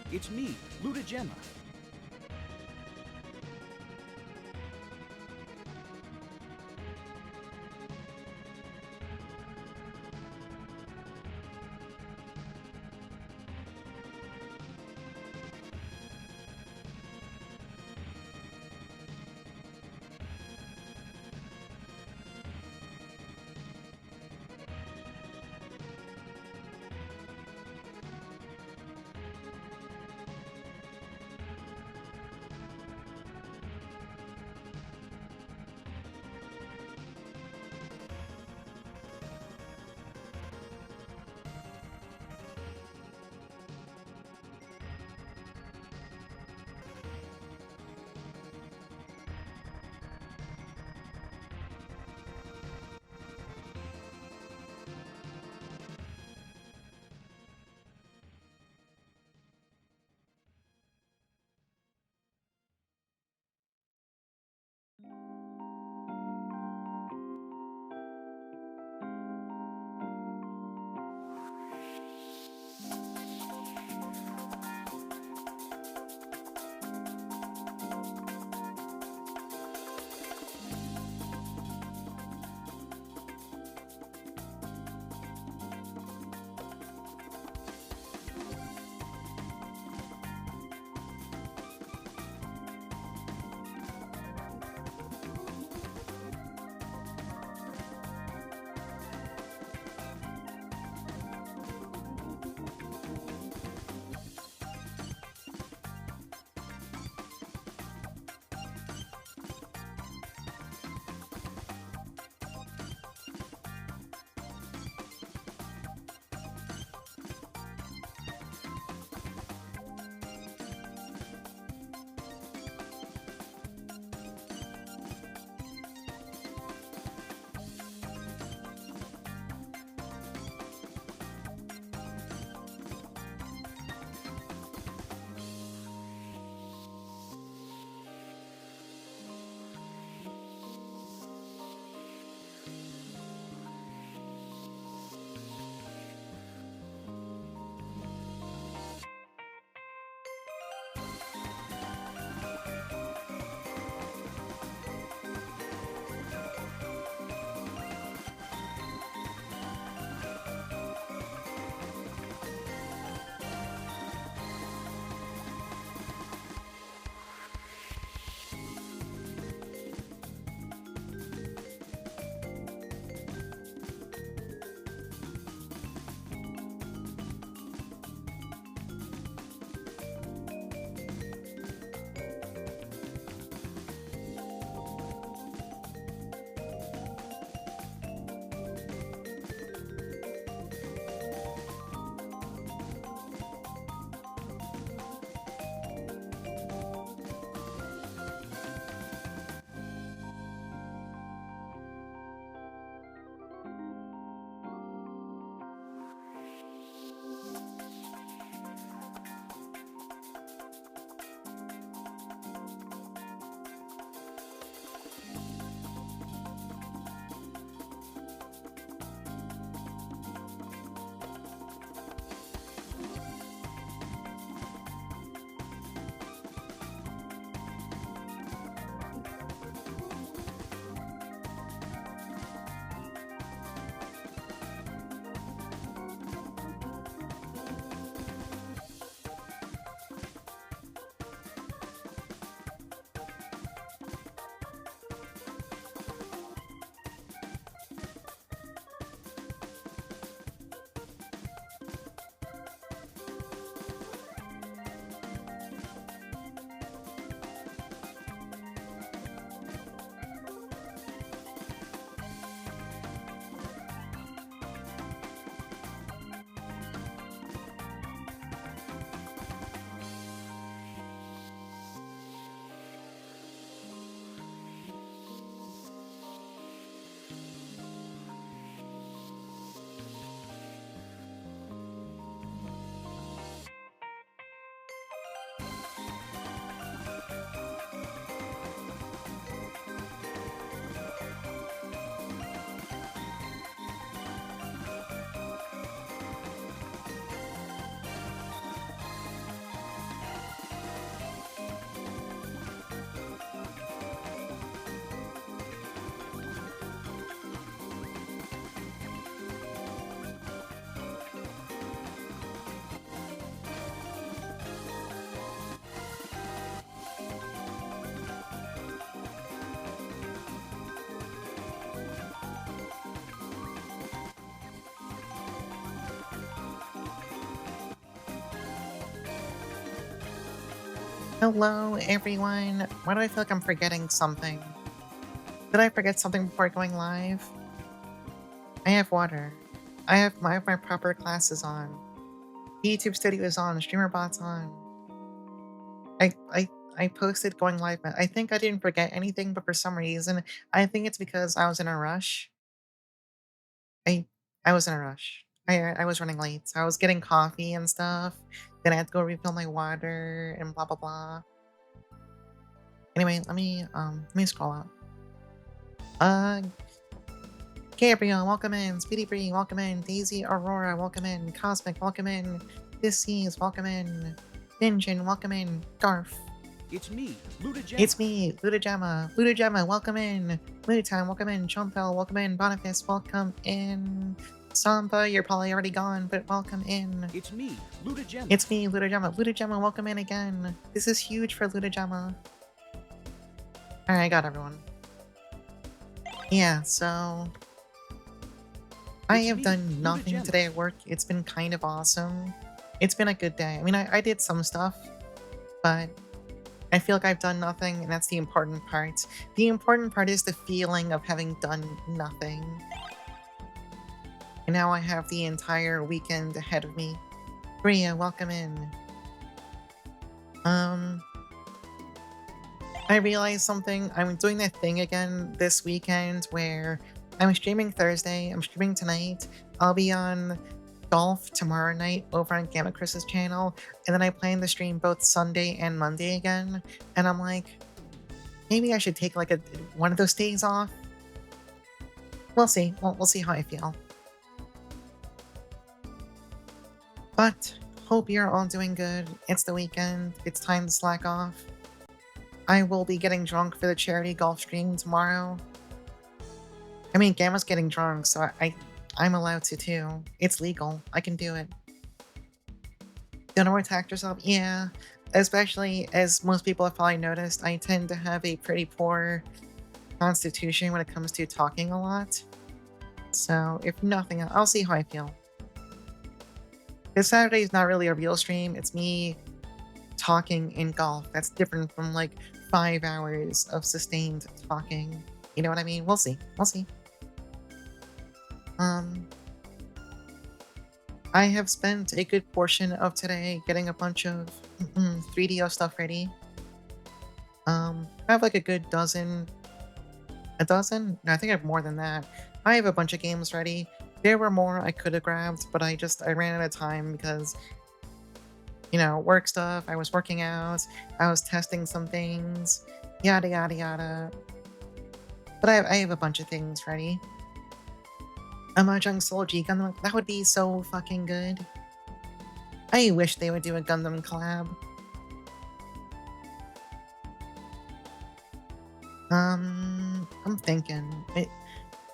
It's me, Luda Gemma. Hello, everyone. Why do I feel like I'm forgetting something? Did I forget something before going live? I have water. I have my proper classes on. YouTube Studio is on. StreamerBot's on. I posted going live. I think I didn't forget anything, but for some reason, I think it's because I was in a rush. I I was in a rush. I was running late. So I was getting coffee and stuff. Then I had to go refill my water and blah blah blah. Anyway, let me scroll up. Uh Gabriel, welcome in. Speedy Bree, welcome in. Daisy Aurora, welcome in. Cosmic, welcome in. This Seas, welcome in. Ninjin, welcome in. Garf. It's me, Ludajama. It's me, Ludajama. Ludajama, welcome in. Luditime, welcome in. Chompel, welcome in. Boniface, welcome in. Samba, you're probably already gone, but welcome in. It's me, Ludajama. It's me, Ludajama. Ludajama, welcome in again. This is huge for Ludajama. Alright, I got everyone. Yeah, so I have done nothing today at work. It's been kind of awesome. It's been a good day. I mean, I did some stuff, but I feel like I've done nothing, and that's the important part. The important part is the feeling of having done nothing. And now I have the entire weekend ahead of me. Bria, welcome in. I realized something. I'm doing that thing again this weekend where I'm streaming Thursday, I'm streaming tonight, I'll be on golf tomorrow night over on Gamma Chris's channel, and then I plan to stream both Sunday and Monday again, and I'm like, maybe I should take like one of those days off. We'll see. We'll see how I feel. But hope you're all doing good. It's the weekend. It's time to slack off. I will be getting drunk for the charity golf stream tomorrow. I mean, Gamma's getting drunk, so I'm allowed to too. It's legal. I can do it. Don't overtax yourself? Yeah. Especially as most people have probably noticed, I tend to have a pretty poor constitution when it comes to talking a lot. So, if nothing else, I'll see how I feel. This Saturday is not really a real stream. It's me talking in golf. That's different from like 5 hours of sustained talking. You know what I mean? We'll see. We'll see. I have spent a good portion of today getting a bunch of 3DO stuff ready. I have like a good dozen. A dozen? No, I think I have more than that. I have a bunch of games ready. There were more I could have grabbed, but I ran out of time because, you know, work stuff, I was working out, I was testing some things, yada yada yada. But I have a bunch of things ready. A Mahjong Soul G Gundam, that would be so fucking good. I wish they would do a Gundam collab. I'm thinking.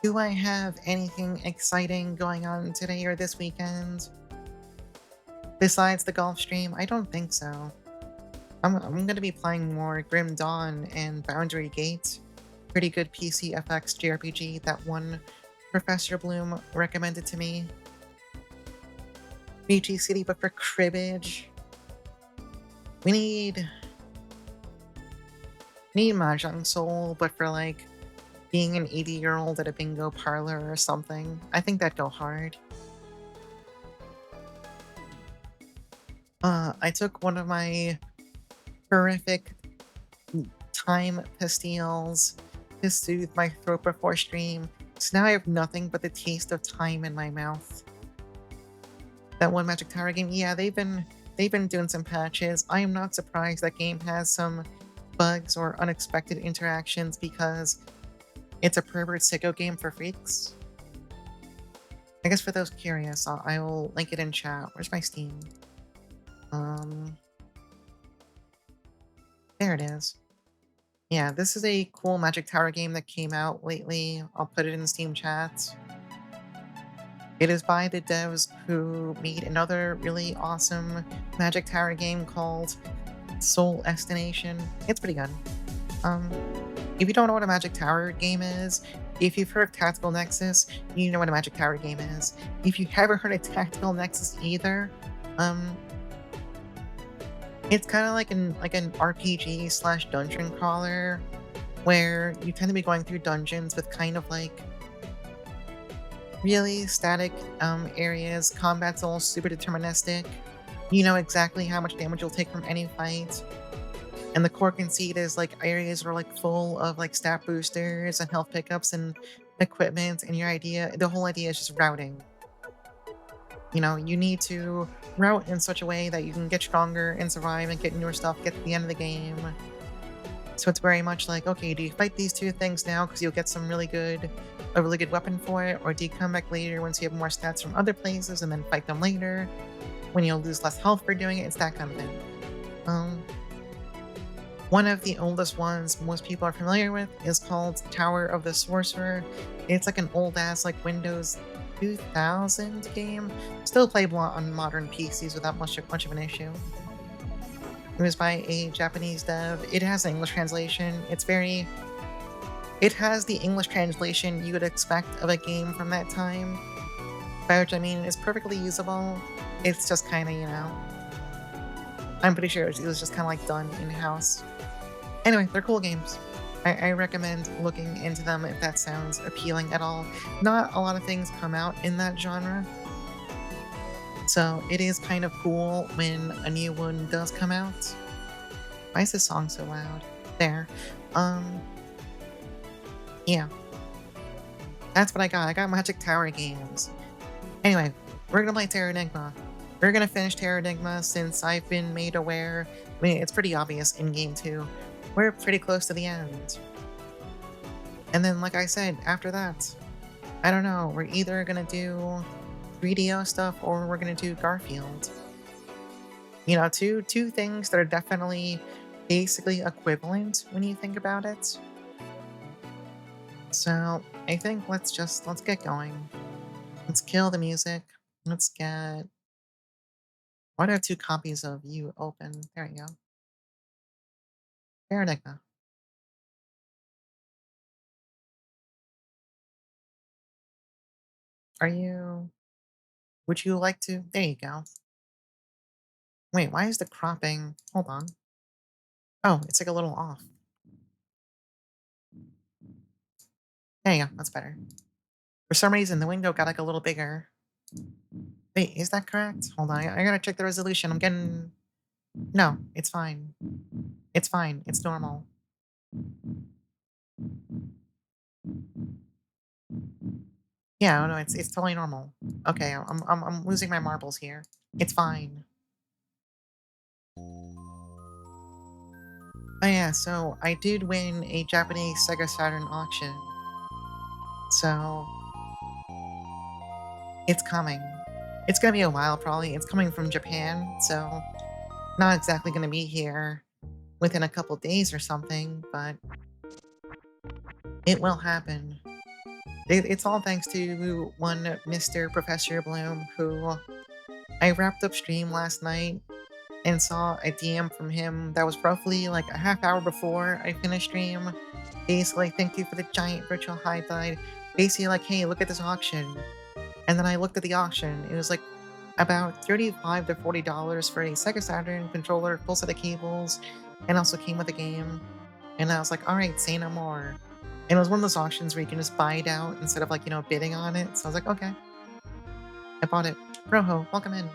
Do I have anything exciting going on today or this weekend? Besides the golf stream? I don't think so. I'm gonna be playing more Grim Dawn and Boundary Gate. Pretty good PC FX JRPG that one Professor Bloom recommended to me. BG City, but for cribbage. We need Mahjong Soul, but for like being an 80-year-old at a bingo parlor or something. I think that'd go hard. I took one of my horrific time pastilles to soothe my throat before stream, so now I have nothing but the taste of time in my mouth. That one Magic Tower game, yeah, they've been doing some patches. I am not surprised that game has some bugs or unexpected interactions because it's a pervert sicko game for freaks. I guess for those curious, I will link it in chat. Where's my Steam? There it is. Yeah, this is a cool Magic Tower game that came out lately. I'll put it in Steam chat. It is by the devs who made another really awesome Magic Tower game called Soul Destination. It's pretty good. If you don't know what a Magic Tower game is, if you've heard of Tactical Nexus, you know what a Magic Tower game is. If you haven't heard of Tactical Nexus either, It's kind of like an RPG slash dungeon crawler where you tend to be going through dungeons with kind of like really static areas. Combat's all super deterministic. You know exactly how much damage you'll take from any fight. And the core conceit is like areas are like full of like stat boosters and health pickups and equipment. And the whole idea is just routing. You know, you need to route in such a way that you can get stronger and survive and get newer stuff, get to the end of the game. So it's very much like, okay, do you fight these two things now because you'll get a really good weapon for it, or do you come back later once you have more stats from other places and then fight them later when you'll lose less health for doing it? It's that kind of thing. Um, One of the oldest ones most people are familiar with is called Tower of the Sorcerer. It's like an old ass like Windows 2000 game, still playable on modern PCs without much of an issue. It was by a Japanese dev. It has an English translation. It has the English translation you would expect of a game from that time, by which I mean it's perfectly usable. It's just kind of, I'm pretty sure it was just kind of like done in-house. Anyway, they're cool games. I recommend looking into them if that sounds appealing at all. Not a lot of things come out in that genre, so it is kind of cool when a new one does come out. Why is this song so loud? There. Yeah. That's what I got. I got Magic Tower games. Anyway, we're gonna play Terranigma. We're gonna finish Terranigma since I've been made aware. I mean, it's pretty obvious in game 2. We're pretty close to the end. And then, like I said, after that, I don't know, we're either gonna do 3DO stuff or we're gonna do Garfield. You know, two things that are definitely basically equivalent when you think about it. So I think let's get going. Let's kill the music. Let's get why do I have 2 copies of you open? There you go. Paradigma. Are you would you like to there you go. Wait, why is the cropping hold on. Oh, it's like a little off. There you go, that's better. For some reason the window got like a little bigger. Wait, is that correct? Hold on, I gotta check the resolution. I'm getting no, it's fine. It's fine. It's normal. Yeah, oh, no, it's totally normal. Okay, I'm losing my marbles here. It's fine. Oh yeah, so I did win a Japanese Sega Saturn auction. So it's coming. It's gonna be a while probably. It's coming from Japan, so not exactly gonna be here within a couple days or something, but it will happen. It's all thanks to one Mr. Professor Bloom, who I wrapped up stream last night and saw a DM from him that was roughly like a half hour before I finished stream. Basically, thank you for the giant virtual high tide. Basically, like, hey, look at this auction. And then I looked at the auction. It was like about $35 to $40 for a Sega Saturn controller, full set of cables, and also came with a game. And I was like, all right, say no more. And it was one of those auctions where you can just buy it out instead of like, bidding on it. So I was like, okay. I bought it. Roho, welcome in.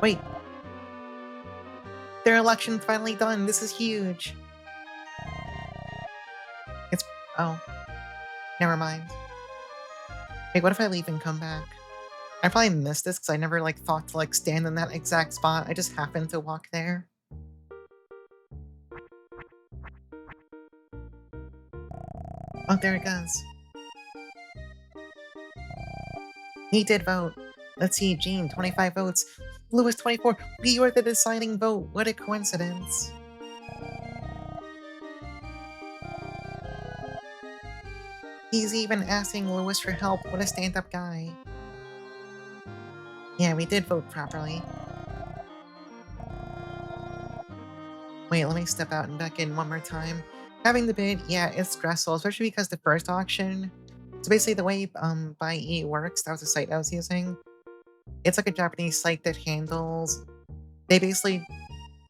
Wait. Their election's finally done. This is huge. It's oh. Never mind. Wait, what if I leave and come back? I probably missed this because I never thought to stand in that exact spot. I just happened to walk there. Oh, there it goes. He did vote. Let's see, Gene, 25 votes. Lewis, 24. We were the deciding vote. What a coincidence. He's even asking Lewis for help. What a stand-up guy. Yeah, we did vote properly. Wait, let me step out and back in one more time. Having the bid, yeah, it's stressful, especially because the first auction So basically, the way Buy E works, that was the site I was using. It's like a Japanese site that handles. They basically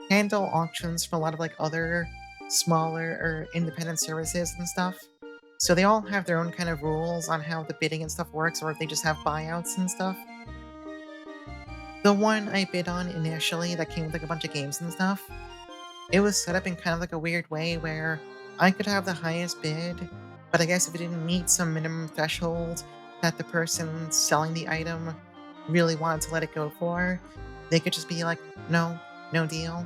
handle auctions for a lot of like other smaller or independent services and stuff. So they all have their own kind of rules on how the bidding and stuff works, or if they just have buyouts and stuff. The one I bid on initially that came with like a bunch of games and stuff, it was set up in kind of like a weird way where I could have the highest bid, but I guess if it didn't meet some minimum threshold that the person selling the item really wanted to let it go for, they could just be like, no, no deal.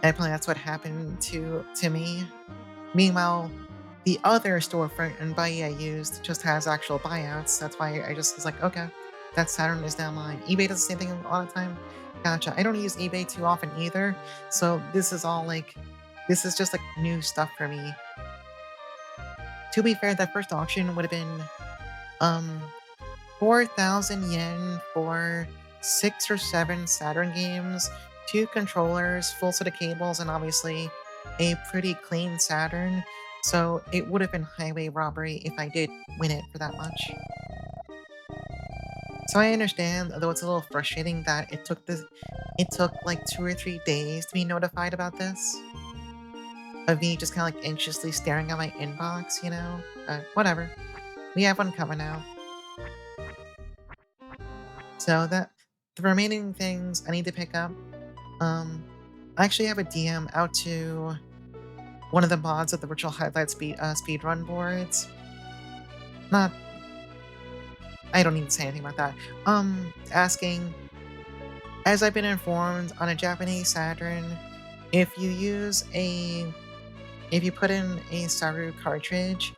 And apparently that's what happened to me. Meanwhile, the other storefront in Bahia I used just has actual buyouts. That's why I just was like, okay, that Saturn is now mine. eBay does the same thing all the time. Gotcha. I don't use eBay too often either. So this is all like, this is just like new stuff for me. To be fair, that first auction would have been um 4,000 yen for 6 or 7 Saturn games, 2 controllers, full set of cables, and obviously a pretty clean Saturn. So it would have been highway robbery if I did win it for that much. So I understand, although it's a little frustrating that it took like 2 or 3 days to be notified about this. Of me just kind of like anxiously staring at my inbox, you know? Whatever. We have one coming out. So that the remaining things I need to pick up. Um, I actually have a DM out to one of the mods of the virtual highlight speedrun boards. Not, I don't need to say anything about that. Asking, as I've been informed on a Japanese Saturn, if you use a, if you put in a Saru cartridge,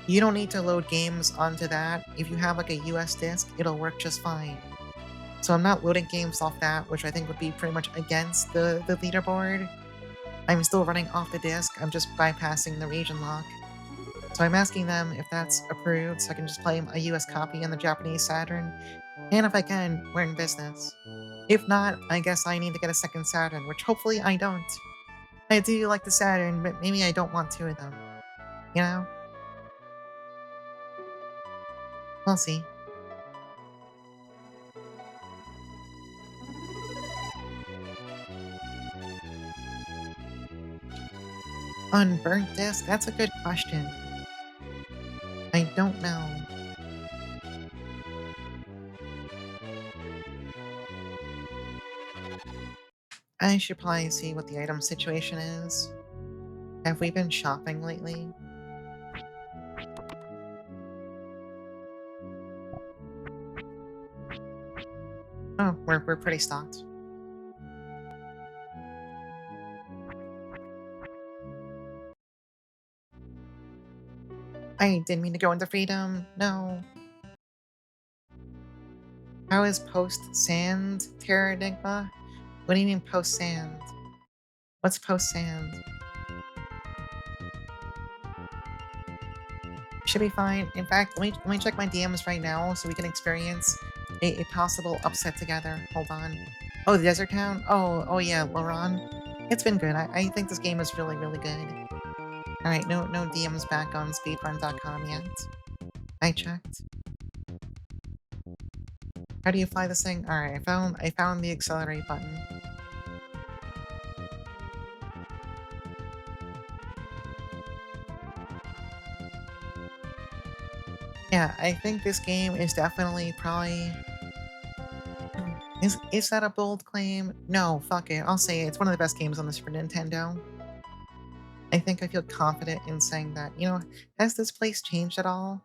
you don't need to load games onto that. If you have like a US disc, it'll work just fine. So I'm not loading games off that, which I think would be pretty much against the leaderboard. I'm still running off the disk, I'm just bypassing the region lock. So I'm asking them if that's approved so I can just play a US copy on the Japanese Saturn. And if I can, we're in business. If not, I guess I need to get a second Saturn, which hopefully I don't. I do like the Saturn, but maybe I don't want 2 of them. You know? We'll see. Unburnt disc? That's a good question. I don't know. I should probably see what the item situation is. Have we been shopping lately? Oh, we're pretty stocked. I didn't mean to go into freedom. No. How is post sand Terranigma? What do you mean post sand? What's post sand? Should be fine. In fact, let me check my DMs right now so we can experience a possible upset together. Hold on. Oh, the desert town? Oh yeah, Loran. It's been good. I think this game is really, really good. Alright, no DMs back on speedrun.com yet. I checked. How do you fly this thing? Alright, I found the accelerate button. Yeah, I think this game is definitely probably. Is that a bold claim? No, fuck it. I'll say it. It's one of the best games on the Super Nintendo. I think I feel confident in saying that. You know, has this place changed at all?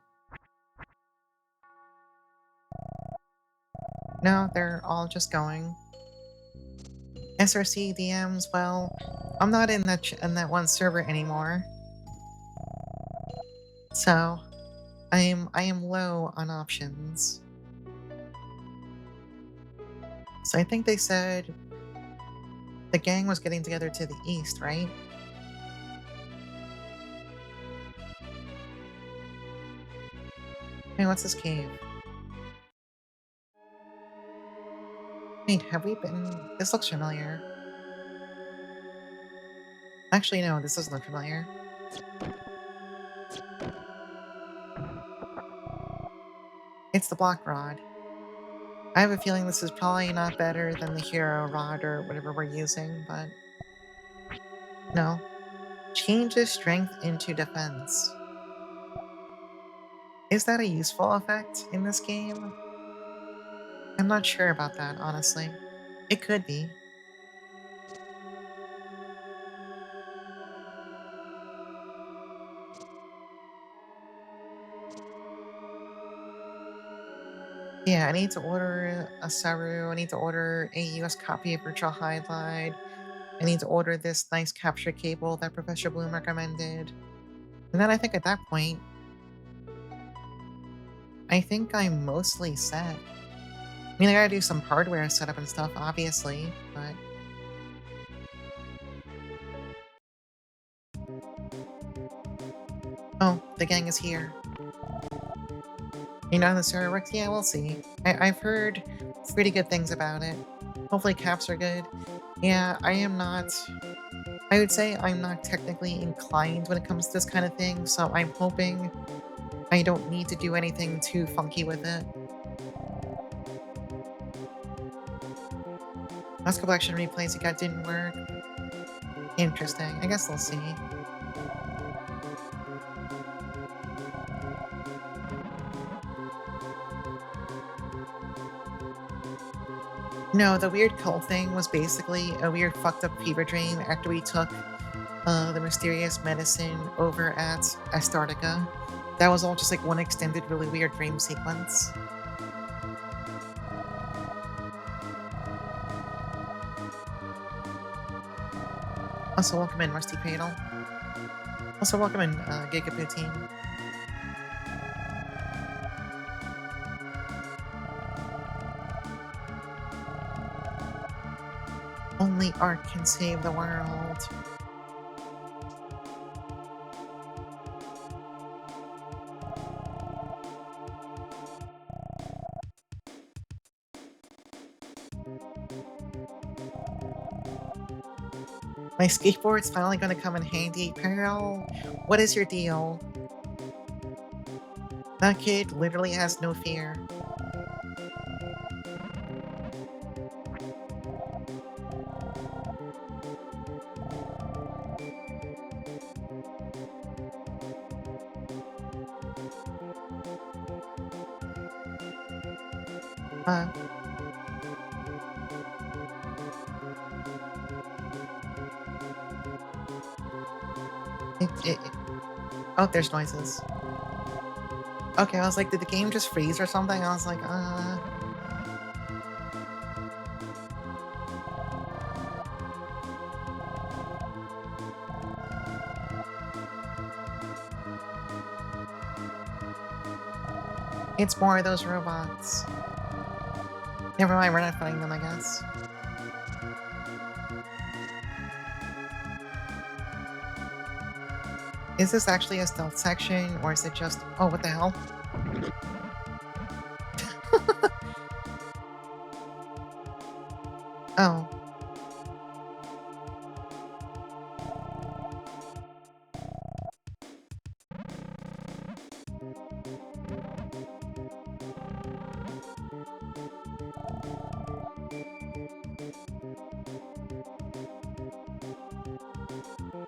No, they're all just going. SRC DMs, well, I'm not in that one server anymore. So, I am low on options. So I think they said the gang was getting together to the east, right? Hey, what's this cave? Wait, have we been? This looks familiar. Actually, no, this doesn't look familiar. It's the block rod. I have a feeling this is probably not better than the hero rod or whatever we're using, but no. Changes strength into defense. Is that a useful effect in this game? I'm not sure about that, honestly. It could be. Yeah, I need to order a Saru. I need to order a US copy of Virtual Highlight. I need to order this nice capture cable that Professor Bloom recommended. And then I think at that point, I think I'm mostly set. I mean, I gotta do some hardware setup and stuff, obviously, but... Oh, the gang is here. You know how the server works? Yeah, we'll see. I've heard pretty good things about it. Hopefully caps are good. Yeah, I am not... I would say I'm not technically inclined when it comes to this kind of thing, so I'm hoping I don't need to do anything too funky with it. Last collection replays you got didn't work. Interesting. I guess we'll see. No, the weird cult thing was basically a weird fucked up fever dream after we took the mysterious medicine over at Astartica. That was all just like one extended, really weird dream sequence. Also, welcome in, Rusty Cradle. Also, welcome in, Giga Poutine. Only art can save the world. My skateboard's finally gonna come in handy. Pearl, what is your deal? That kid literally has no fear. Uh, it, oh, there's noises. Okay, I was like, did the game just freeze or something? I was like, It's more of those robots. Never mind, we're not fighting them, I guess. Is this actually a stealth section, or is it just... Oh, what the hell? Oh.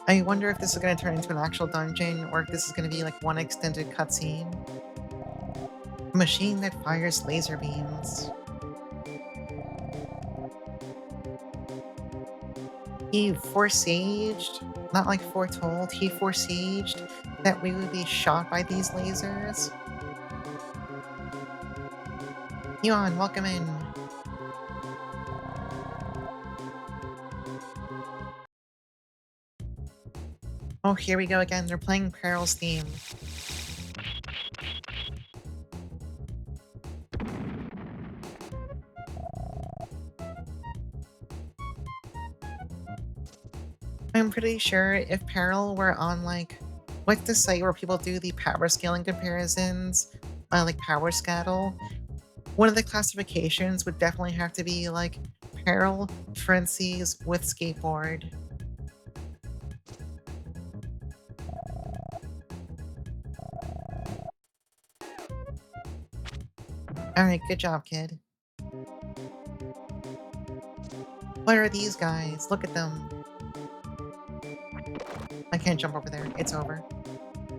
I wonder if this is going to turn into an actual dungeon, or if this is going to be like one extended cutscene. A machine that fires laser beams. He foresaged, not like foretold, he foresaged that we would be shot by these lasers. Yuan, welcome in. Oh, here we go again. They're playing Pearl's theme. I'm pretty sure if Peril were on, like, what's the site where people do the power scaling comparisons, like Power Scattle, one of the classifications would definitely have to be, like, Peril, parentheses, with skateboard. Alright, good job, kid. What are these guys? Look at them. I can't jump over there. It's over.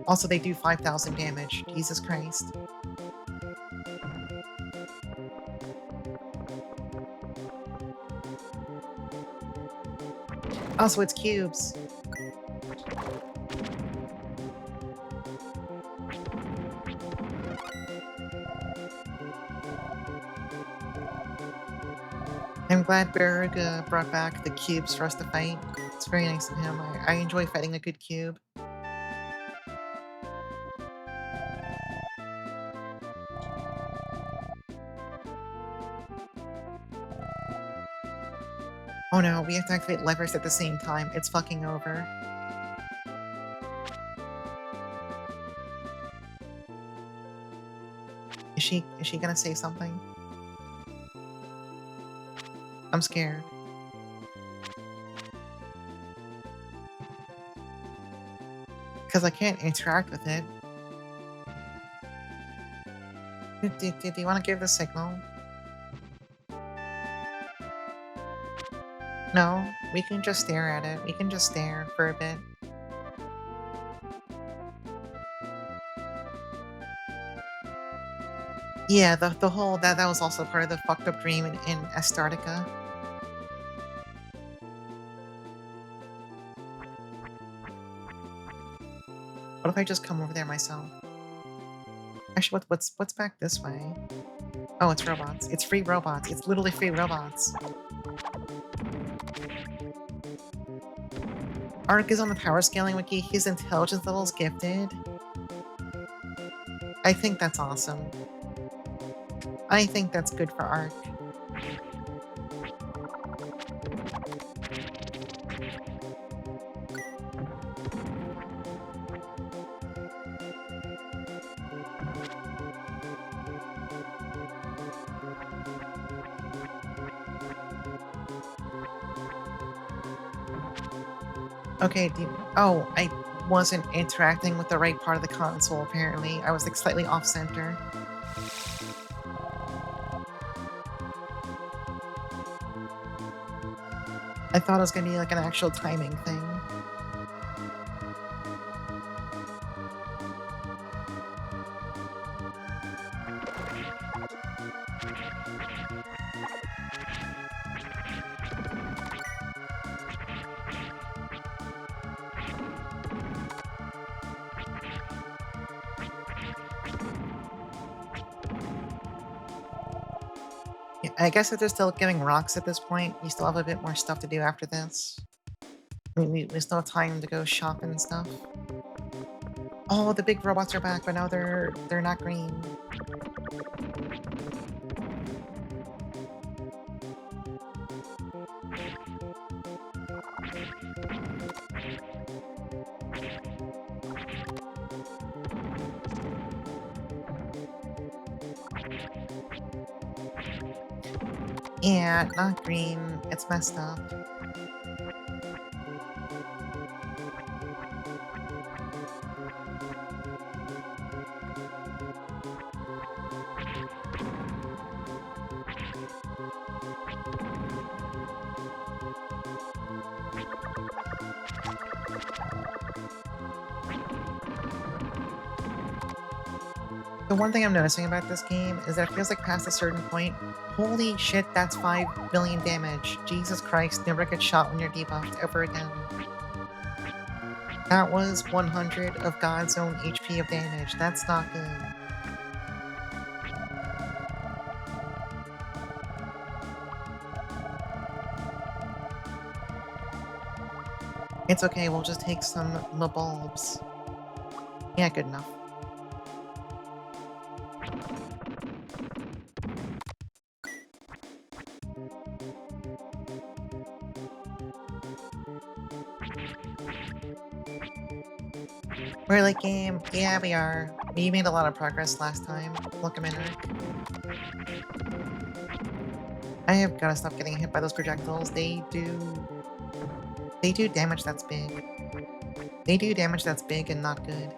Also, they do 5,000 damage. Jesus Christ. Also, it's cubes. I'm glad Berg brought back the cubes for us to fight. It's very nice of him. I enjoy fighting a good cube. Oh no, we have to activate levers at the same time. It's fucking over. Is she gonna say something? I'm scared. Because I can't interact with it. Do you want to give the signal? No, we can just stare at it. We can just stare for a bit. Yeah, the whole that was also part of the fucked up dream in Astartica. What if I just come over there myself? Actually, what's back this way? Oh, it's robots. It's free robots. It's literally free robots. Ark is on the power scaling wiki. His intelligence level is gifted. I think that's awesome. I think that's good for Ark. Okay, oh, I wasn't interacting with the right part of the console, apparently. I was like slightly off-center. I thought it was gonna be like an actual timing thing. Yeah, I guess if they're still giving rocks at this point, we still have a bit more stuff to do after this. We still have time to go shopping and stuff. Oh, the big robots are back, but now they're not green. Yeah, not green. It's messed up. The one thing I'm noticing about this game is that it feels like past a certain point, holy shit, that's 5 million damage. Jesus Christ, never get shot when you're debuffed ever again. That was 100 of God's own HP of damage. That's not good. It's okay, we'll just take some bulbs. Yeah, good enough. We're late game. Yeah, we are. We made a lot of progress last time. Look a minute. I have gotta stop getting hit by those projectiles. They do damage that's big. They do damage that's big and not good.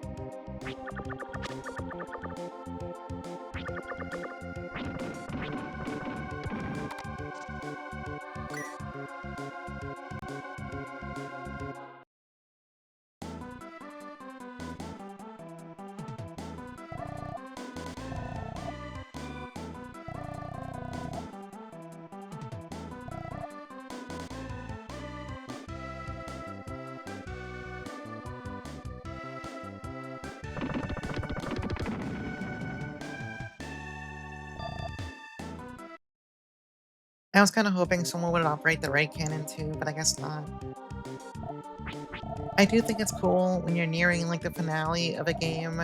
I was kind of hoping someone would operate the ray cannon too, but I guess not. I do think it's cool when you're nearing like the finale of a game,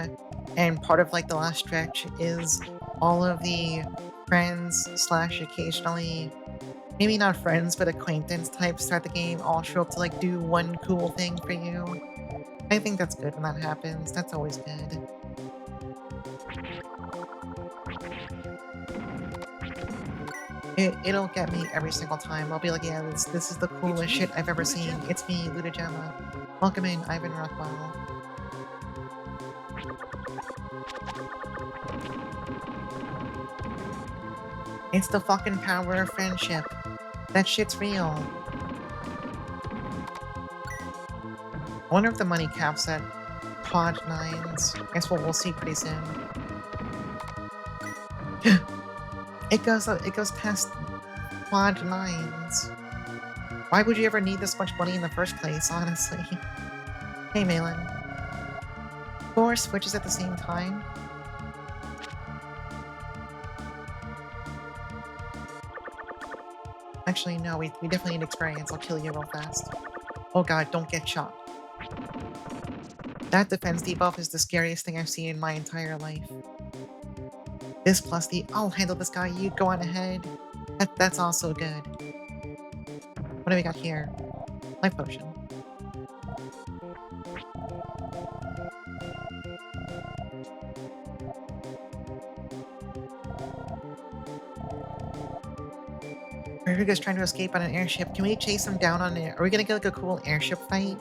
and part of like the last stretch is all of the friends slash occasionally, maybe not friends, but acquaintance types throughout the game all show up to like do one cool thing for you. I think that's good when that happens. That's always good. It'll get me every single time. I'll be like, yeah, this is the coolest shit I've ever seen. It's me, Ludogema. Welcome in, Ivan Rockwell. It's the fucking power of friendship. That shit's real. I wonder if the money caps at Pod 9s. Guess what we'll see pretty soon. It goes past Quad 9s. Why would you ever need this much money in the first place, honestly? Hey, Malin. 4 switches at the same time? Actually, no, we definitely need experience. I'll kill you real fast. Oh god, don't get shot. That defense debuff is the scariest thing I've seen in my entire life. This plus the, I'll handle this guy, you go on ahead. That's also good. What do we got here? Life potion. Rodrigo's trying to escape on an airship. Can we chase him down on it? Are we gonna get like a cool airship fight?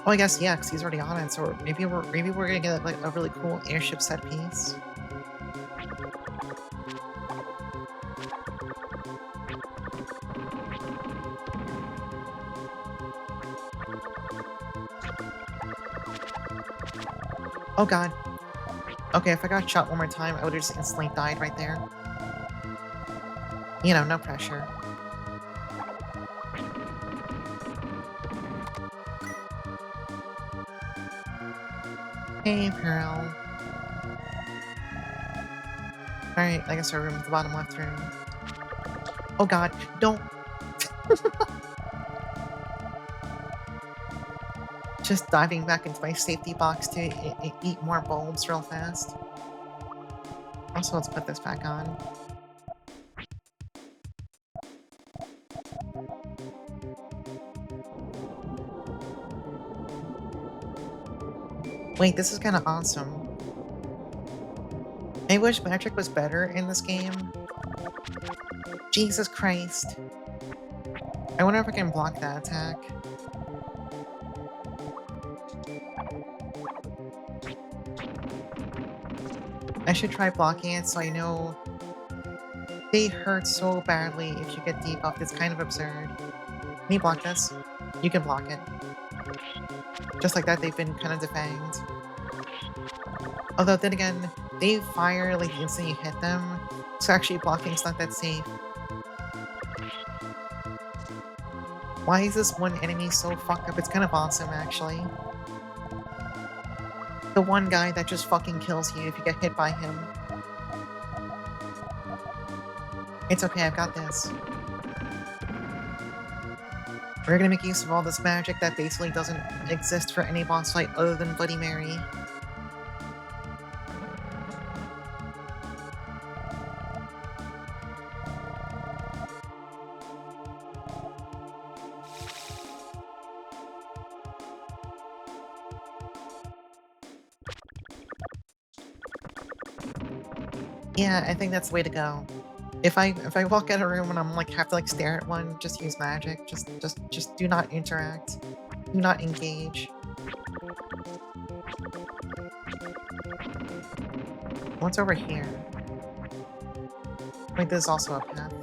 Oh, I guess yeah, because he's already on it. So maybe we're gonna get like a really cool airship set piece. Oh god. Okay, if I got shot one more time, I would have just instantly died right there. You know, no pressure. Hey, Pearl. Alright, I guess our room is the bottom left room. Oh god, don't! Just diving back into my safety box to eat more bulbs real fast. Also, let's put this back on. Wait, this is kind of awesome. I wish magic was better in this game. Jesus Christ. I wonder if I can block that attack. I should try blocking it so I know they hurt so badly if you get debuffed. It's kind of absurd. Can you block this? You can block it. Just like that, they've been kind of defanged. Although, then again, they fire like instant you hit them, so actually blocking's not that safe. Why is this one enemy so fucked up? It's kind of awesome, actually. The one guy that just fucking kills you if you get hit by him. It's okay, I've got this. We're gonna make use of all this magic that basically doesn't exist for any boss fight other than Bloody Mary. Yeah, I think that's the way to go. If I walk out of a room and I'm like have to like stare at one, just use magic. Just do not interact. Do not engage. What's over here? Wait, there's also a path.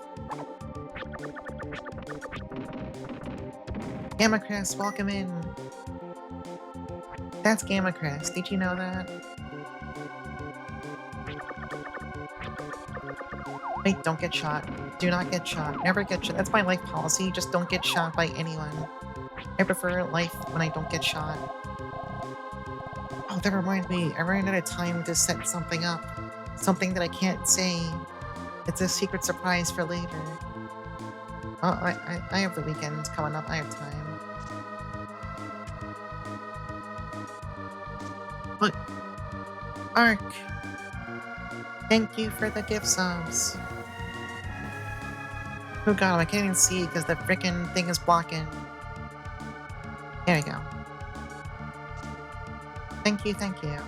Gamma Crest, welcome in. That's Gamma Crest. Did you know that? Wait, don't get shot. Do not get shot. Never get shot. That's my life policy. Just don't get shot by anyone. I prefer life when I don't get shot. Oh, that reminds me. I ran out of time to set something up. Something that I can't say. It's a secret surprise for later. Oh, I have the weekend coming up. I have time. Look, Ark. Thank you for the gift subs. Oh god, I can't even see because the frickin' thing is blocking. There we go. Thank you, thank you.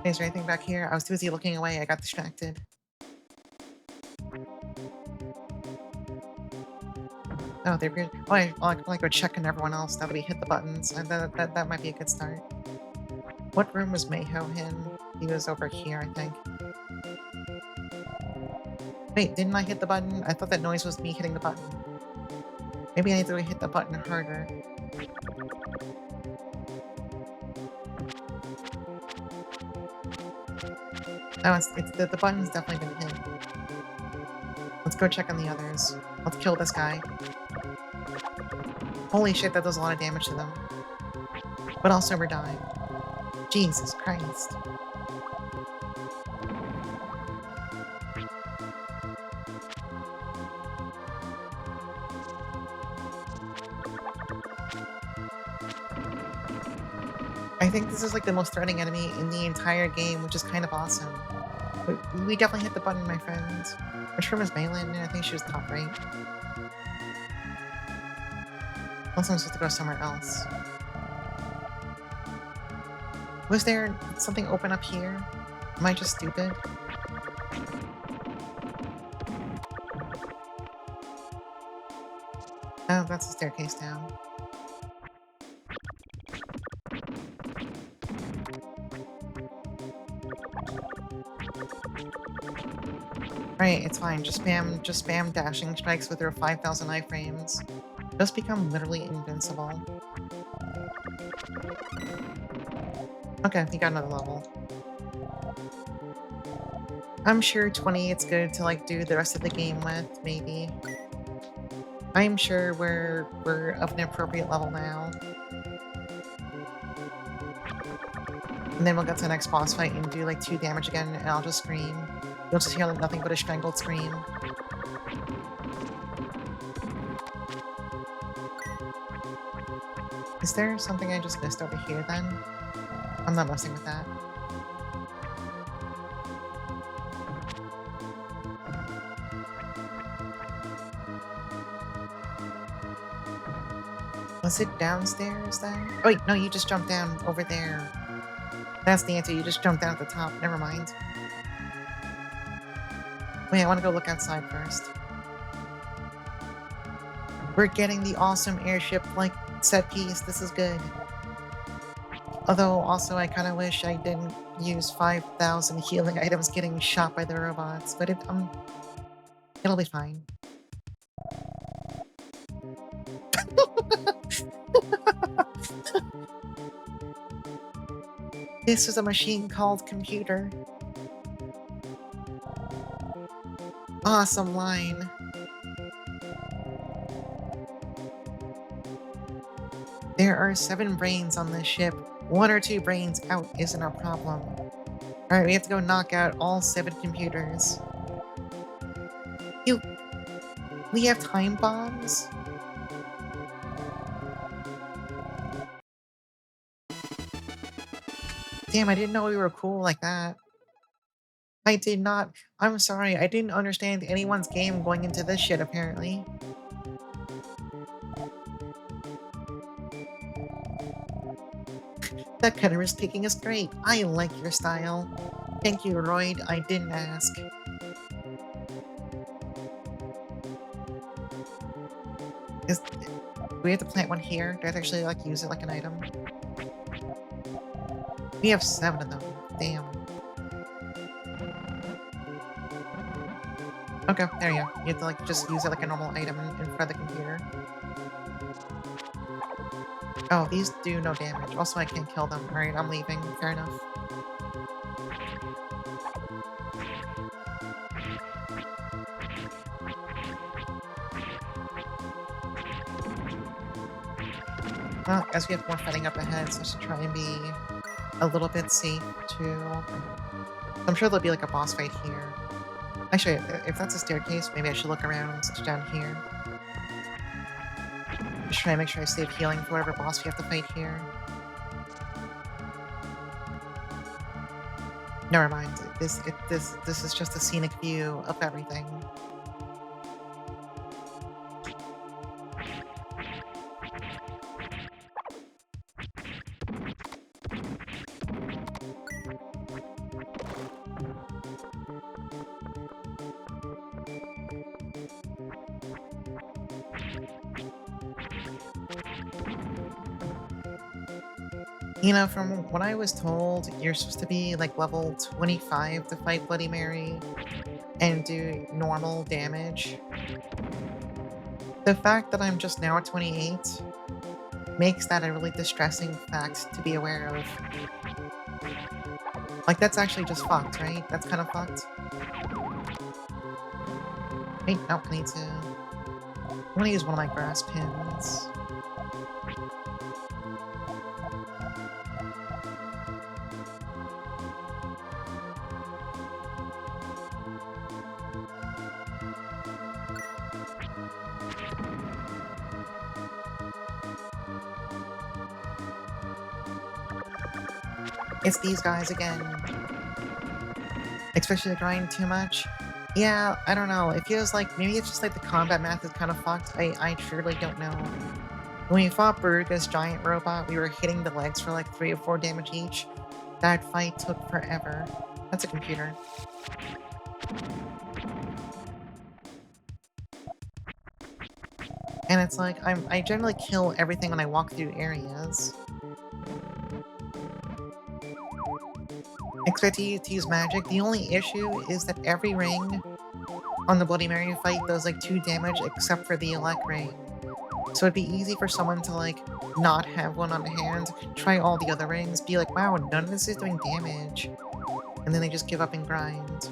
Is there anything back here? I was too busy looking away, I got distracted. Oh, they're good. Oh, I'll go check on everyone else now that we hit the buttons. That might be a good start. What room was Mayho in? He was over here, I think. Wait, didn't I hit the button? I thought that noise was me hitting the button. Maybe I need to hit the button harder. No, the button's definitely been hit. Let's go check on the others. Let's kill this guy. Holy shit, that does a lot of damage to them. But also we're dying. Jesus Christ. I think this is like the most threatening enemy in the entire game, which is kind of awesome. But we definitely hit the button, my friends. Which room is Malin? I think she was top right. Also, I'm supposed to go somewhere else. Was there something open up here? Am I just stupid? Oh, that's the staircase down. Right, it's fine. Just spam dashing strikes with your 5,000 iframes. Just become literally invincible. Okay, you got another level. I'm sure 20 it's good to like do the rest of the game with, maybe. I'm sure we're of an appropriate level now. And then we'll get to the next boss fight and do like 2 damage again, and I'll just scream. You'll just hear like, nothing but a strangled scream. Is there something I just missed over here then? I'm not messing with that. Was it downstairs then? Oh wait, no, you just jumped down over there. That's the answer, you just jumped down at the top. Never mind. Wait, I want to go look outside first. We're getting the awesome airship, like, set piece. This is good. Although, also, I kind of wish I didn't use 5,000 healing items getting shot by the robots. But it'll be fine. This is a machine called computer. Awesome line. There are 7 brains on this ship. 1 or 2 brains out isn't a problem. Alright, we have to go knock out all 7 computers. We have time bombs? Damn, I didn't know we were cool like that. I did not. I'm sorry, I didn't understand anyone's game going into this shit, apparently. That kind of risk-taking is great. I like your style. Thank you, Royd. I didn't ask. Do we have to plant one here? Do I have to actually, like, use it like an item? We have 7 of them. Damn. Okay, there you go. You have to, like, just use it like a normal item in front of the computer. Oh, these do no damage. Also, I can't kill them. Alright, I'm leaving. Fair enough. Well, as we have more fighting up ahead, so let's try and be a little bit safe too. I'm sure there'll be like a boss fight here. Actually, if that's a staircase, maybe I should look around down here. Just try and make sure I save healing for whatever boss we have to fight here. Never mind. This is just a scenic view of everything. You know, from what I was told, you're supposed to be like level 25 to fight Bloody Mary and do normal damage. The fact that I'm just now at 28 makes that a really distressing fact to be aware of. Like, that's actually just fucked, right? That's kind of fucked. Wait, no, I need to... I'm gonna use one of my grass pins. It's these guys again. Especially the grind too much. Yeah, I don't know. It feels like maybe it's just like the combat math is kind of fucked. I truly don't know. When we fought Baruga's giant robot, we were hitting the legs for like 3 or 4 damage each. That fight took forever. That's a computer. And it's like, I generally kill everything when I walk through areas. Expect to use magic. The only issue is that every ring on the Bloody Mary fight does like 2 damage except for the elect ring. So it'd be easy for someone to like not have one on hand, try all the other rings, be like, wow, none of this is doing damage. And then they just give up and grind.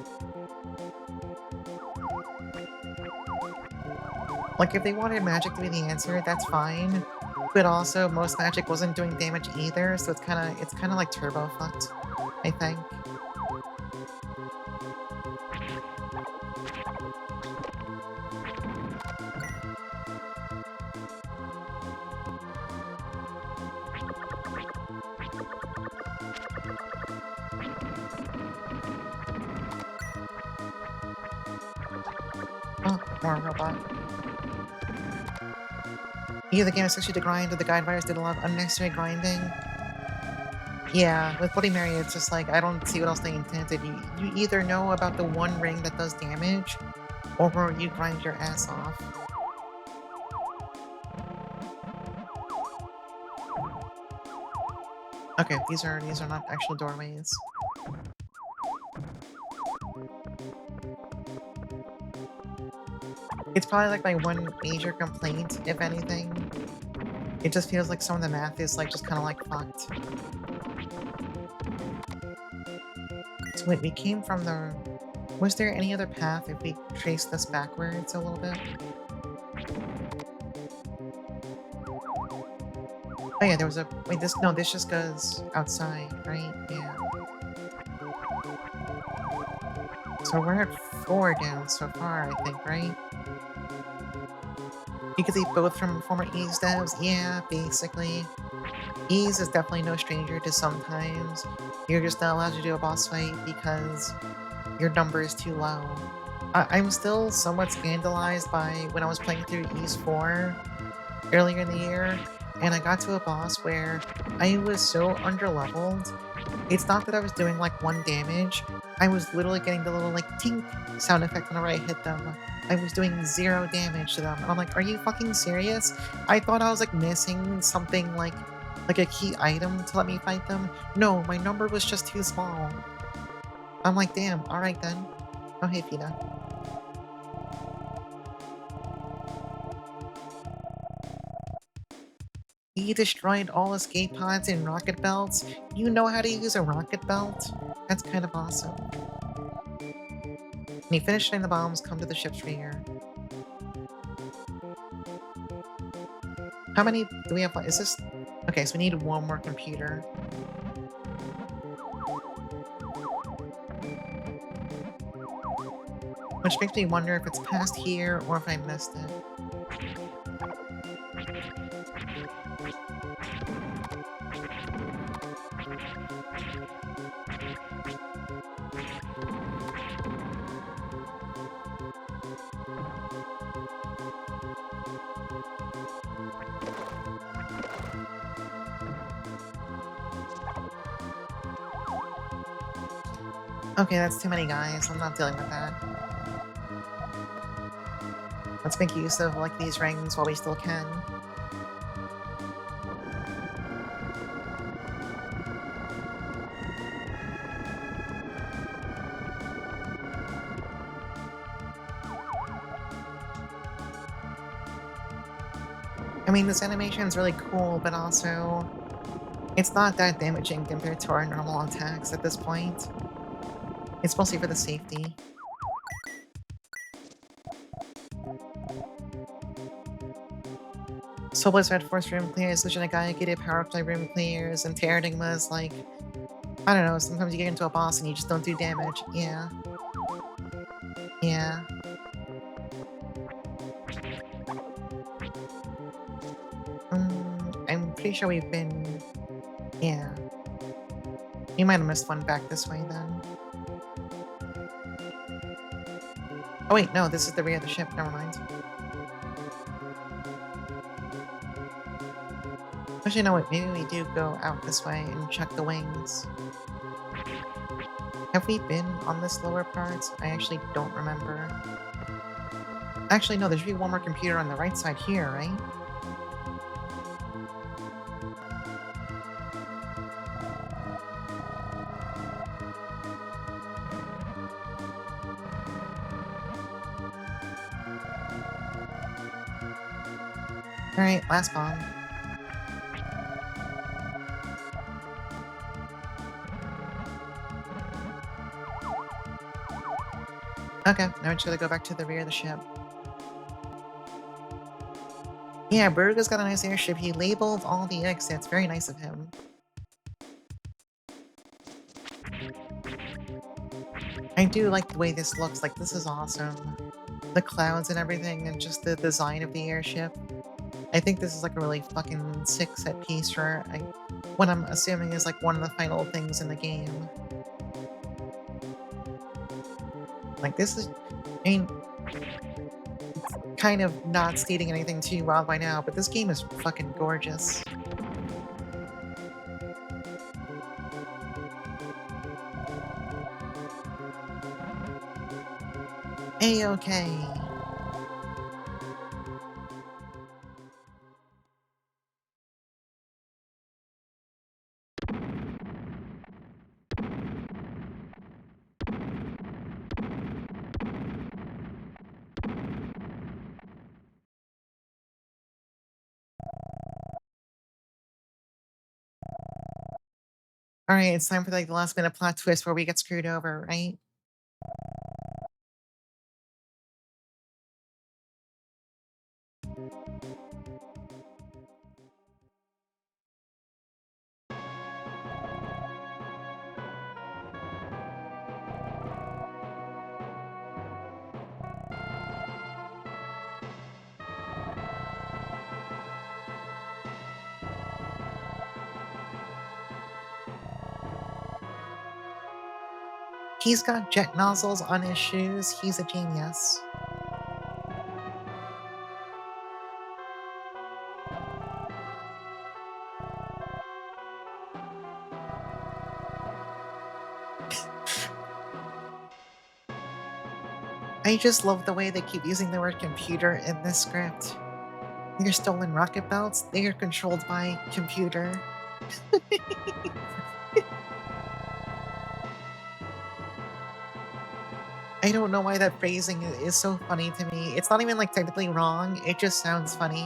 Like if they wanted magic to be the answer, that's fine. But also most magic wasn't doing damage either, so it's kinda like turbo fucked, I think. Oh, more robot. Either the game expects you to grind or the guide writers did a lot of unnecessary grinding. Yeah, with Bloody Mary, it's just like, I don't see what else they intended. You either know about the one ring that does damage, or you grind your ass off. Okay, these are not actual doorways. It's probably like my one major complaint, if anything. It just feels like some of the math is like just kind of like fucked. So wait, we came from the... Was there any other path if we trace this backwards a little bit? Oh yeah, there was a... Wait, this just goes outside, right? Yeah. So we're at 4 down so far, I think, right? You could see both from former Ease devs? Yeah, basically. Ease is definitely no stranger to sometimes you're just not allowed to do a boss fight because your number is too low. I'm still somewhat scandalized by when I was playing through Ease 4 earlier in the year, and I got to a boss where I was so underleveled. It's not that I was doing like 1 damage, I was literally getting the little like tink sound effect whenever I hit them. I was doing 0 damage to them. And I'm like, are you fucking serious? I thought I was like missing something like a key item to let me fight them. No, my number was just too small. I'm like, damn, alright then. Oh hey Pina. He destroyed all escape pods and rocket belts. You know how to use a rocket belt? That's kind of awesome. When you finish shooting the bombs, come to the ship sphere. How many do we have? Is this Okay, so we need one more computer. Which makes me wonder if it's past here or if I missed it. Okay, that's too many guys. I'm not dealing with that. Let's make use of, like, these rings while we still can. I mean, this animation is really cool, but also, it's not that damaging compared to our normal attacks at this point. It's mostly for the safety. Soulless Red Force room clears, Legend Gaia Power Play room clears, and Terranigma is like, I don't know, sometimes you get into a boss and you just don't do damage. Yeah. Yeah. I'm pretty sure we've been... Yeah. We might have missed one back this way then. Oh wait, no, this is the rear of the ship. Never mind. Actually, no, wait, maybe we do go out this way and check the wings. Have we been on this lower part? I actually don't remember. Actually, no, there should be one more computer on the right side here, right? Alright, last bomb. Okay, now we're just gonna go back to the rear of the ship. Yeah, Burga's got a nice airship. He labeled all the exits. Very nice of him. I do like the way this looks. Like, this is awesome. The clouds and everything, and just the design of the airship. I think this is like a really fucking sick set piece for what I'm assuming is like one of the final things in the game. Like, this is... I mean, kind of not stating anything too wild by now, but this game is fucking gorgeous. A-okay. Alright, it's time for like the last minute plot twist where we get screwed over, right? He's got jet nozzles on his shoes. He's a genius. I just love the way they keep using the word computer in this script. Your stolen rocket belts, they are controlled by computer. I don't know why that phrasing is so funny to me. It's not even like technically wrong, it just sounds funny.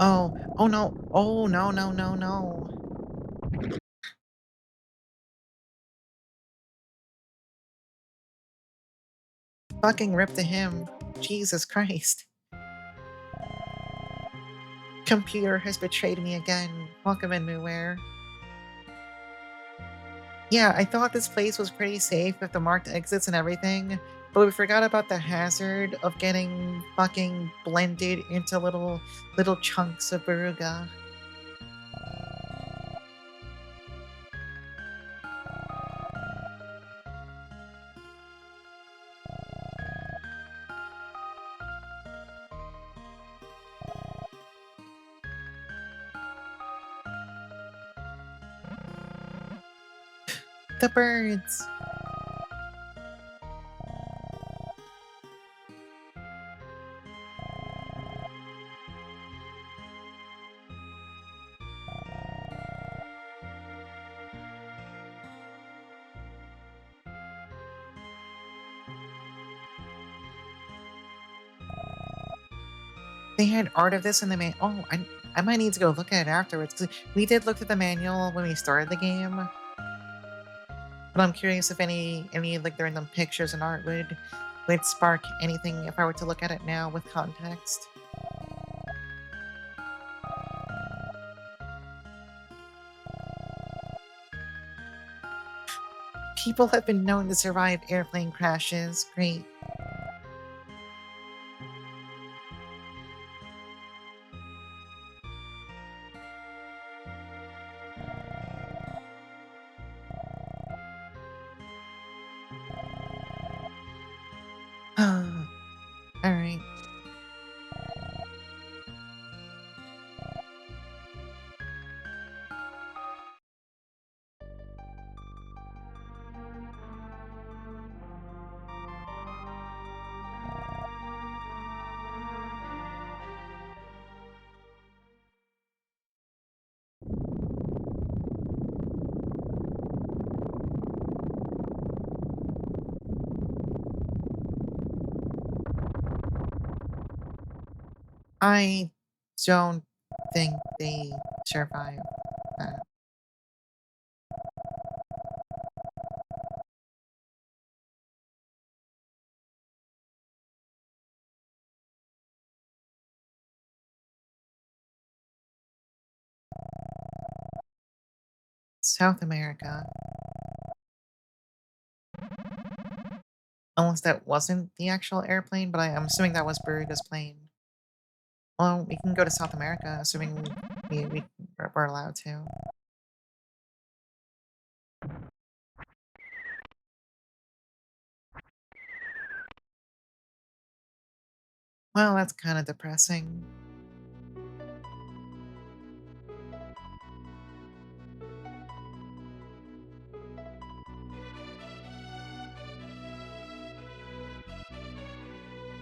Oh no. Oh, no, no, no, no. Fucking rip to him. Jesus Christ. Computer has betrayed me again. Welcome in, Muware. Yeah, I thought this place was pretty safe with the marked exits and everything, but we forgot about the hazard of getting fucking blended into little chunks of Baruga. The birds. They had art of this in the man. Oh, I might need to go look at it afterwards, 'cause we did look at the manual when we started the game. But I'm curious if any like the random pictures and art would spark anything if I were to look at it now with context. People have been known to survive airplane crashes. Great. All right. I don't think they survived that. South America. Unless that wasn't the actual airplane, but I'm assuming that was Burrigo's plane. Well, we can go to South America, assuming we're allowed to. Well, that's kind of depressing.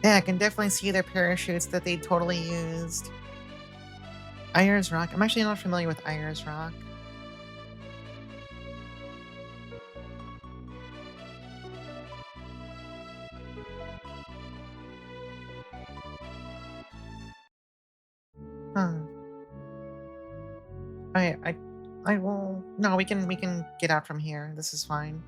Yeah, I can definitely see their parachutes that they totally used. Ayers Rock. I'm actually not familiar with Ayers Rock. Huh. I I I will. No, we can get out from here. This is fine.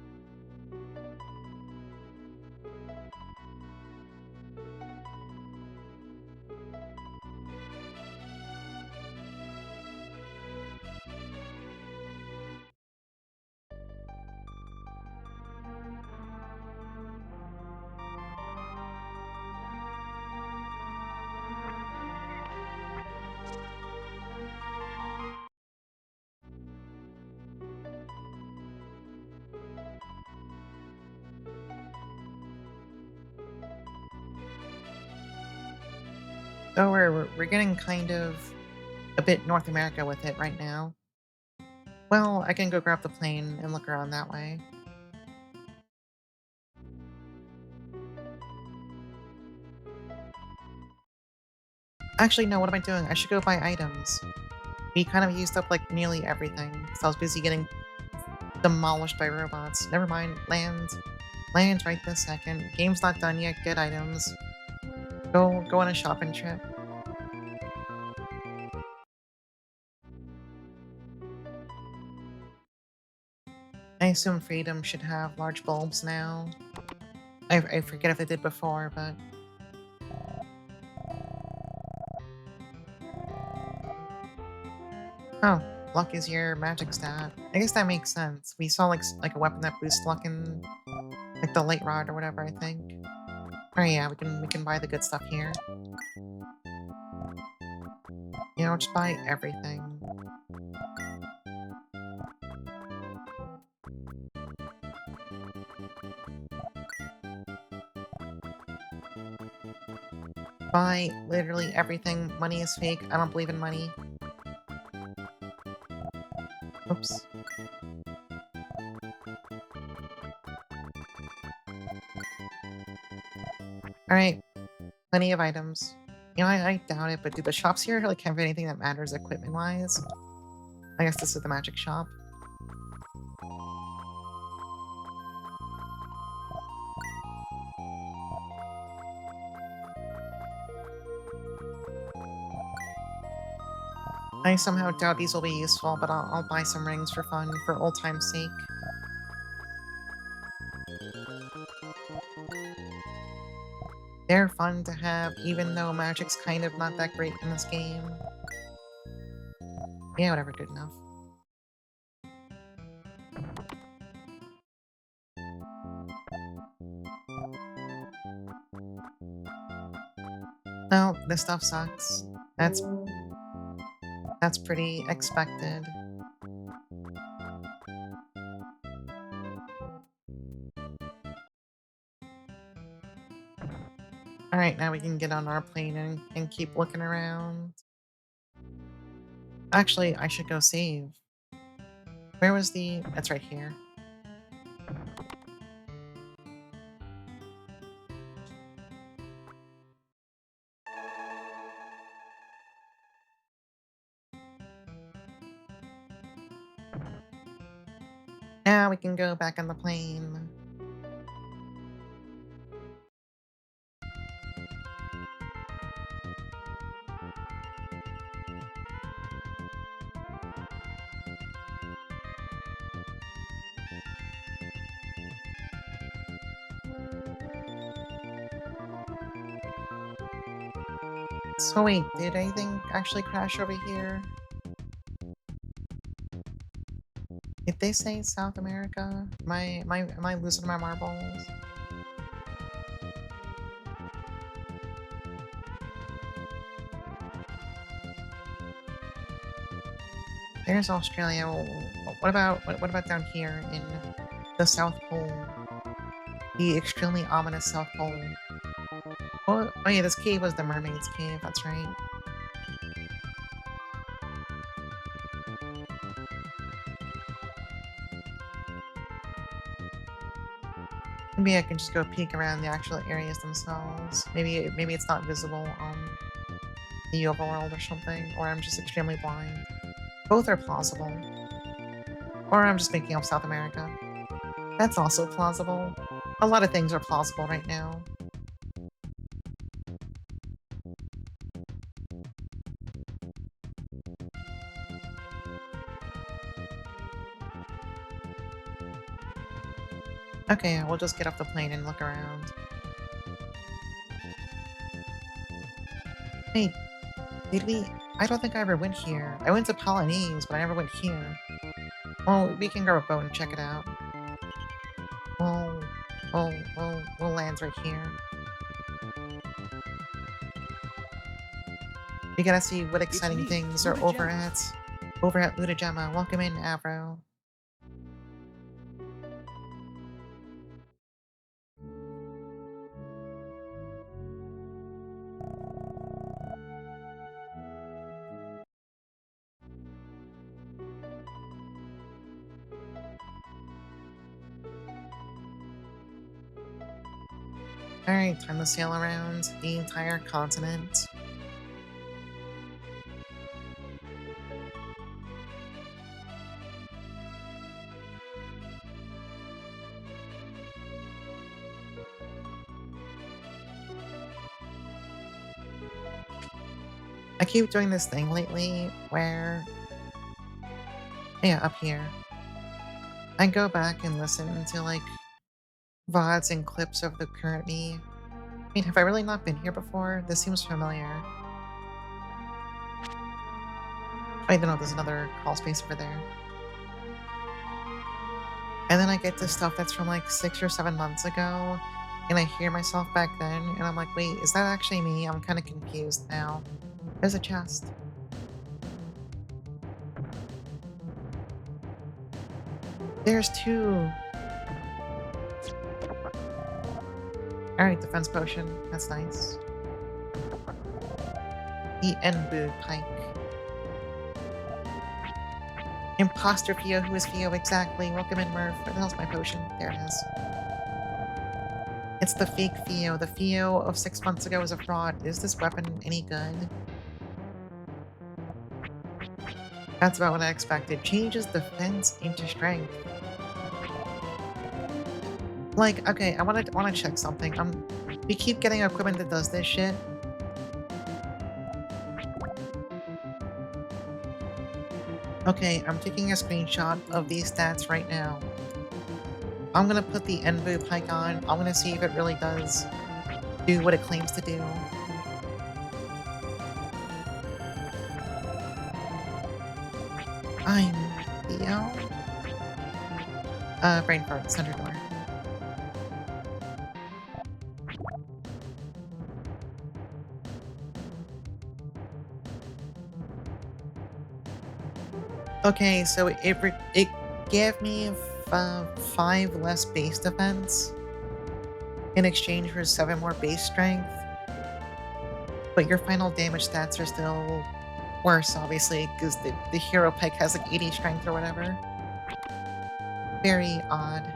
Oh, we're getting kind of a bit North America with it right now. Well, I can go grab the plane and look around that way. Actually, no, what am I doing? I should go buy items. We kind of used up like nearly everything, so I was busy getting demolished by robots. Never mind, land. Land right this second. Game's not done yet, get items. Go on a shopping trip. I assume Freedom should have large bulbs now. I forget if they did before, but... Oh, luck is your magic stat. I guess that makes sense. We saw like a weapon that boosts luck in like the light rod or whatever, I think. Oh yeah, we can buy the good stuff here. You know, just buy everything. Buy literally everything. Money is fake. I don't believe in money. Oops. Alright, plenty of items. You know, I doubt it, but do the shops here like have anything that matters equipment-wise? I guess this is the magic shop. I somehow doubt these will be useful, but I'll buy some rings for fun, for old time's sake. They're fun to have, even though magic's kind of not that great in this game. Yeah, whatever, good enough. No, this stuff sucks. That's pretty expected. Alright, now we can get on our plane and keep looking around. Actually, I should go save. Where was the... That's right here. Now we can go back on the plane. So wait, did anything actually crash over here? Did they say South America? Am I losing my marbles? There's Australia. What about down here in the South Pole? The extremely ominous South Pole. Oh yeah, this cave was the mermaid's cave, that's right. Maybe I can just go peek around the actual areas themselves. Maybe it's not visible on the overworld or something, or I'm just extremely blind. Both are plausible. Or I'm just making up South America. That's also plausible. A lot of things are plausible right now. Okay, we'll just get off the plane and look around. Wait, did we... I don't think I ever went here. I went to Polynese, but I never went here. Well, we can grab a boat and check it out. We'll land right here. We gotta see what exciting me, things are Ludogema. over at Ludogema. Welcome in, Avro. Alright, time to sail around the entire continent. I keep doing this thing lately where... Yeah, up here. I go back and listen to like VODs and clips of the current me. I mean, have I really not been here before? This seems familiar. I don't know, there's another crawl space over there. And then I get to stuff that's from like 6 or 7 months ago, and I hear myself back then, and I'm like, wait, is that actually me? I'm kind of confused now. There's a chest. There's two. Alright, defense potion. That's nice. The Enbu Pike. Imposter Fio, who is Fio exactly? Welcome in, Murph. Where the hell's my potion? There it is. It's the fake Fio. The Fio of 6 months ago was a fraud. Is this weapon any good? That's about what I expected. Changes defense into strength. Like, okay, I wanna check something. We keep getting equipment that does this shit. Okay, I'm taking a screenshot of these stats right now. I'm gonna put the Envu Pike on. I'm gonna see if it really does do what it claims to do. I'm Theo. Brain fart, center door. Okay, so it gave me 5 less base defense in exchange for 7 more base strength, but your final damage stats are still worse, obviously, because the hero pike has like 80 strength or whatever. Very odd,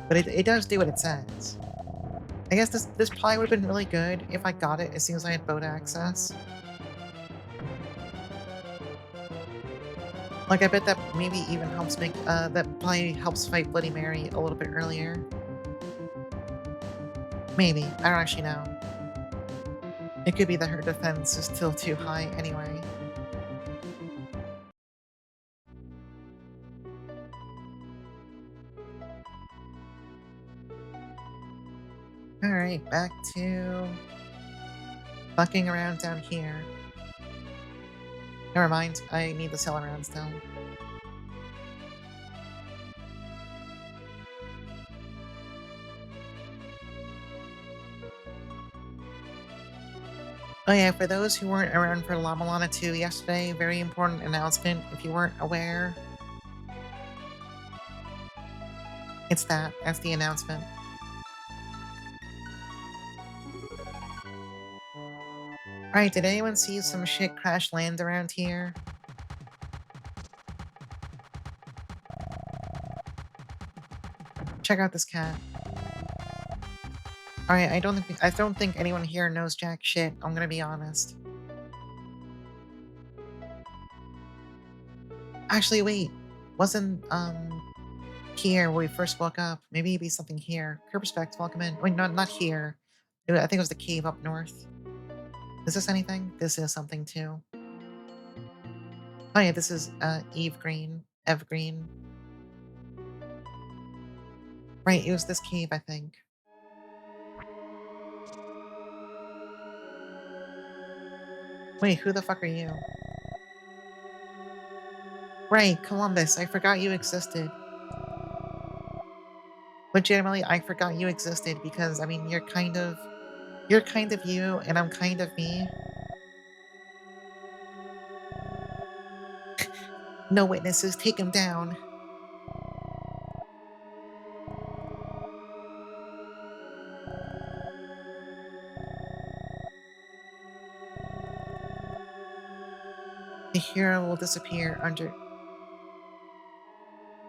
but it does do what it says. I guess this probably would have been really good if I got it as soon as I had boat access. Like, I bet that maybe even helps make, that probably helps fight Bloody Mary a little bit earlier. Maybe. I don't actually know. It could be that her defense is still too high anyway. Alright, back to fucking around down here. Never mind, I need to sail around still. Oh yeah, for those who weren't around for La Milana 2 yesterday, very important announcement if you weren't aware. It's that. That's the announcement. Alright, did anyone see some shit crash land around here? Check out this cat. Alright, I don't think anyone here knows jack shit, I'm gonna be honest. Actually, wait. Wasn't, here where we first woke up. Maybe it'd be something here. Kerperspect, welcome in. Wait, not here. I think it was the cave up north. Is this anything? This is something too. Oh yeah, this is, Eve Green. Ev Green. Right, it was this cave, I think. Wait, who the fuck are you? Right, Columbus, I forgot you existed. Legitimately, I forgot you existed because, I mean, you're kind of you, and I'm kind of me. No witnesses, take him down. The hero will disappear under...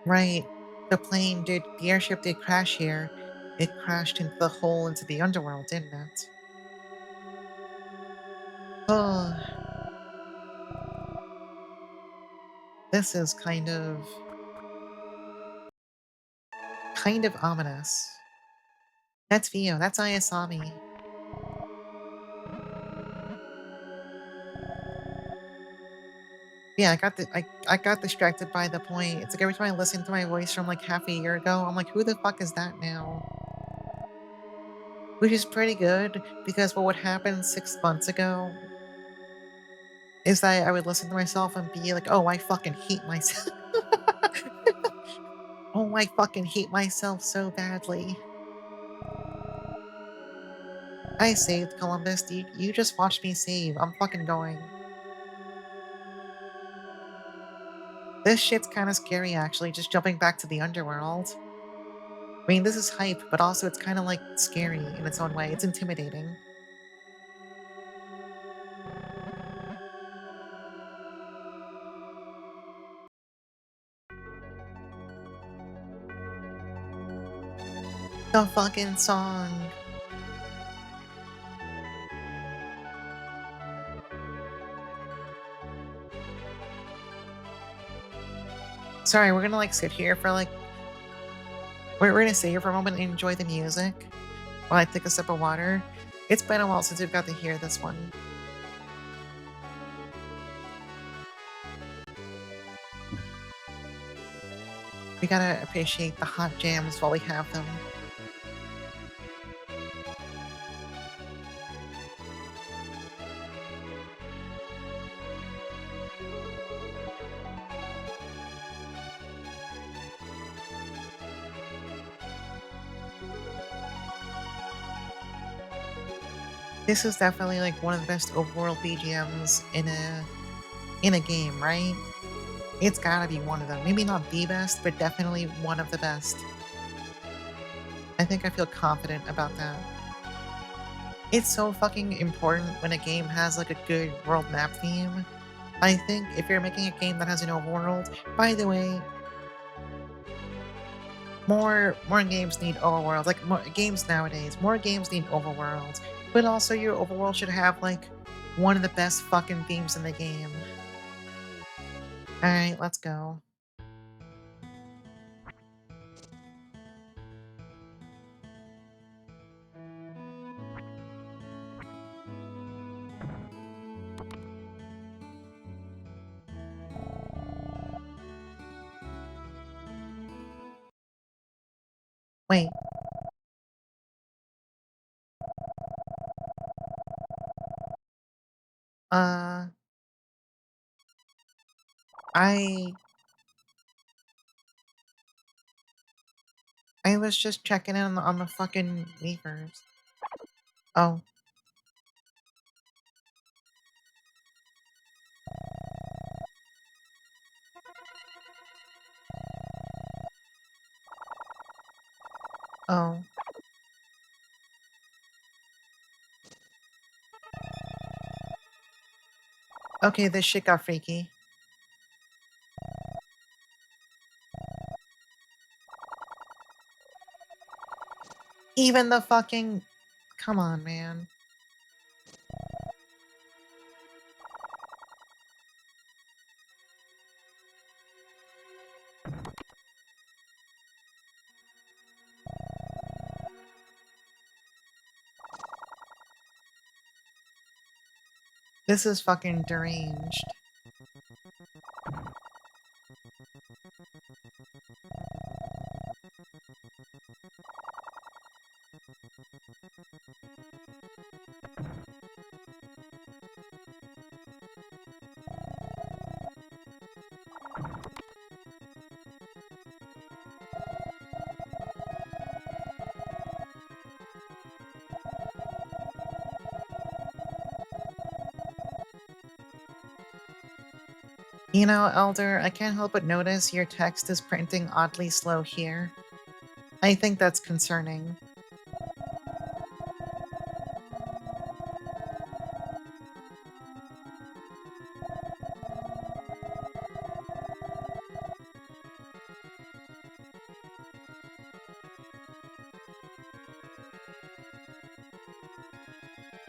Right. The airship did crash here. It crashed into the hole into the underworld, didn't it? Oh, this is kind of ominous. That's Vio, that's Ayasami. Yeah, I got distracted by the point. It's like every time I listen to my voice from like half a year ago, I'm like, who the fuck is that now? Which is pretty good because what would happen 6 months ago is that I would listen to myself and be like, oh, I fucking hate myself. Oh, I fucking hate myself so badly. I saved Columbus. You just watched me save. I'm fucking going. This shit's kind of scary, actually, just jumping back to the underworld. I mean, this is hype, but also it's kind of like scary in its own way. It's intimidating. The fucking song. Sorry, we're gonna like sit here for like we're gonna sit here for a moment and enjoy the music while I take a sip of water. It's been a while since we've got to hear this one. We gotta appreciate the hot jams while we have them. This is definitely like one of the best overworld BGMs in a game, right? It's gotta be one of them. Maybe not the best, but definitely one of the best. I think I feel confident about that. It's so fucking important when a game has like a good world map theme. I think if you're making a game that has an overworld, by the way, more games need overworlds. Like more games nowadays, more games need overworlds. But also your overworld should have like one of the best fucking themes in the game. Alright, let's go. Wait, uh I I was just checking in on the fucking Weavers. Oh, oh. Okay, this shit got freaky. Even the fucking come on, man. This is fucking deranged. You know, Elder, I can't help but notice your text is printing oddly slow here. I think that's concerning.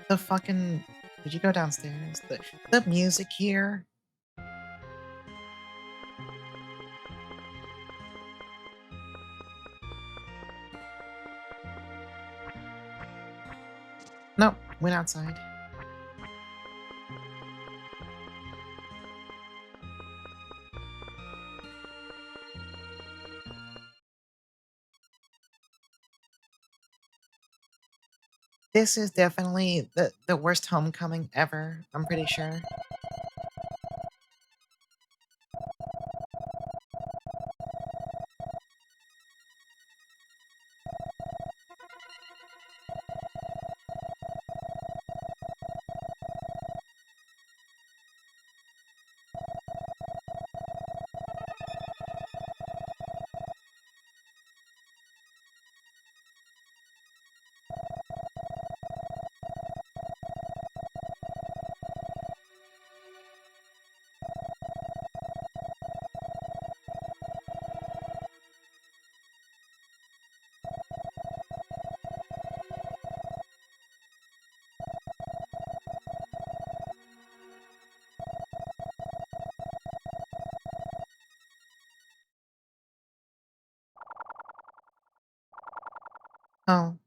The fucking did you go downstairs? The music here. Nope, went outside. This is definitely the worst homecoming ever, I'm pretty sure. Oh.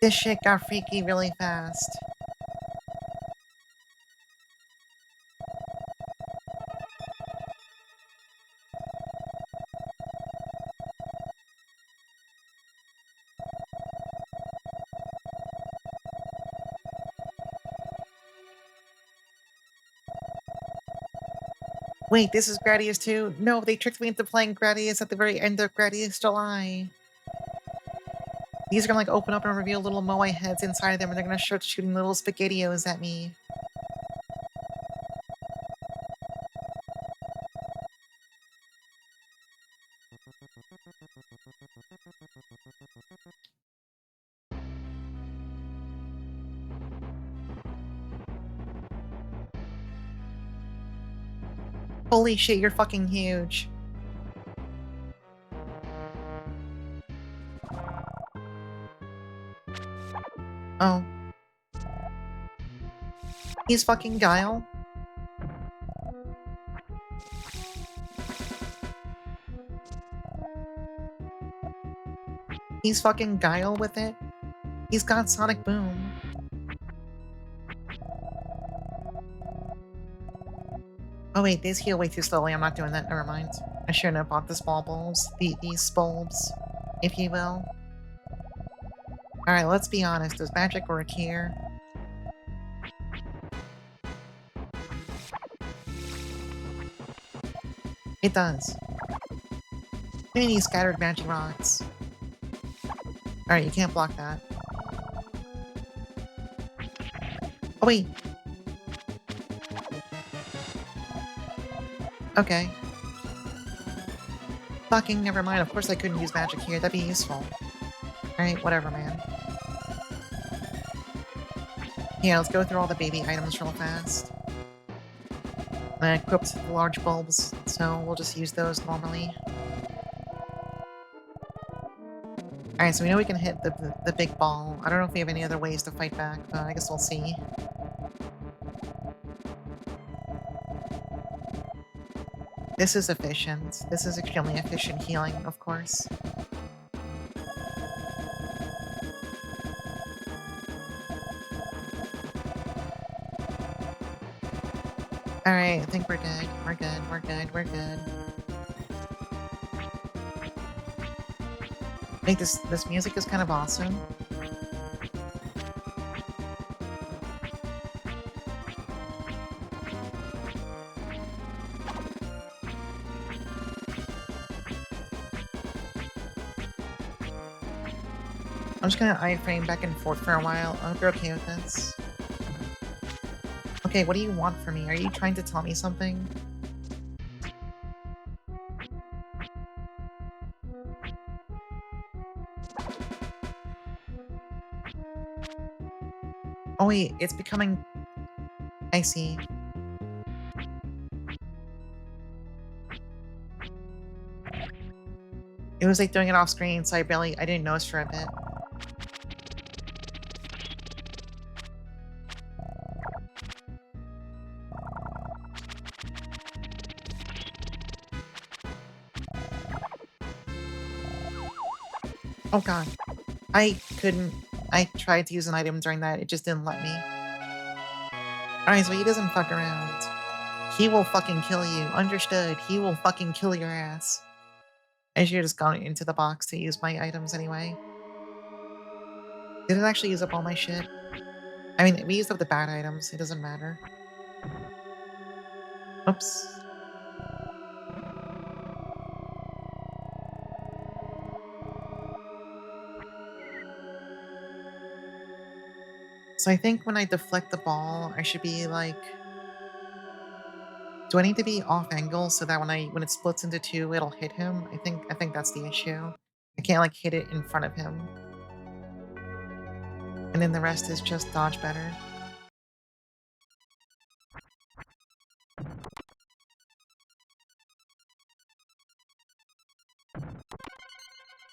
This shit got freaky really fast. Wait, this is Gradius too? No, they tricked me into playing Gradius at the very end of Gradius July. These are gonna like open up and reveal little moai heads inside of them, and they're gonna start shooting little spaghettios at me. Holy shit, you're fucking huge. Oh. He's fucking Guile. He's fucking Guile with it. He's got Sonic Boom. Oh wait, these heal way too slowly. I'm not doing that. Never mind. I shouldn't have bought these bulbs. These bulbs, if you will. Alright, let's be honest. Does magic work here? It does. We need scattered magic rocks. Alright, you can't block that. Oh wait. Okay. Fucking never mind. Of course I couldn't use magic here. That'd be useful. Alright, whatever, man. Yeah, let's go through all the baby items real fast. I equipped the large bulbs, so we'll just use those normally. Alright, so we know we can hit the big ball. I don't know if we have any other ways to fight back, but I guess we'll see. This is efficient. This is extremely efficient healing, of course. Alright, I think we're good. We're good, we're good, we're good. I think this music is kind of awesome. I'm just gonna iframe back and forth for a while. I hope you're okay with this. Okay, what do you want from me? Are you trying to tell me something? Oh wait, it's becoming... I see. It was like doing it off screen, so I didn't notice for a bit. Oh god. I couldn't. I tried to use an item during that, it just didn't let me. Alright, so he doesn't fuck around. He will fucking kill you. Understood. He will fucking kill your ass. I should have just gone into the box to use my items anyway. Did it actually use up all my shit? I mean, we used up the bad items. It doesn't matter. Oops. So I think when I deflect the ball, I should be like... Do I need to be off angle so that when it splits into two, it'll hit him? I think that's the issue. I can't like hit it in front of him. And then the rest is just dodge better.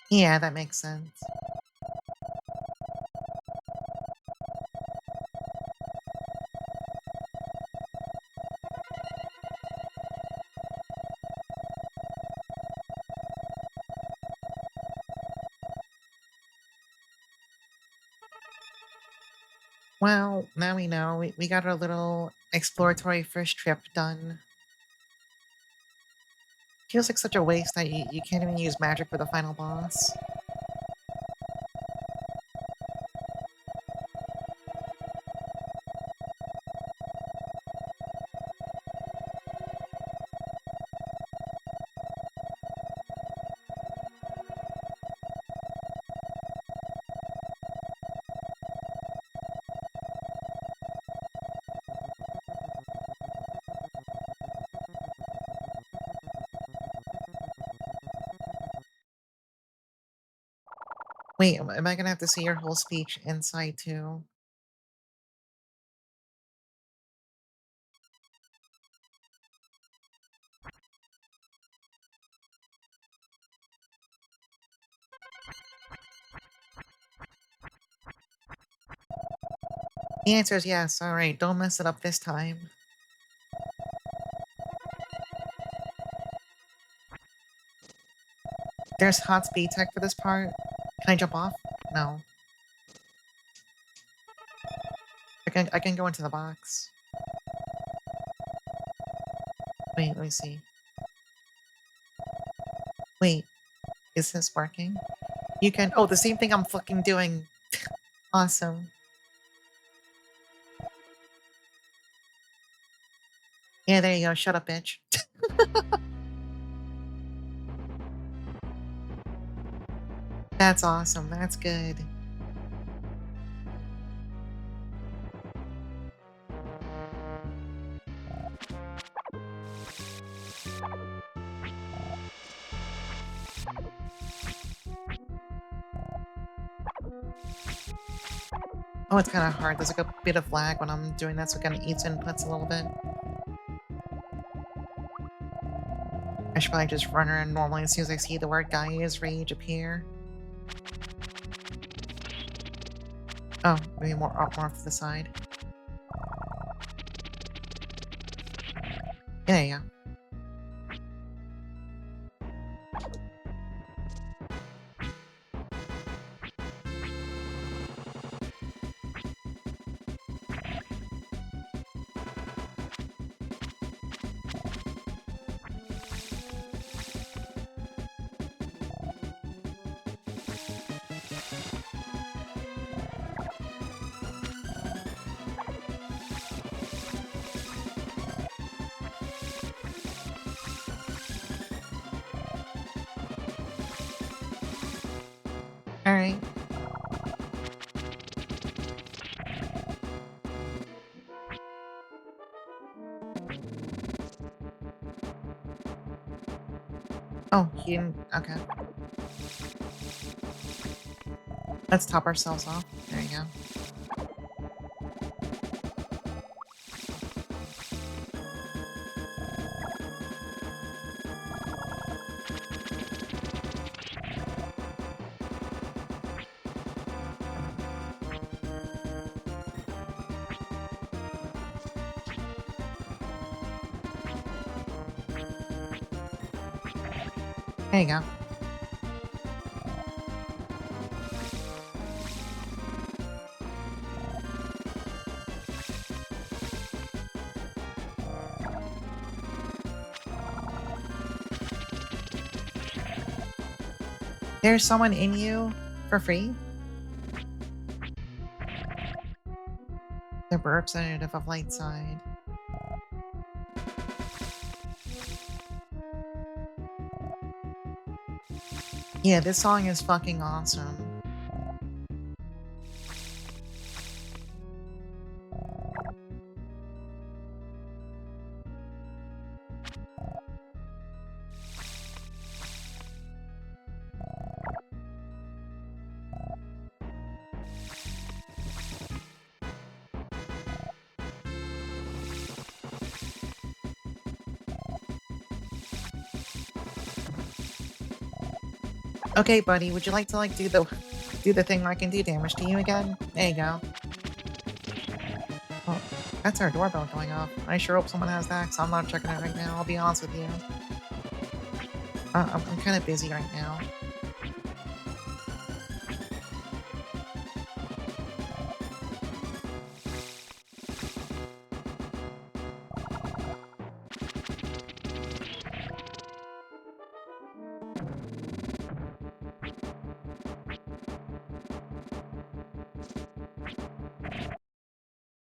Yeah, that makes sense. Well, now we know. We got our little exploratory first trip done. Feels like such a waste that you can't even use magic for the final boss. Wait, am I gonna have to see your whole speech inside too? The answer is yes. Alright, don't mess it up this time. There's hot speed tech for this part. Can I jump off? No. I can go into the box. Wait, let me see. Wait, is this working? You can... Oh, the same thing I'm fucking doing. Awesome. Yeah, there you go. Shut up, bitch. That's awesome. That's good. Oh, it's kind of hard. There's like a bit of lag when I'm doing that, so it kind of eats inputs a little bit. I should probably just run around normally as soon as I see the word Gaia's Rage appear. Oh, maybe more off to the side. Yeah, there you go. Alright. Oh, he didn't... Okay. Let's top ourselves off. There you go. There you go. There's someone in you for free? The representative of light side. Yeah, this song is fucking awesome. Okay, buddy, would you like to like do the thing where I can do damage to you again? There you go. Oh, that's our doorbell going off. I sure hope someone has that, because I'm not checking it right now, I'll be honest with you. I'm kind of busy right now.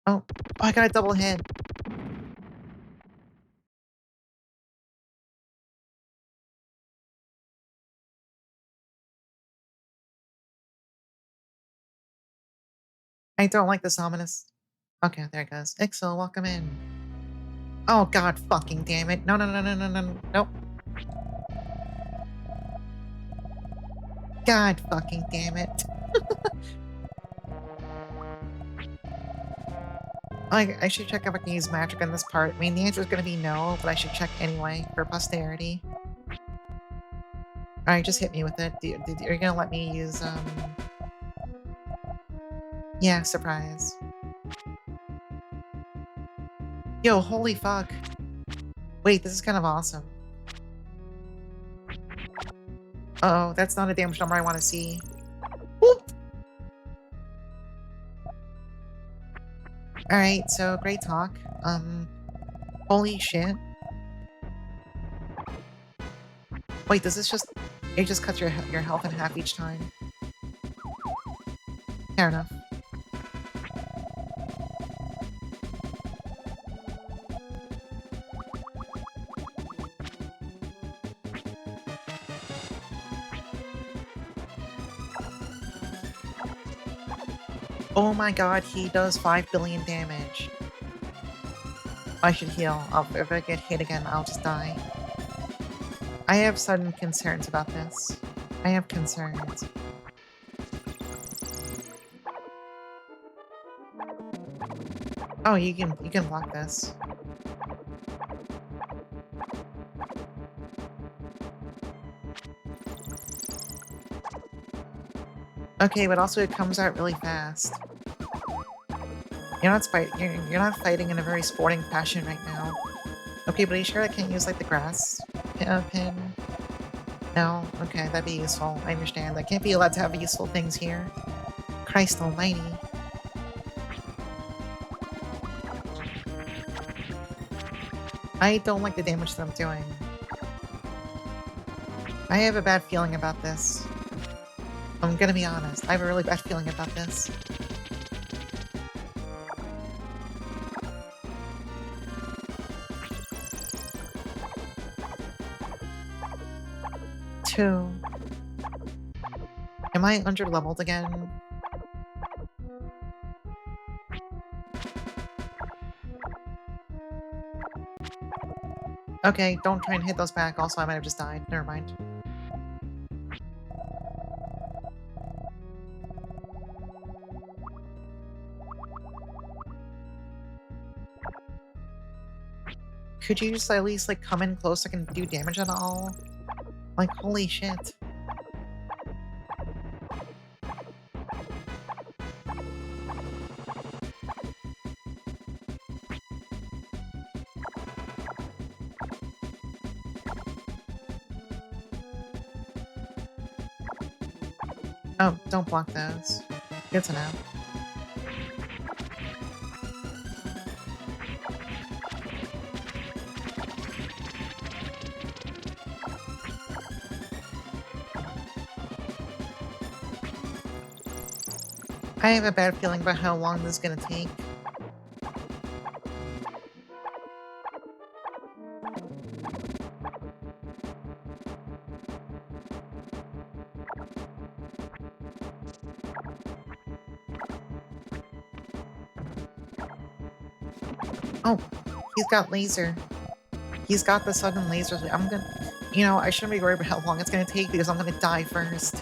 Oh, I got a double hit. I don't like this ominous. Okay, there it goes. Ixo, welcome in. Oh god fucking damn it. No, no, no, no, no, no, nope. God fucking damn it. I should check if I can use magic on this part. I mean, the answer is going to be no, but I should check anyway for posterity. Alright, just hit me with it. Are you going to let me use, Yeah, surprise. Yo, holy fuck. Wait, this is kind of awesome. Uh-oh, that's not a damage number I want to see. Whoop! Alright, so great talk. Holy shit. Wait, does this just... It just cuts your health in half each time? Fair enough. Oh my god, he does 5 billion damage. I should heal. If I get hit again, I'll just die. I have sudden concerns about this. I have concerns. Oh, you can block this. Okay, but also it comes out really fast. You're not fighting in a very sporting fashion right now. Okay, but are you sure I can't use like the grass pin? No? Okay, that'd be useful. I understand. I can't be allowed to have useful things here. Christ almighty. I don't like the damage that I'm doing. I have a bad feeling about this. I'm gonna be honest. I have a really bad feeling about this. Two. Am I under-leveled again? Okay, don't try and hit those back. Also, I might have just died. Never mind. Could you just at least, like, come in close so I can do damage at all? Like, holy shit. Oh, don't block those. Good to know. I have a bad feeling about how long this is gonna take. Oh, he's got laser. He's got the sudden lasers. I'm gonna, I shouldn't be worried about how long it's gonna take because I'm gonna die first.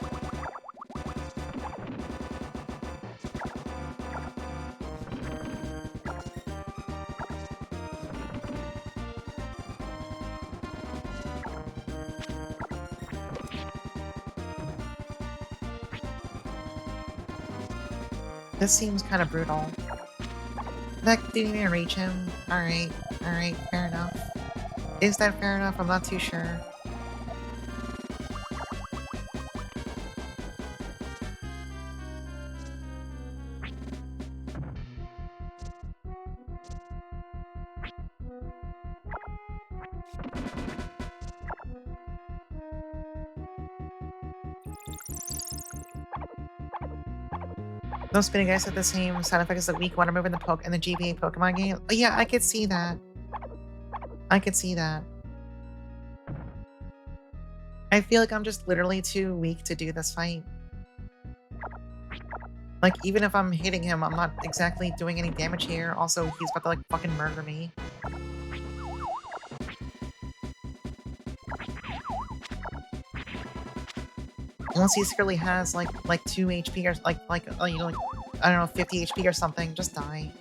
This seems kind of brutal. That didn't even reach him. Alright, alright, fair enough. Is that fair enough? I'm not too sure. Those spinning guys have the same sound effect as the weak water move in the GBA Pokemon game. Oh, yeah, I could see that. I could see that. I feel like I'm just literally too weak to do this fight. Like, even if I'm hitting him, I'm not exactly doing any damage here. Also, he's about to, like, fucking murder me. Unless he secretly has, like 2 HP or, I don't know, 50 HP or something. Just die.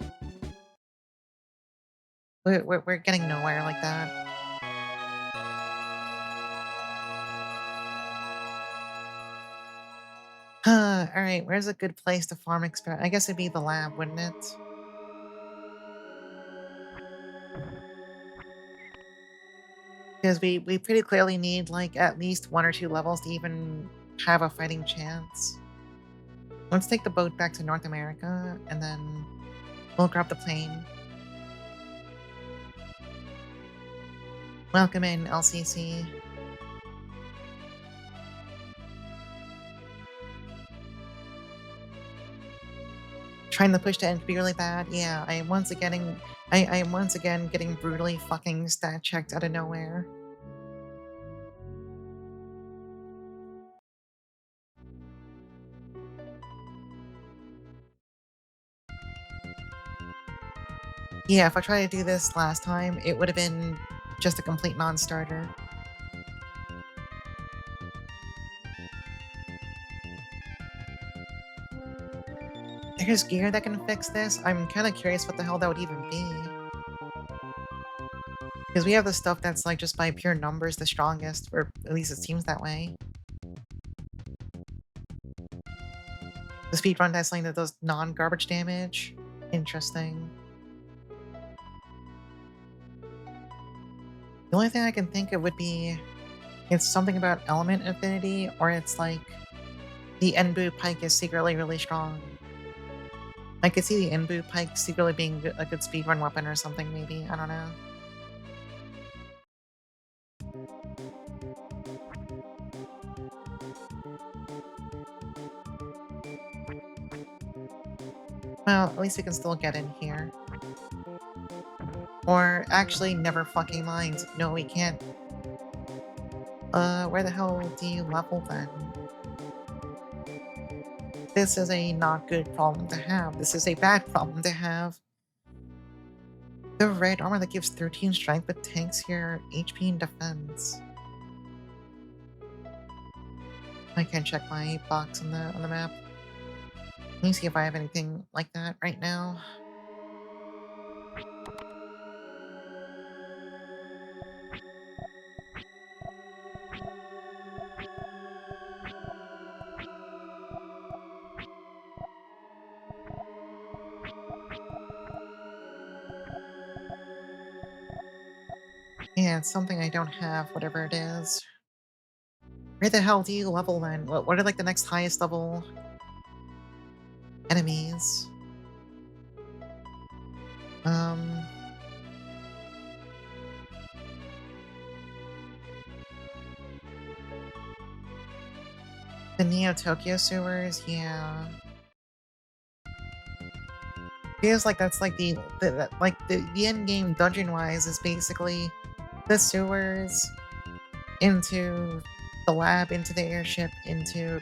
We're getting nowhere like that. Alright, where's a good place to farm experiment? I guess it'd be the lab, wouldn't it? Because we pretty clearly need, like, at least 1 or 2 levels to even have a fighting chance. Let's take the boat back to North America, and then we'll grab the plane. Welcome in, LCC. Trying to push to end be really bad. Yeah, I am once again getting brutally fucking stat checked out of nowhere. Yeah, if I tried to do this last time, it would have been just a complete non-starter. There's gear that can fix this. I'm kind of curious what the hell that would even be. Because we have the stuff that's like just by pure numbers the strongest, or at least it seems that way. The speedrun has something that does non-garbage damage. Interesting. The only thing I can think of would be it's something about element affinity, or it's like the Enbu Pike is secretly really strong. I could see the Enbu Pike secretly being a good speedrun weapon or something, maybe. I don't know. Well, at least we can still get in here. Or actually, never fucking mind. No, we can't. Where the hell do you level then? This is a not good problem to have. This is a bad problem to have. The red armor that gives 13 strength but tanks your HP and defense. I can check my box on the map. Let me see if I have anything like that right now. Yeah, it's something I don't have, whatever it is. Where the hell do you level then? What are like the next highest level enemies? Um, the Neo Tokyo sewers, yeah. Feels like that's like the end game dungeon wise is basically the sewers into the lab, into the airship, into,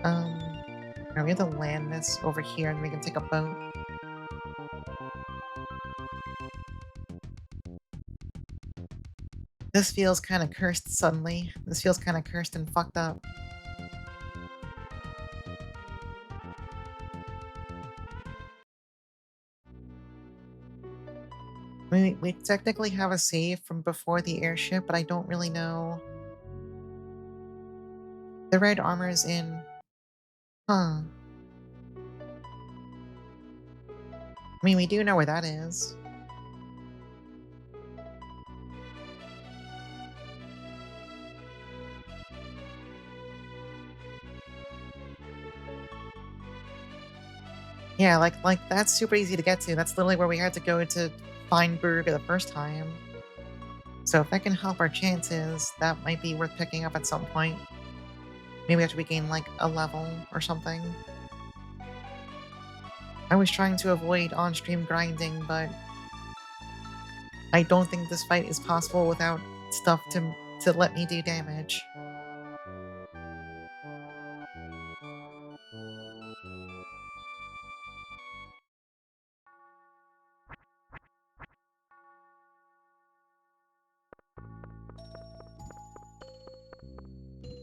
um, we have to land this over here and we can take a boat. This feels kind of cursed suddenly. This feels kind of cursed and fucked up. We technically have a save from before the airship, but I don't really know. The red armor is in. Huh. I mean, we do know where that is. Yeah, like that's super easy to get to. That's literally where we had to go to find Burger the first time. So if that can help our chances, that might be worth picking up at some point. Maybe after we gain like a level or something. I was trying to avoid on-stream grinding, but I don't think this fight is possible without stuff to let me do damage.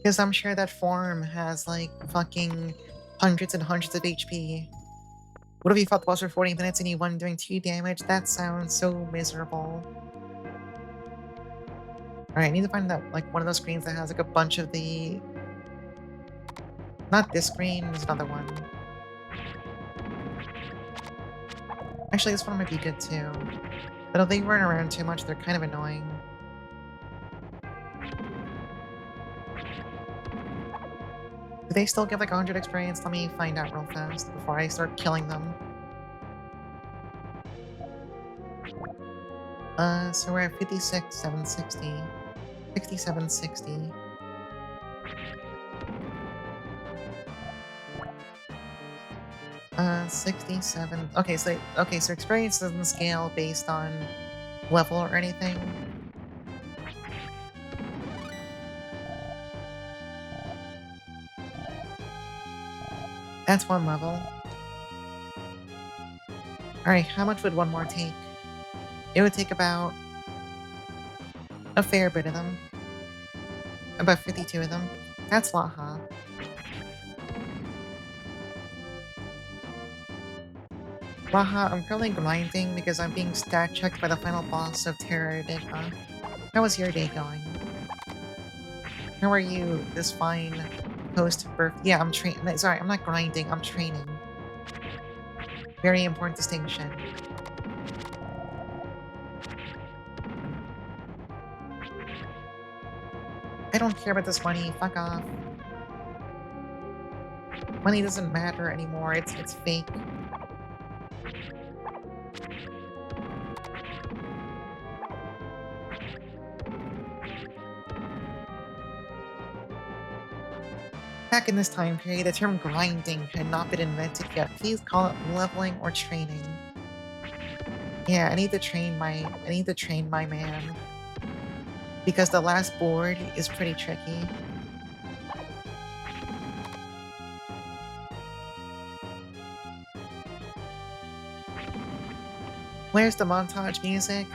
Because I'm sure that form has like fucking hundreds and hundreds of HP. What if you fought the boss for 40 minutes and you won doing 2 damage? That sounds so miserable. Alright, I need to find that like one of those screens that has like a bunch of the... Not this screen, there's another one. Actually, this one might be good too. But if they run around too much, they're kind of annoying. Do they still give like 100 experience? Let me find out real fast before I start killing them. So we're at 56,760. 6760. 67. Okay, so experience doesn't scale based on level or anything. That's one level. Alright, how much would one more take? It would take about a fair bit of them. About 52 of them. That's a lot, huh? Waha, I'm currently grinding because I'm being stat checked by the final boss of Terranigma. How was your day going? How are you this fine post-birth? Yeah, I'm training. Sorry, I'm not grinding, I'm training. Very important distinction. I don't care about this money, fuck off. Money doesn't matter anymore, it's fake. Back in this time period, the term grinding had not been invented yet. Please call it leveling or training. Yeah, I need to train my man. Because the last board is pretty tricky. Where's the montage music?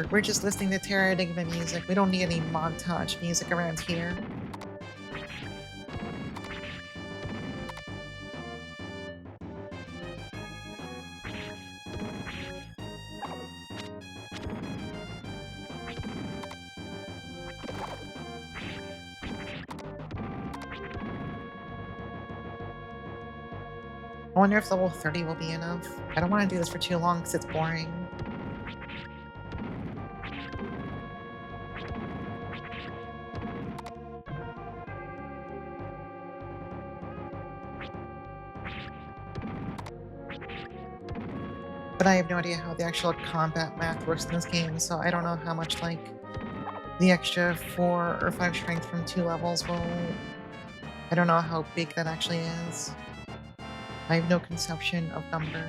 We're just listening to Terranigma music. We don't need any montage music around here. I wonder if level 30 will be enough. I don't want to do this for too long because it's boring. But I have no idea how the actual combat math works in this game, so I don't know how much, like, the extra 4 or 5 strength from 2 levels will... I don't know how big that actually is. I have no conception of number.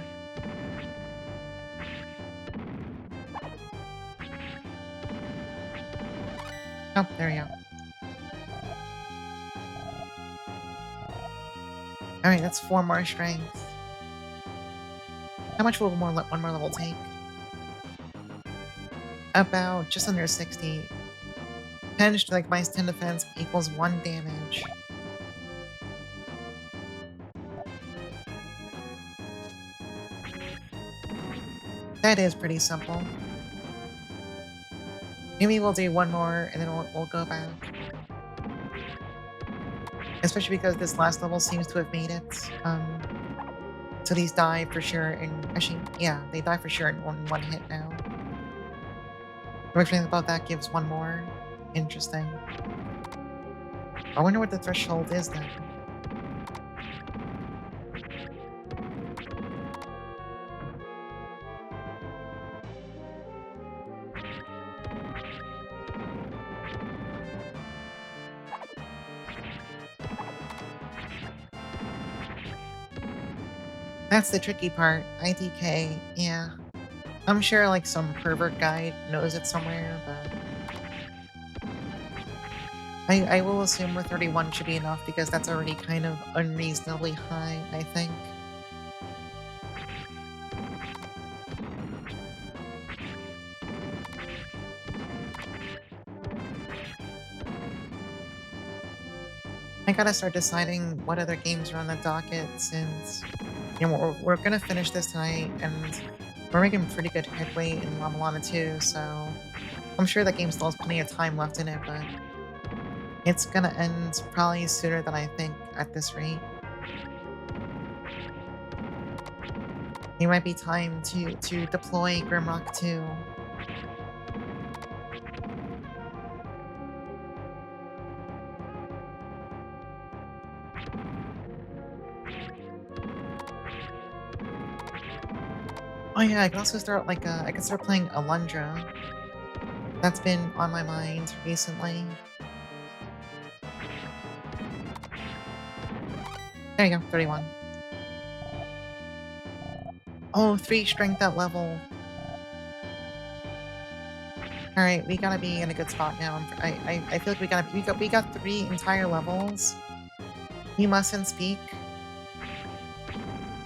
Oh, there we go. Alright, that's 4 more strength. How much will one more level take? About just under 60. 10 strength minus 10 defense equals 1 damage. That is pretty simple. Maybe we'll do one more and then we'll go back. Especially because this last level seems to have made it. So these die for sure in... Actually, yeah, they die for sure in one hit now. Everything about that gives one more. Interesting. I wonder what the threshold is then. That's the tricky part. IDK, yeah. I'm sure like some pervert guy knows it somewhere, but... I will assume where 31 should be enough because that's already kind of unreasonably high, I think. I gotta start deciding what other games are on the docket since, you know, we're gonna finish this tonight and we're making pretty good headway in Ramalana 2, so I'm sure that game still has plenty of time left in it, but it's gonna end probably sooner than I think at this rate. It might be time to deploy Grimrock 2. Oh yeah, I can also start like I can start playing Alundra. That's been on my mind recently. There you go, 31. Oh, 3 strength at level. All right, we gotta be in a good spot now. I feel like we got 3 entire levels. You mustn't speak.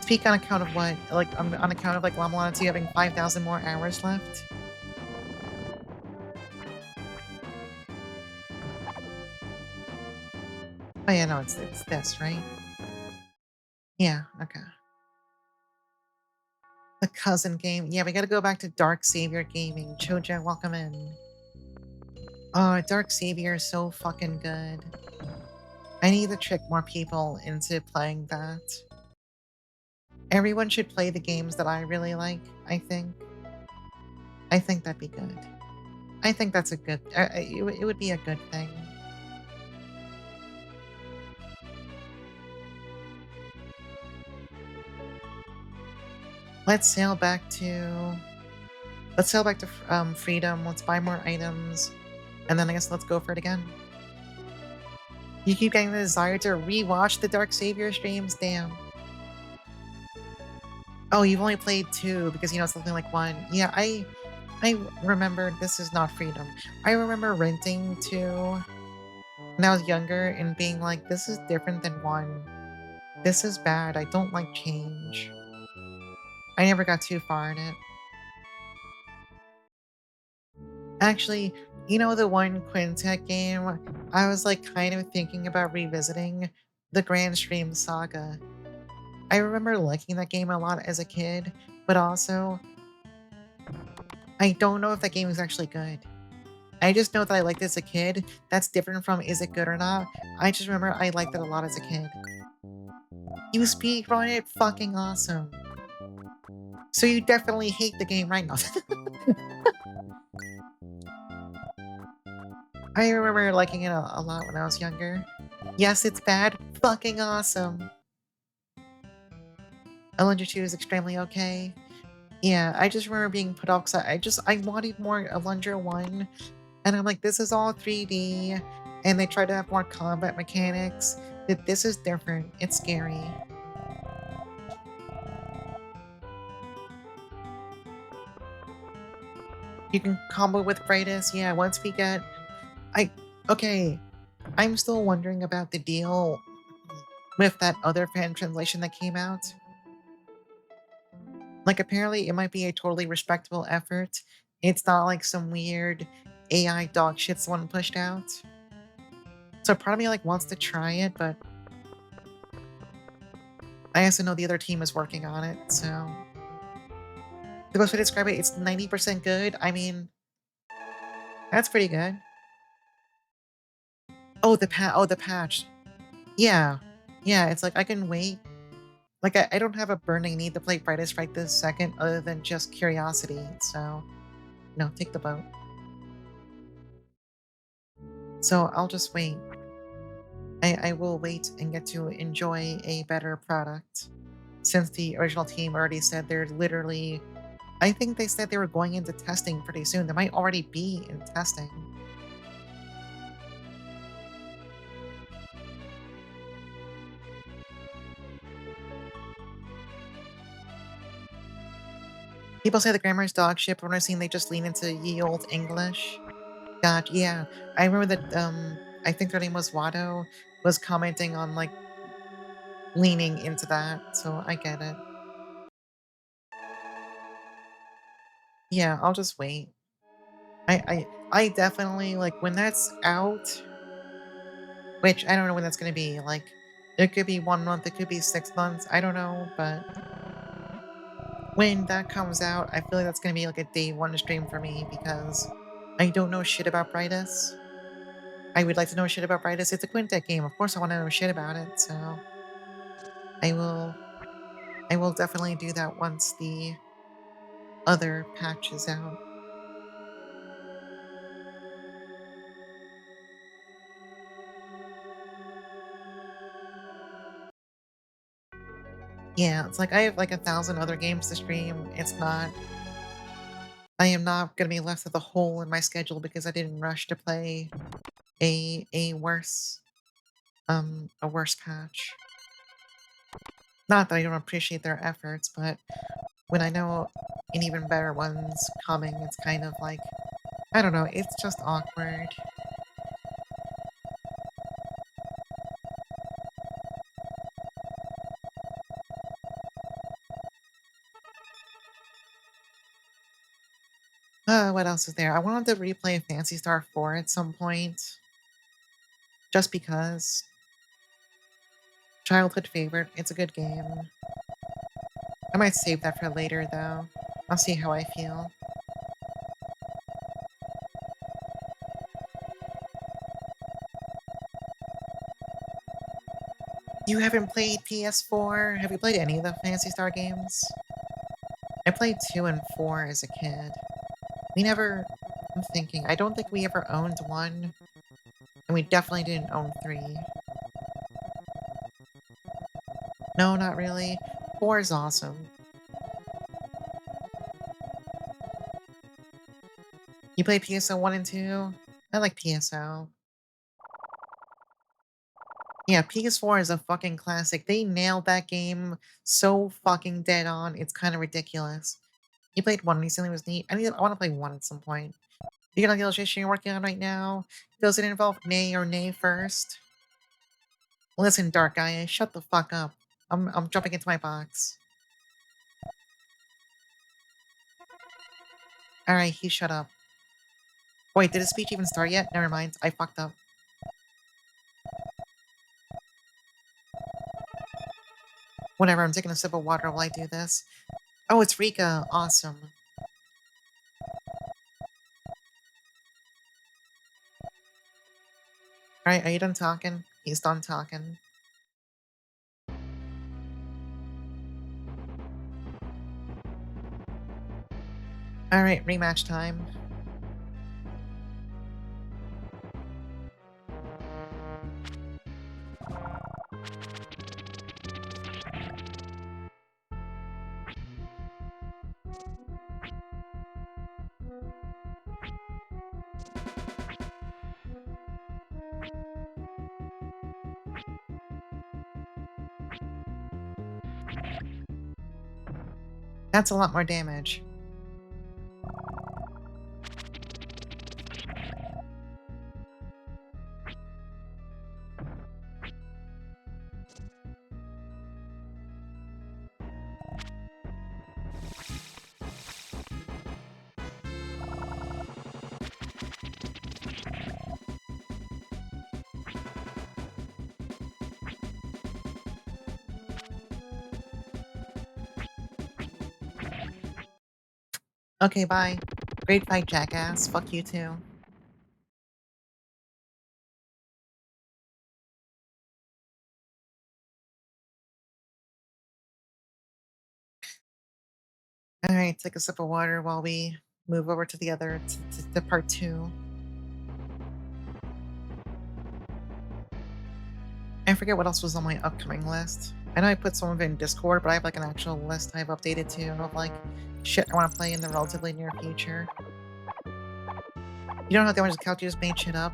Speak on account of what? Like on account of like Lamalana 2 having 5,000 more hours left. Oh yeah, no, it's this, right? Yeah, okay. The cousin game. Yeah, we gotta go back to Dark Savior Gaming. Choja, welcome in. Oh, Dark Savior is so fucking good. I need to trick more people into playing that. Everyone should play the games that I really like, I think. I think that'd be good. I think that's a good... it would be a good thing. Let's sail back to... Let's sail back to Freedom. Let's buy more items. And then I guess let's go for it again. You keep getting the desire to rewatch the Dark Savior streams? Damn. Oh, you've only played 2 because, you know, something like 1. Yeah, I remember this is not Freedom. I remember renting 2 when I was younger and being like, this is different than 1. This is bad. I don't like change. I never got too far in it. Actually, you know the one Quintet game? I was like kind of thinking about revisiting the Grand Stream Saga. I remember liking that game a lot as a kid, but also I don't know if that game is actually good. I just know that I liked it as a kid. That's different from is it good or not. I just remember I liked it a lot as a kid. You speedrun it? Fucking awesome. So you definitely hate the game right now. I remember liking it a lot when I was younger. Yes, it's bad. Fucking awesome. Alundra 2 is extremely okay. Yeah, I just remember being put off because I wanted more Alundra 1. And I'm like, this is all 3D. And they try to have more combat mechanics. This is different. It's scary. You can combo with Brightest. Yeah, once we get I okay. I'm still wondering about the deal with that other fan translation that came out. Like, apparently, it might be a totally respectable effort. It's not like some weird AI dog shit someone pushed out. So part of me like wants to try it, but I also know the other team is working on it. So the best way to describe it, it's 90% good. I mean, that's pretty good. Oh, the patch. Yeah. Yeah, it's like I can wait. Like I don't have a burning need to play Brightest right this second other than just curiosity. So no, take the boat. So I'll just wait. I will wait and get to enjoy a better product. Since the original team already said they're literally, I think they said they were going into testing pretty soon. They might already be in testing. People say the grammar is dog shit, but when I've seen they just lean into ye old English. God, yeah. I remember that I think their name was Watto was commenting on like leaning into that, so I get it. Yeah, I'll just wait. I definitely like when that's out, which I don't know when that's gonna be. Like it could be 1 month, it could be 6 months, I don't know, but when that comes out, I feel like that's gonna be like a day one stream for me because I don't know shit about Brightest. I would like to know shit about Brightest. It's a Quintet game. Of course I want to know shit about it, so I will I will definitely do that once the other patch is out. Yeah, it's like I have like 1,000 other games to stream. It's not I am not gonna be left with a hole in my schedule because I didn't rush to play a worse patch. Not that I don't appreciate their efforts, but when I know an even better one's coming, it's kind of like I don't know, it's just awkward. What else is there? I wanted to replay Fancy Star 4 at some point, just because. Childhood favorite. It's a good game. I might save that for later, though. I'll see how I feel. You haven't played PS4? Have you played any of the Fancy Star games? I played 2 and 4 as a kid. We never... I'm thinking. I don't think we ever owned 1, and we definitely didn't own 3. No, not really. 4 is awesome. You played PSO 1 and 2? I like PSO. Yeah, PS4 is a fucking classic. They nailed that game so fucking dead on. It's kind of ridiculous. You played 1 recently, it was neat. I want to play 1 at some point. You got any illustration you're working on right now? Does it involve nay or nay first? Listen, Dark Guy, shut the fuck up. I'm jumping into my box. Alright, he shut up. Wait, did his speech even start yet? Never mind, I fucked up. Whatever, I'm taking a sip of water while I do this. Oh, it's Rika. Awesome. Alright, are you done talking? He's done talking. Alright, rematch time. That's a lot more damage. Okay, bye. Great fight, jackass. Fuck you too. Alright, take a sip of water while we move over to the other to part 2. I forget what else was on my upcoming list. I know I put some of it in Discord, but I have, like, an actual list I've updated too of, like, shit I wanna play in the relatively near future. You don't have to just couch, you just made shit up.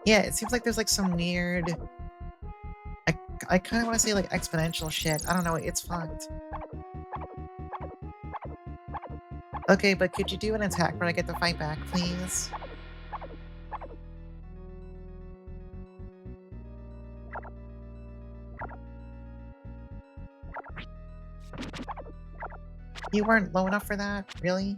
Yeah, it seems like there's, like, some weird I I kinda wanna say, like, exponential shit. I don't know, it's fucked. Okay, but could you do an attack where I get to fight back, please? You weren't low enough for that? Really?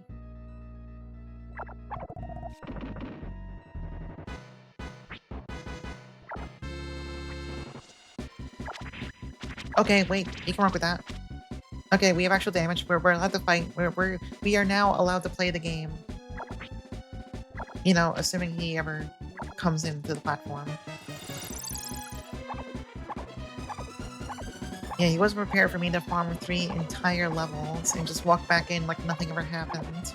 Okay, wait, you can work with that. Okay, we have actual damage. We're allowed to fight. We are now allowed to play the game. You know, assuming he ever comes into the platform. Yeah, he wasn't prepared for me to farm 3 entire levels and just walk back in like nothing ever happened.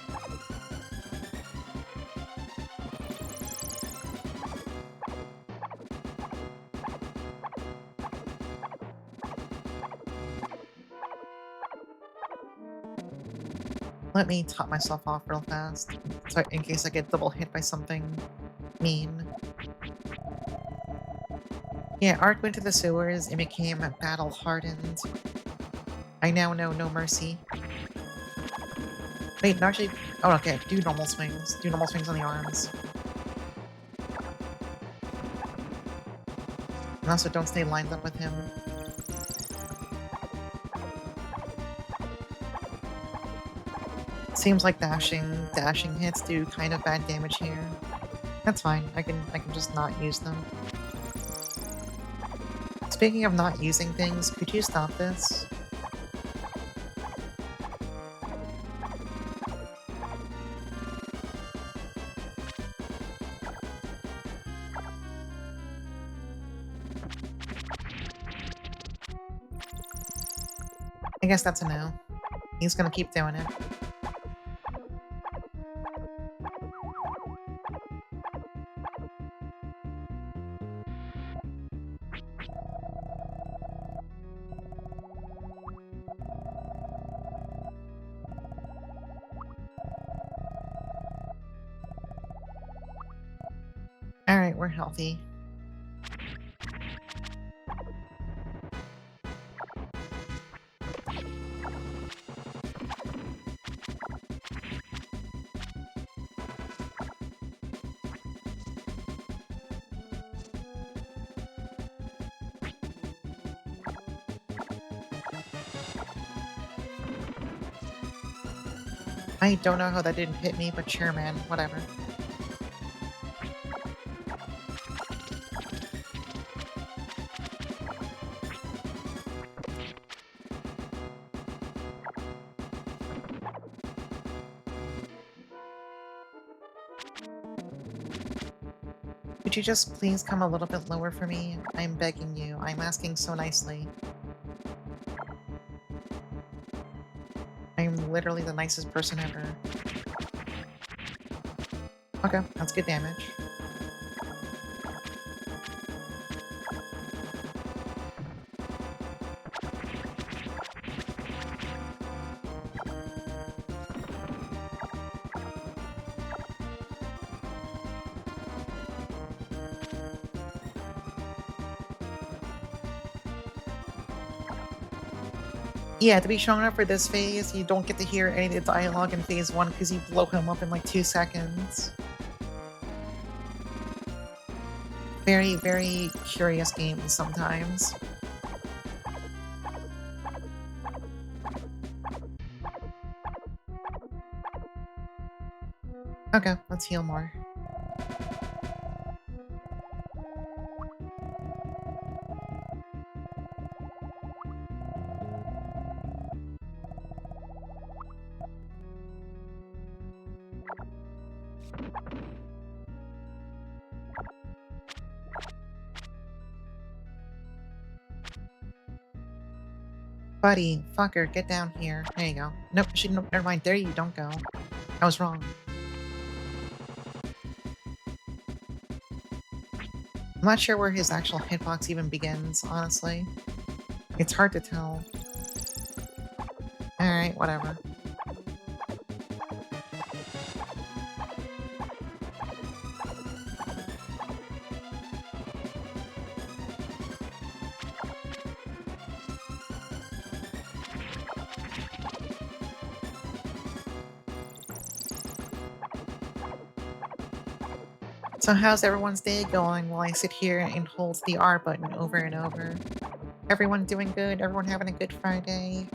Let me top myself off real fast, so in case I get double hit by something mean. Yeah, Ark went to the sewers and became battle hardened. I now know no mercy. Wait, no, actually. Oh, okay. Do normal swings. Do normal swings on the arms. And also don't stay lined up with him. Seems like dashing hits do kind of bad damage here. That's fine. I can just not use them. Speaking of not using things, could you stop this? I guess that's a no. He's gonna keep doing it. Alright, we're healthy. I don't know how that didn't hit me, but sure, man. Whatever. Could you just please come a little bit lower for me? I'm begging you. I'm asking so nicely. I'm literally the nicest person ever. Okay, that's good damage. Yeah, to be strong enough for this phase, you don't get to hear any of the dialogue in phase 1 because you blow him up in like 2 seconds. Very, very curious games sometimes. Okay, let's heal more. Buddy, fucker, get down here. There you go. Nope, nope, never mind. There you don't go. I was wrong. I'm not sure where his actual hitbox even begins, honestly. It's hard to tell. Alright, whatever. So how's everyone's day going while I sit here and hold the R button over and over? Everyone doing good? Everyone having a good Friday?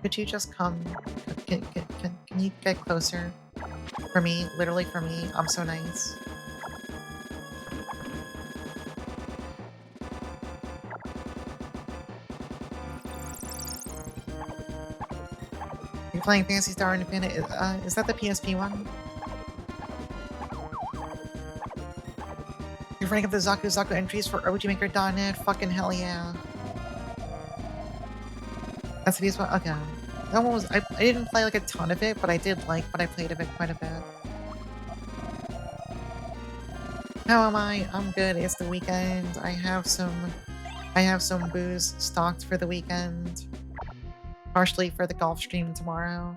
Could you just come? Can you get closer? For me, literally for me, I'm so nice. You're playing Fantasy Star Independent? Is that the PSP one? You're running up the Zaku Zaku entries for OGMaker.net? Fucking hell yeah. That's the PS one? Okay. That one was, I didn't play like a ton of it, but I did like, but I played of it quite a bit. How am I? I'm good. It's the weekend. I have some booze stocked for the weekend. Partially for the golf stream tomorrow.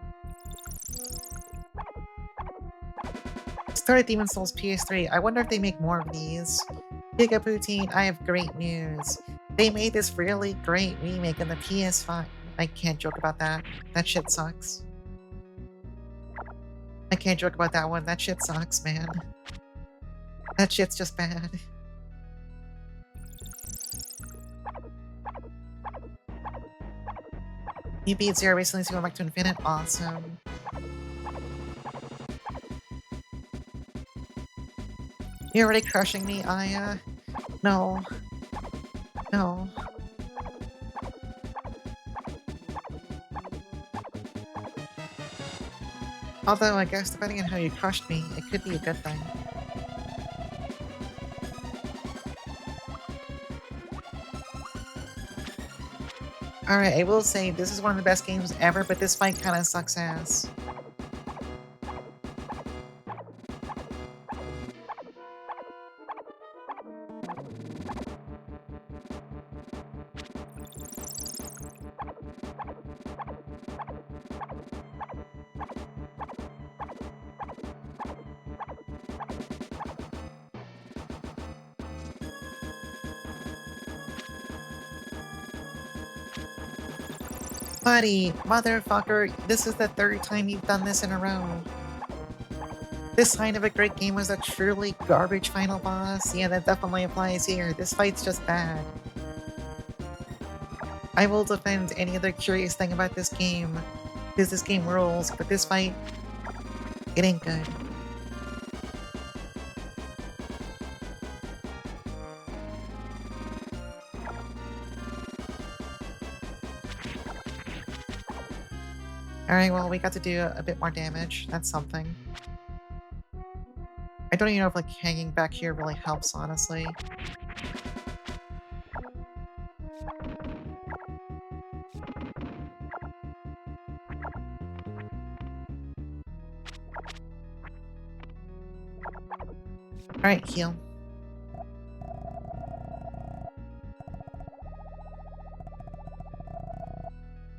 Started Demon Souls PS3. I wonder if they make more of these. Giga Poutine, I have great news. They made this really great remake in the PS5. I can't joke about that. That shit sucks. I can't joke about that one. That shit sucks, man. That shit's just bad. You beat Zero recently, so you went back to Infinite? Awesome. You're already crushing me, Aya? No. No. Although, I guess, depending on how you crushed me, it could be a good thing. Alright, I will say, this is one of the best games ever, but this fight kinda sucks ass. Buddy, motherfucker, this is the third time you've done this in a row. This sign of a great game was a truly garbage final boss. Yeah, that definitely applies here. This fight's just bad. I will defend any other curious thing about this game, because this game rules, but this fight, it ain't good. Alright, well, we got to do a bit more damage. That's something. I don't even know if, like, hanging back here really helps, honestly. Alright, heal.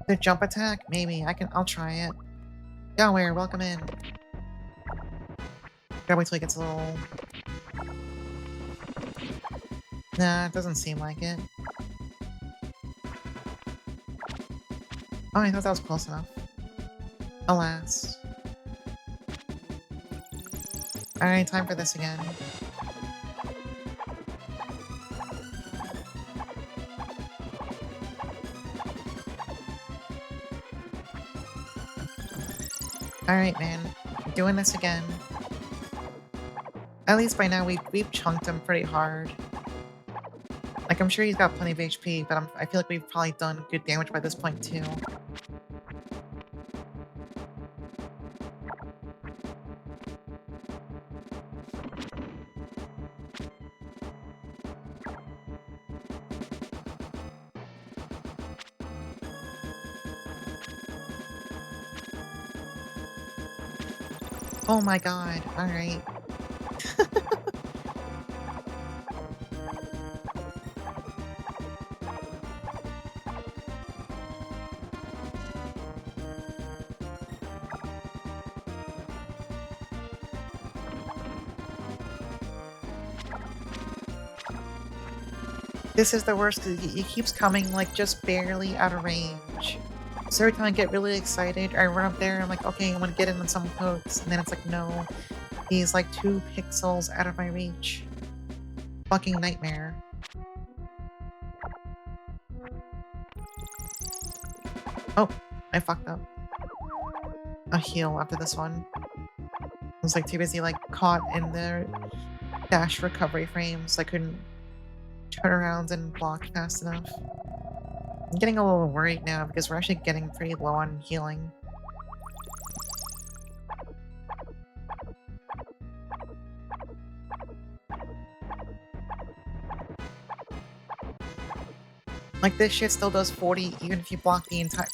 The jump attack? Maybe. I'll try it. Yahweh, welcome in. Gotta wait till he gets a little... Nah, it doesn't seem like it. Oh, I thought that was close enough. Alas. Alright, time for this again. Alright, man. Doing this again. At least by now we've chunked him pretty hard. Like, I'm sure he's got plenty of HP, but I feel like we've probably done good damage by this point, too. Oh my god, alright. This is the worst because he keeps coming, like, just barely out of range. So every time I get really excited, I run up there, I'm like, "Okay, I'm gonna get him in some pokes," and then it's like, "No, he's, like, 2 pixels out of my reach." Fucking nightmare. Oh, I fucked up. A heal after this one. I was, like, too busy, like, caught in the dash recovery frames, I couldn't turn around and block fast enough. I'm getting a little worried now because we're actually getting pretty low on healing. Like, this shit still does 40 even if you block the entire—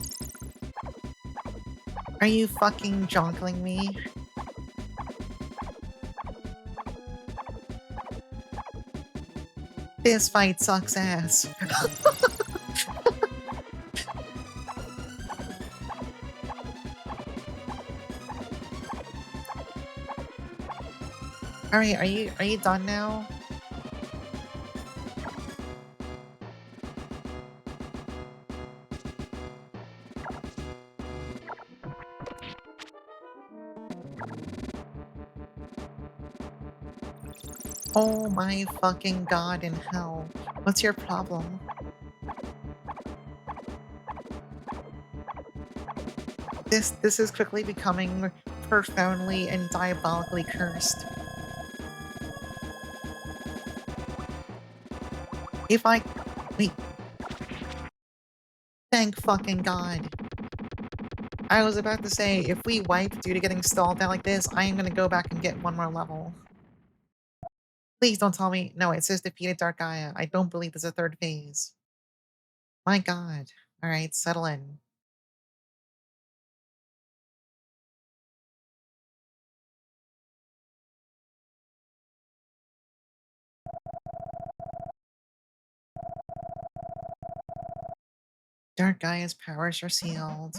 Are you fucking jonkling me? This fight sucks ass. Alright, are you done now? Oh my fucking god in hell. What's your problem? This is quickly becoming profoundly and diabolically cursed. If I— Wait, thank fucking god. I was about to say, if we wipe due to getting stalled out like this, I am gonna go back and get one more level. Please don't tell me— No, it says defeated Dark Gaia. I don't believe there's a third phase. My god. Alright, settle in. Dark Gaia's powers are sealed.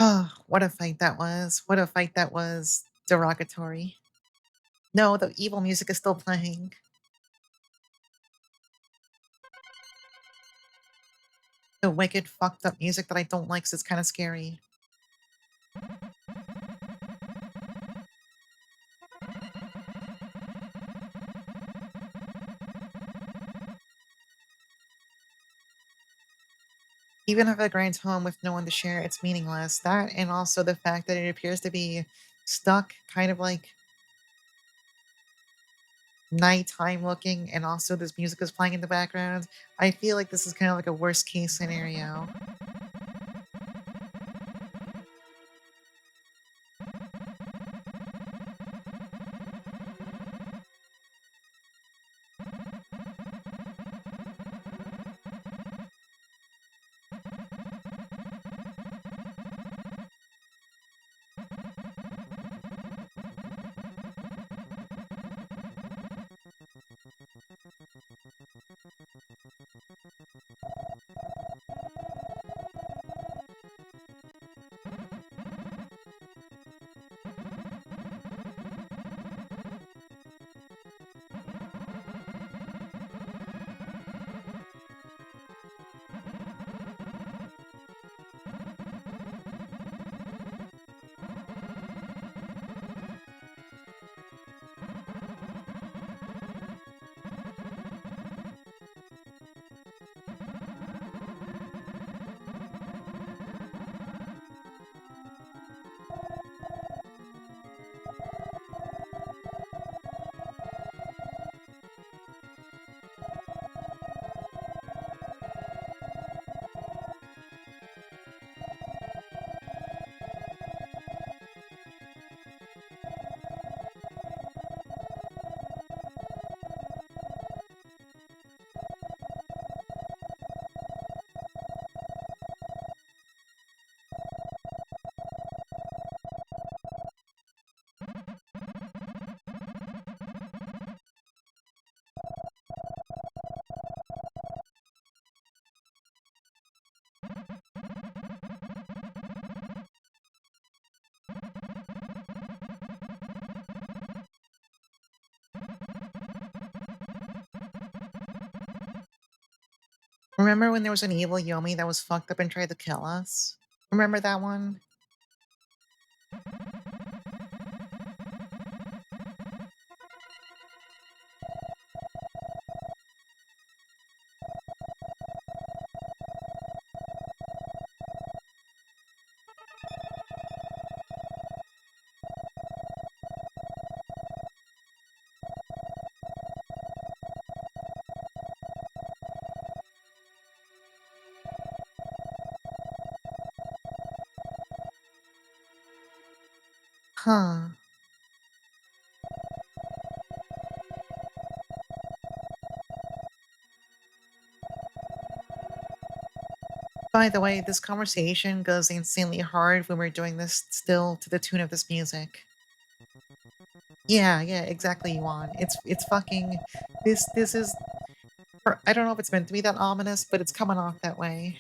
Ah, what a fight that was. What a fight that was. Derogatory. No, the evil music is still playing. The wicked, fucked up music that I don't like 'cause it's kind of scary. Even if it grinds home with no one to share, it's meaningless. That and also the fact that it appears to be stuck, kind of like nighttime looking, and also this music is playing in the background. I feel like this is kind of like a worst case scenario. Remember when there was an evil Yomi that was fucked up and tried to kill us? Remember that one? Huh. By the way, this conversation goes insanely hard when we're doing this still to the tune of this music. Yeah, yeah, exactly, Yuan. It's fucking this is I don't know if it's meant to be that ominous, but it's coming off that way.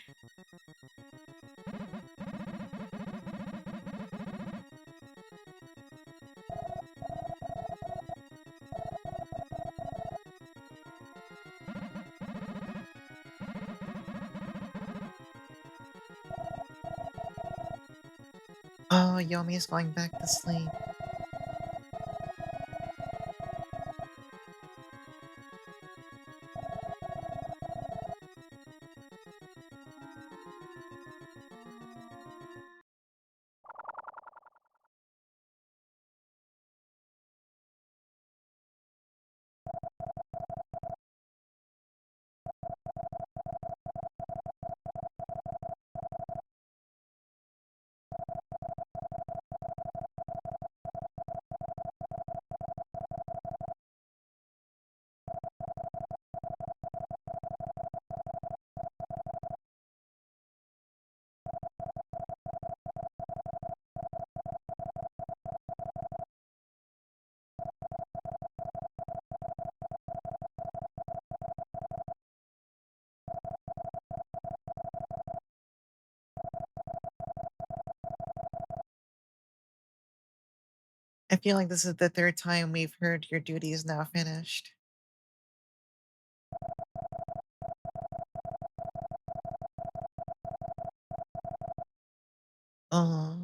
Oh, Yomi is going back to sleep. I feel like this is the third time we've heard your duty is now finished. Oh,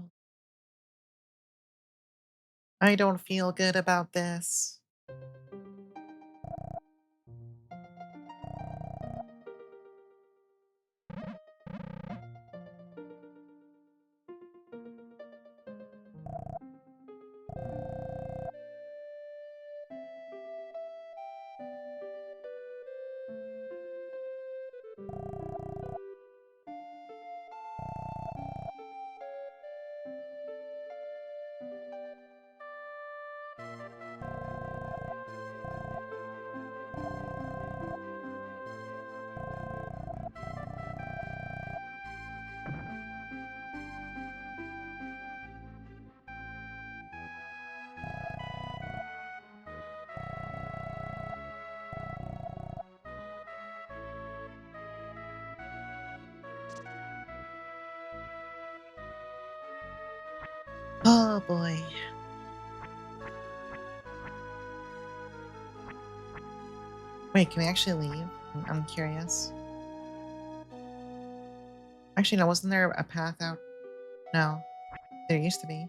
I don't feel good about this. Oh boy. Wait, can we actually leave? I'm curious. Actually, no, wasn't there a path out? No, there used to be.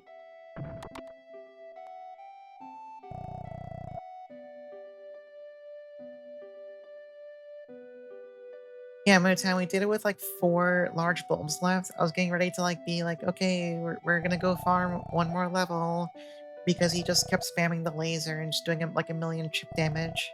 Yeah, Motown, we did it with like 4 large bulbs left. I was getting ready to like be like, okay, we're gonna go farm one more level because he just kept spamming the laser and just doing him like a million chip damage.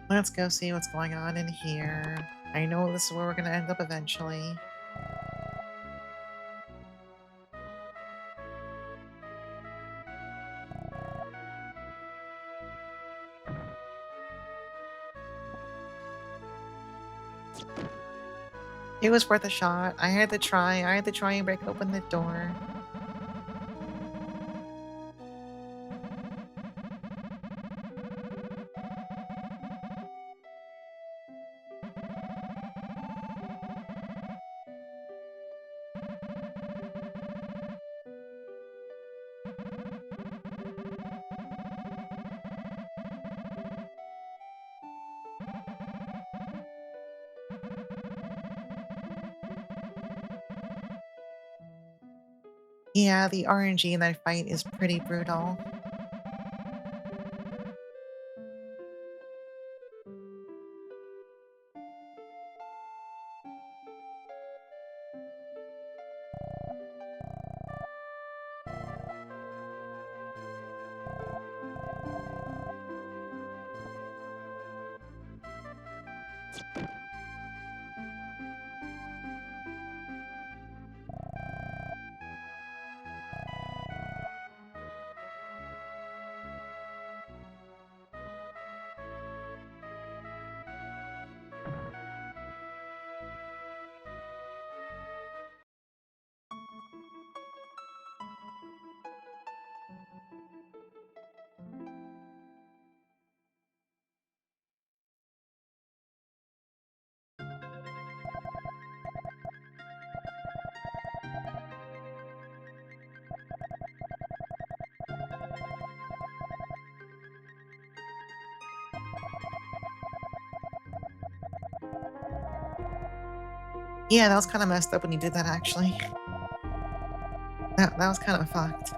Let's go see what's going on in here. I know this is where we're gonna end up eventually. It was worth a shot. I had to try. I had to try and break open the door. Yeah, the RNG in that fight is pretty brutal. Yeah, that was kind of messed up when you did that, actually. That was kind of fucked.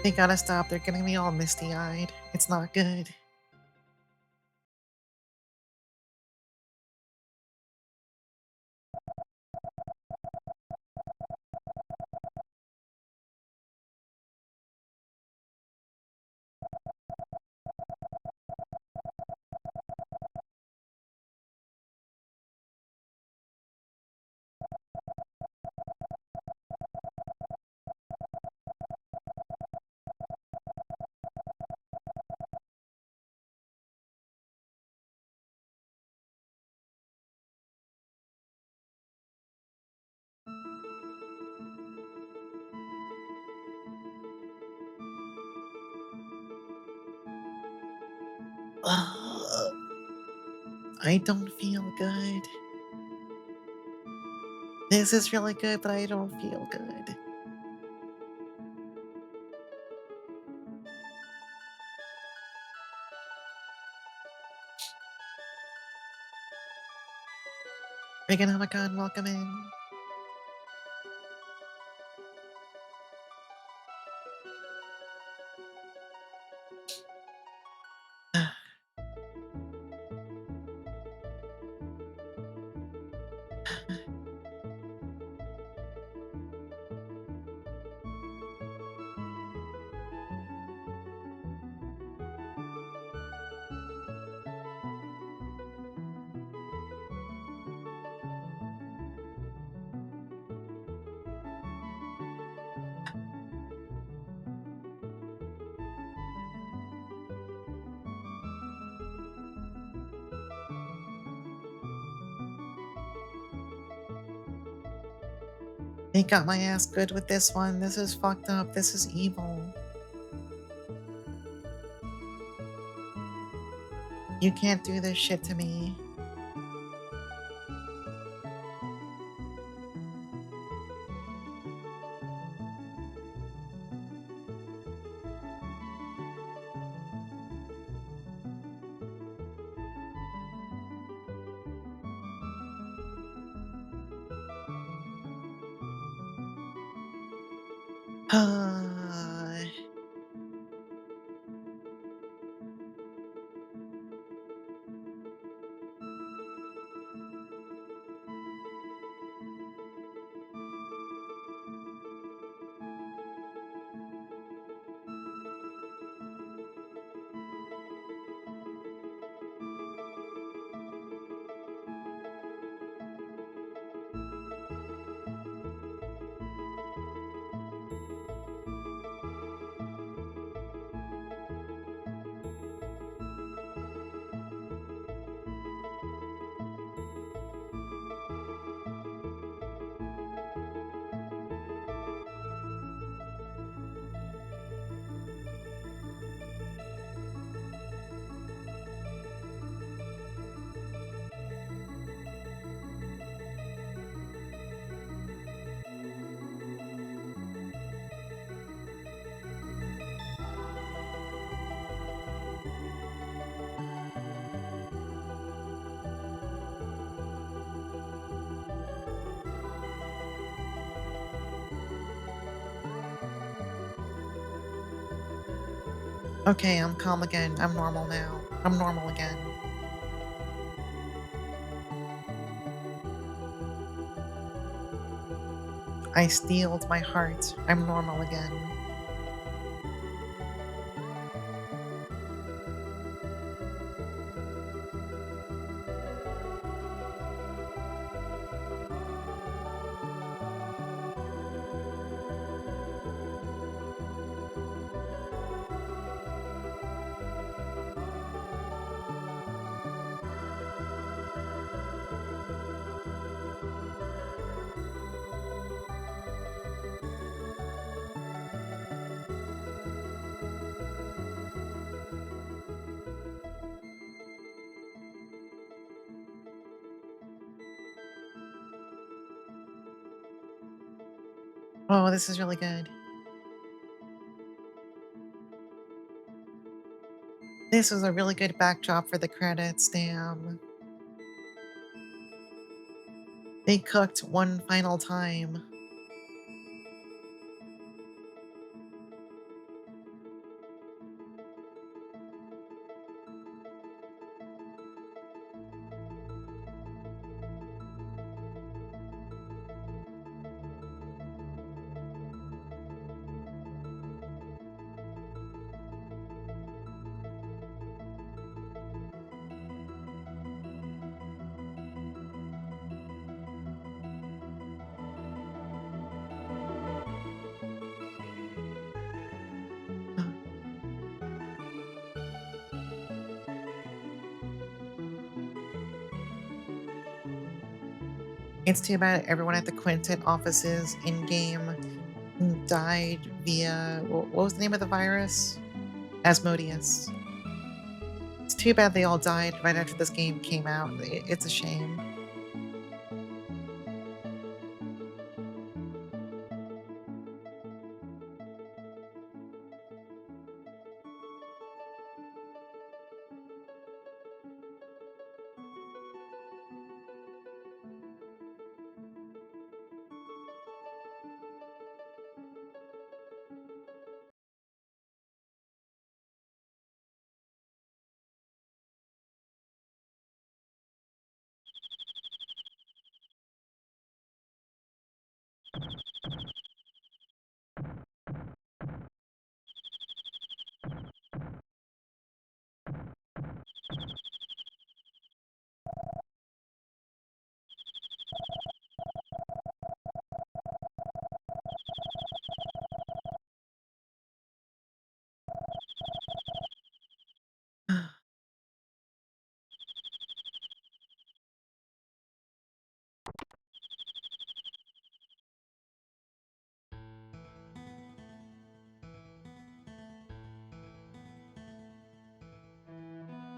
They gotta stop. They're getting me all misty-eyed. It's not good. Ugh, I don't feel good. This is really good, but I don't feel good. Reganomicon, welcome in. They got my ass good with this one. This is fucked up. This is evil. You can't do this shit to me. Okay, I'm calm again. I'm normal now. I'm normal again. I steeled my heart. I'm normal again. Oh, this is really good. This was a really good backdrop for the credits, damn. They cooked one final time. It's too bad everyone at the Quintet offices in-game died via... What was the name of the virus? Asmodeus. It's too bad they all died right after this game came out. It's a shame.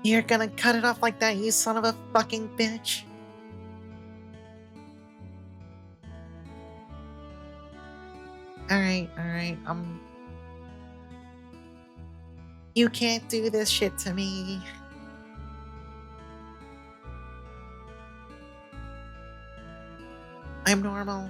You're gonna cut it off like that, you son of a fucking bitch. Alright, you can't do this shit to me. I'm normal.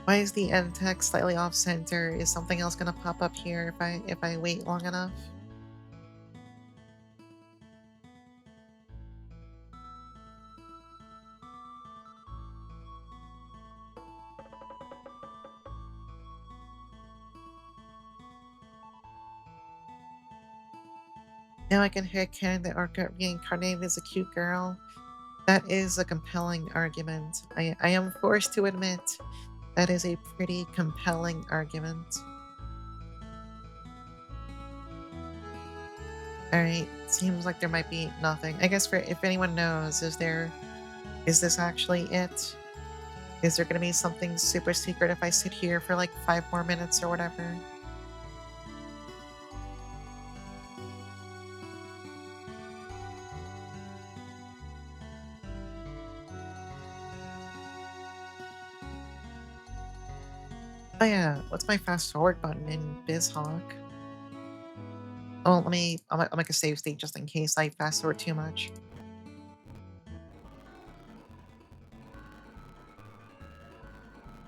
Why is the end text slightly off center? Is something else gonna pop up here if I wait long enough? Now I can hear Ken that are reincarnated as a cute girl. That is a compelling argument. I am forced to admit that is a pretty compelling argument. Alright, seems like there might be nothing. I guess for if anyone knows, is this actually it? Is there gonna be something super secret if I sit here for like 5 more minutes or whatever? Oh yeah, what's my fast forward button in BizHawk? Oh, I'll make a save state just in case I fast forward too much.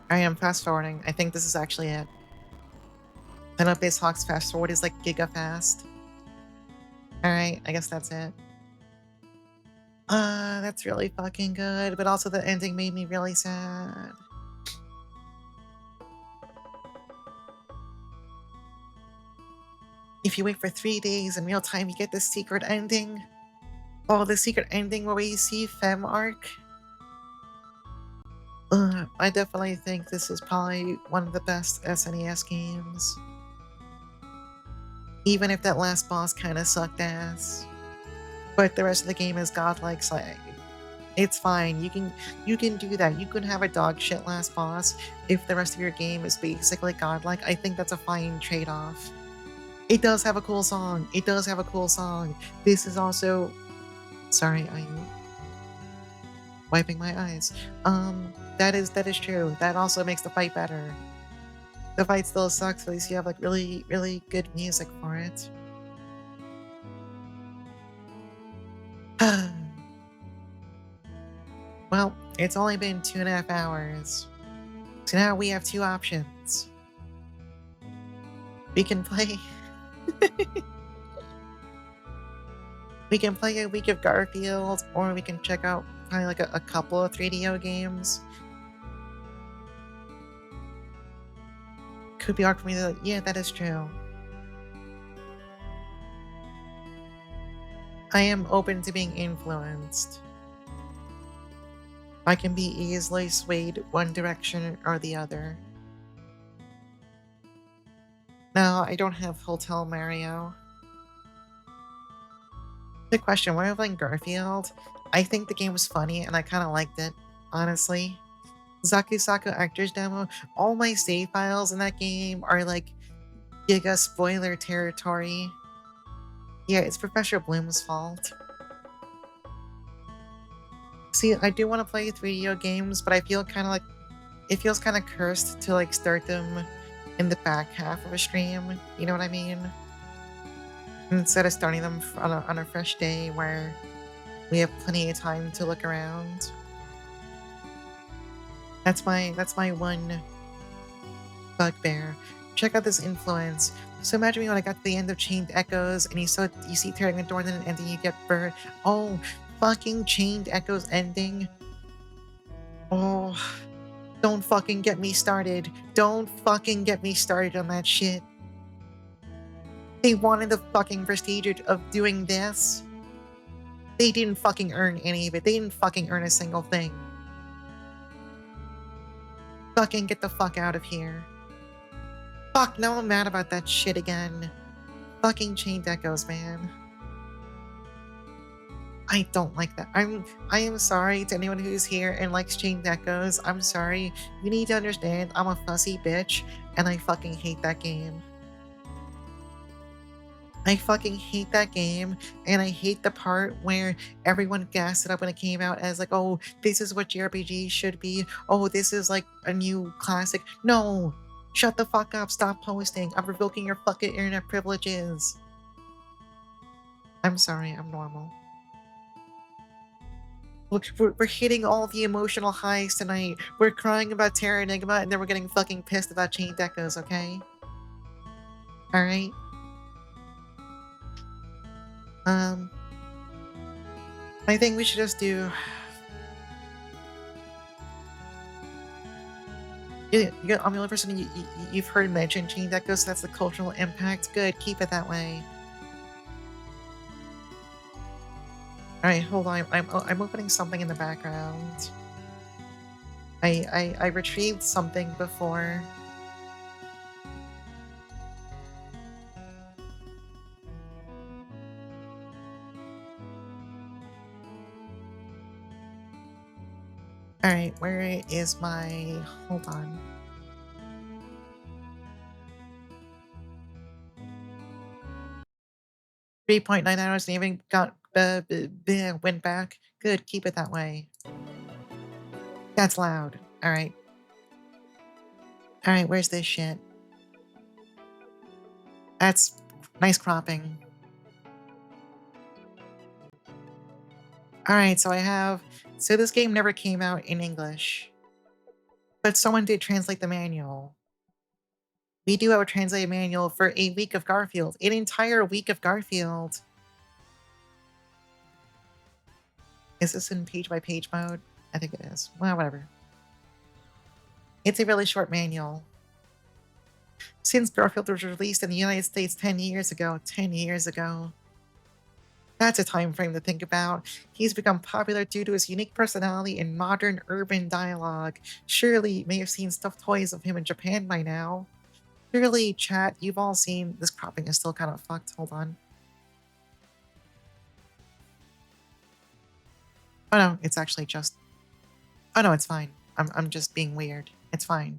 I am fast forwarding. I think this is actually it. I know BizHawk's fast forward is like giga fast. Alright, I guess that's it. That's really fucking good, but also the ending made me really sad. If you wait for 3 days in real time, you get the secret ending. Oh, the secret ending where we see Fem Arc. I definitely think this is probably one of the best SNES games. Even if that last boss kinda sucked ass. But the rest of the game is godlike, so it's fine. You can do that. You can have a dog shit last boss if the rest of your game is basically godlike. I think that's a fine trade-off. It does have a cool song. It does have a cool song. This is also... Sorry, I'm wiping my eyes. That is true. That also makes the fight better. The fight still sucks, but at least you have like really, really good music for it. Well, it's only been 2.5 hours. So now we have 2 options. We can play... we can play A Week of Garfield, or we can check out probably like a couple of 3DO games. Could be hard for me to like, yeah, that is true. I am open to being influenced. I can be easily swayed one direction or the other. No, I don't have Hotel Mario. Good question. When I was playing Garfield, I think the game was funny and I kind of liked it, honestly. Zakusaku Actors Demo, all my save files in that game are like giga spoiler territory. Yeah, it's Professor Bloom's fault. See, I do want to play 3DO games, but I feel kind of like it feels kind of cursed to like start them in the back half of a stream. You know what I mean? Instead of starting them on a fresh day where we have plenty of time to look around. That's my one bugbear. Check out this influence. So imagine me when I got to the end of Chained Echoes and you see Terranigma Door and then you get Bird. Oh, fucking Chained Echoes ending. Oh, don't fucking get me started. Don't fucking get me started on that shit. They wanted the fucking prestige of doing this. They didn't fucking earn any of it. They didn't fucking earn a single thing. Fucking get the fuck out of here. Fuck, now I'm mad about that shit again. Fucking Chained Echoes, man. I don't like that. I am sorry to anyone who's here and likes Chained Echoes. I'm sorry. You need to understand I'm a fussy bitch and I fucking hate that game. I fucking hate that game, and I hate the part where everyone gassed it up when it came out as like, oh, this is what JRPG should be. Oh, this is like a new classic. No! Shut the fuck up, stop posting. I'm revoking your fucking internet privileges. I'm sorry, I'm normal. Look, we're hitting all the emotional highs tonight. We're crying about Terranigma, and then we're getting fucking pissed about chain decos, okay? Alright? I think we should just do... I'm the only person you've heard mention chain decos, so that's the cultural impact. Good, keep it that way. Alright, hold on. I'm opening something in the background. I retrieved something before. Alright, where is my... Hold on. .9 hours and even got went back. Good, keep it that way. That's loud. Alright. Alright, where's this shit? That's nice cropping. Alright, so I have... So this game never came out in English. But someone did translate the manual. We do have a translated manual for A Week of Garfield. An entire week of Garfield. Is this in page-by-page mode? I think it is. Well, whatever. It's a really short manual. Since Garfield was released in the United States 10 years ago, that's a time frame to think about. He's become popular due to his unique personality and modern urban dialogue. Surely you may have seen stuffed toys of him in Japan by now. Surely, chat, you've all seen... This cropping is still kind of fucked. Hold on. Oh no, it's actually just... Oh no, it's fine. I'm just being weird. It's fine.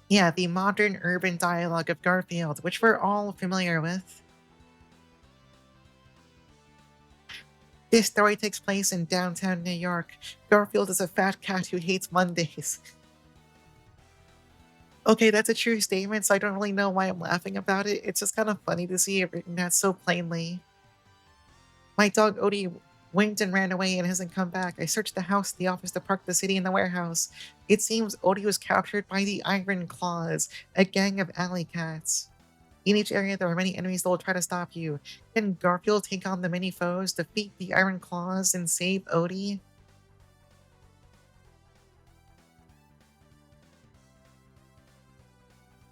Yeah, the modern urban dialogue of Garfield, which we're all familiar with. This story takes place in downtown New York. Garfield is a fat cat who hates Mondays. Okay, that's a true statement, so I don't really know why I'm laughing about it. It's just kind of funny to see it written out so plainly. My dog Odie went and ran away and hasn't come back. I searched the house, the office, the park, the city, and the warehouse. It seems Odie was captured by the Iron Claws, a gang of alley cats. In each area, there are many enemies that will try to stop you. Can Garfield take on the many foes, defeat the Iron Claws, and save Odie?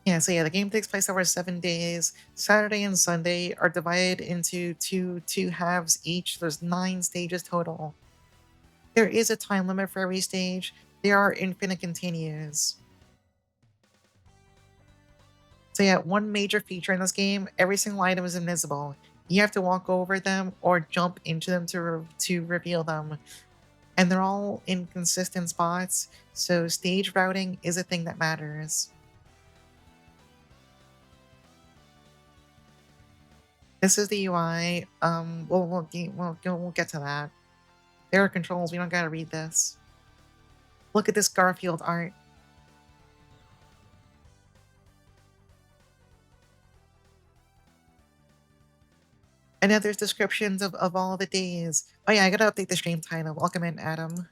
Yeah, so yeah, the game takes place over 7 days. Saturday and Sunday are divided into two halves each. There's 9 stages total. There is a time limit for every stage. There are infinite continues. So yeah, one major feature in this game, every single item is invisible. You have to walk over them or jump into them to reveal them. And they're all in consistent spots, so stage routing is a thing that matters. This is the UI. We'll get to that. There are controls. We don't gotta read this. Look at this Garfield art. And now there's descriptions of all the days. Oh yeah, I gotta update the stream title. Welcome in, Adam.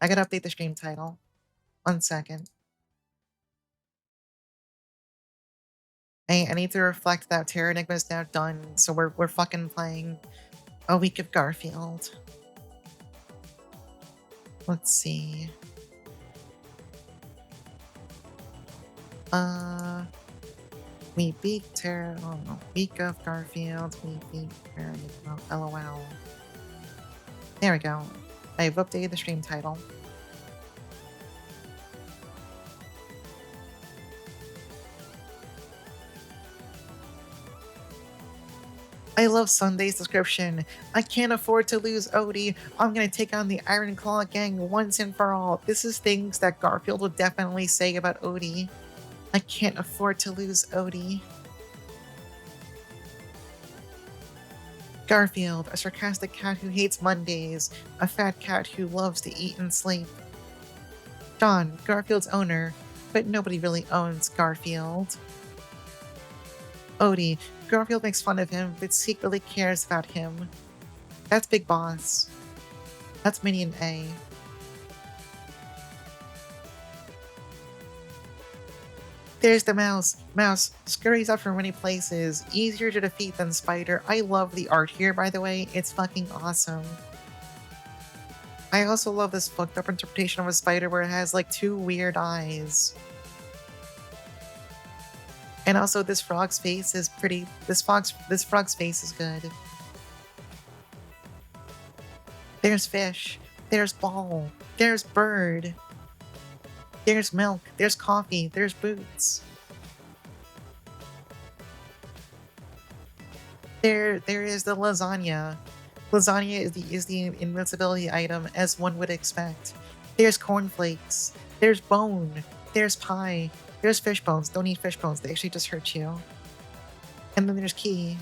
I gotta update the stream title. 1 second. Hey, I need to reflect that Terranigma is now done, so we're fucking playing A Week of Garfield. Let's see. We beat Week of Garfield. We beat Terranigma. LOL. There we go. I've updated the stream title. I love Sunday's description. I can't afford to lose Odie. I'm gonna take on the Iron Claw gang once and for all. This is things that Garfield would definitely say about Odie. I can't afford to lose Odie. Garfield, a sarcastic cat who hates Mondays, a fat cat who loves to eat and sleep. John, Garfield's owner, but nobody really owns Garfield. Odie, Garfield makes fun of him, but secretly cares about him. That's Big Boss. That's minion A. There's the mouse. Mouse scurries up from many places. Easier to defeat than spider. I love the art here, by the way. It's fucking awesome. I also love this fucked up interpretation of a spider where it has like 2 weird eyes. And also this frog's face is pretty. This frog's face is good. There's fish. There's ball. There's bird. There's milk. There's coffee. There's boots. There is the lasagna. Lasagna is the invincibility item as one would expect. There's cornflakes. There's bone. There's pie. There's fish bones. Don't eat fish bones. They actually just hurt you. And then there's key.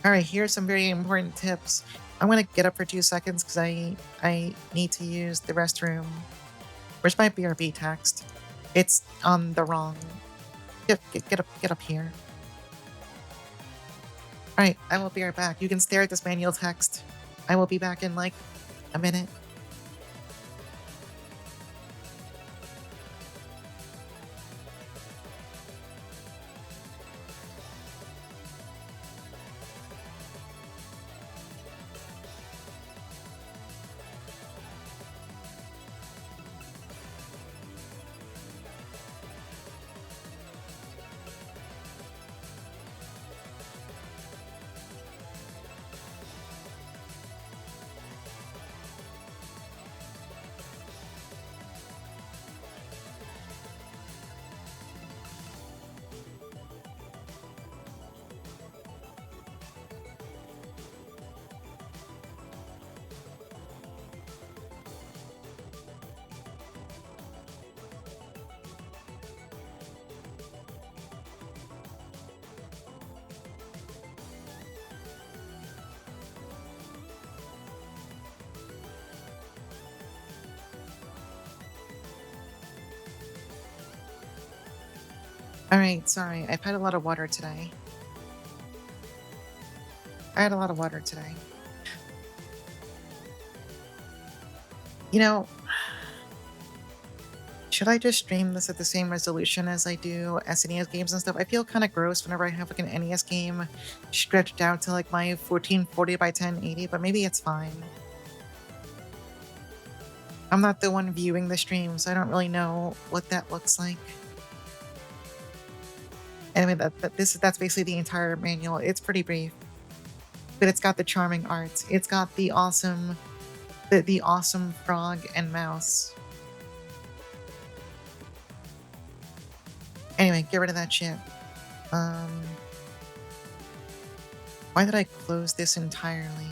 Alright, here's some very important tips. I'm gonna get up for 2 seconds because I need to use the restroom. Where's my BRB text? It's on the wrong. Get up here. Alright, I will be right back. You can stare at this manual text. I will be back in like a minute. Alright, sorry. I've had a lot of water today. I had a lot of water today. You know, should I just stream this at the same resolution as I do SNES games and stuff? I feel kind of gross whenever I have like an NES game stretched out to like my 1440 by 1080, but maybe it's fine. I'm not the one viewing the stream, so I don't really know what that looks like. Anyway, that's basically the entire manual. It's pretty brief, but it's got the charming art. It's got the awesome frog and mouse. Anyway, get rid of that shit. Why did I close this entirely?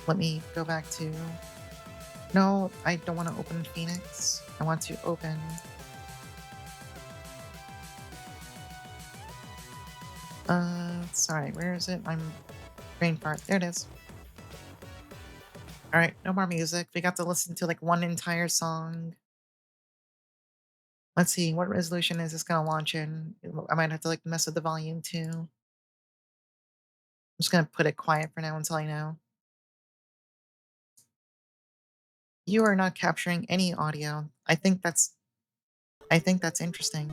Let me go back to... No, I don't want to open Phoenix. I want to open... Sorry, where is it? I'm brain fart. There it is. Alright, no more music. We got to listen to like one entire song. Let's see, what resolution is this gonna launch in? I might have to like mess with the volume too. I'm just gonna put it quiet for now until I know. You are not capturing any audio. I think that's interesting.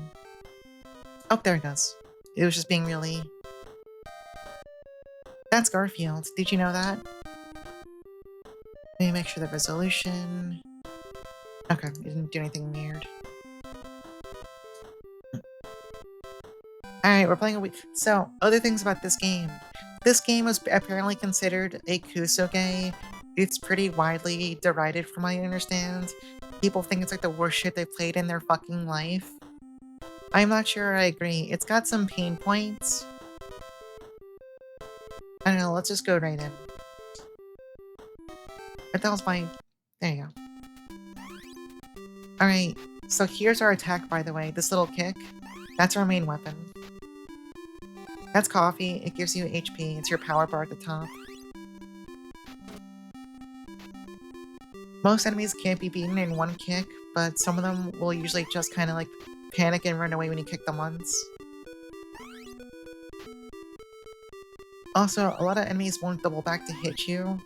Oh, there it goes. It was just being really... That's Garfield. Did you know that? Let me make sure the resolution... Okay, it didn't do anything weird. Alright, we're playing a week. So, other things about this game. This game was apparently considered a kusoge. It's pretty widely derided from what I understand. People think it's like the worst shit they've played in their fucking life. I'm not sure I agree. It's got some pain points. I don't know, let's just go right in. But that was my... There you go. Alright, so here's our attack, by the way. This little kick. That's our main weapon. That's coffee. It gives you HP. It's your power bar at the top. Most enemies can't be beaten in one kick, but some of them will usually just kind of like panic and run away when you kick them once. Also, a lot of enemies won't double back to hit you.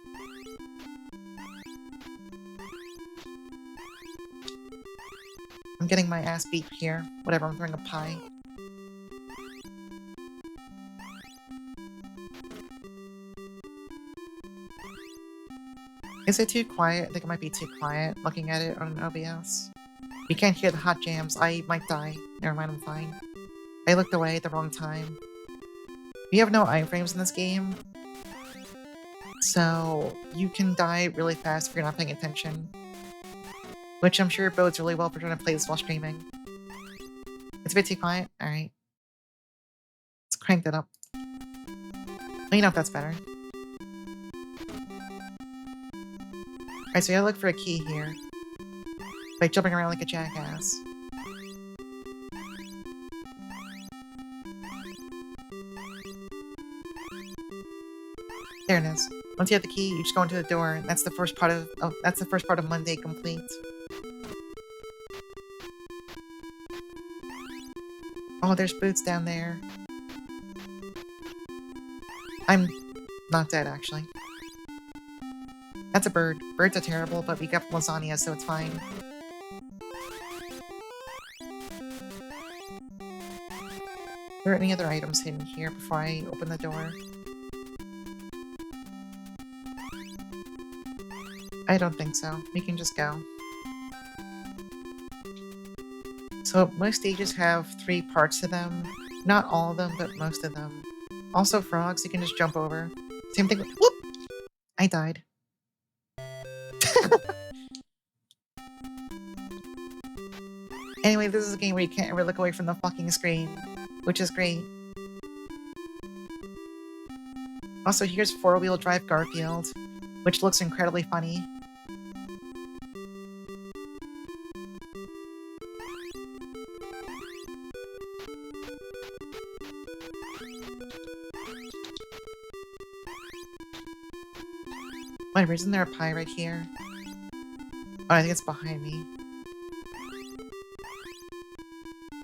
I'm getting my ass beat here. Whatever, I'm throwing a pie. Is it too quiet? I think it might be too quiet looking at it on OBS. You can't hear the hot jams. I might die. Never mind, I'm fine. I looked away at the wrong time. We have no iframes in this game, so you can die really fast if you're not paying attention. Which I'm sure bodes really well for trying to play this while streaming. It's a bit too quiet? Alright. Let's crank that up. Let me know if that's better. Alright, so we gotta look for a key here. By jumping around like a jackass. There it is. Once you have the key, you just go into the door, and that's the first part of Monday complete. Oh, there's boots down there. I'm not dead, actually. That's a bird. Birds are terrible, but we got lasagna, so it's fine. Are there any other items hidden here before I open the door? I don't think so. We can just go. So most stages have 3 parts to them. Not all of them, but most of them. Also frogs you can just jump over. Same thing with— whoop! I died. Anyway, this is a game where you can't ever look away from the fucking screen, which is great. Also, here's 4-wheel drive Garfield, which looks incredibly funny. Wait, isn't there a pie right here? Oh, I think it's behind me.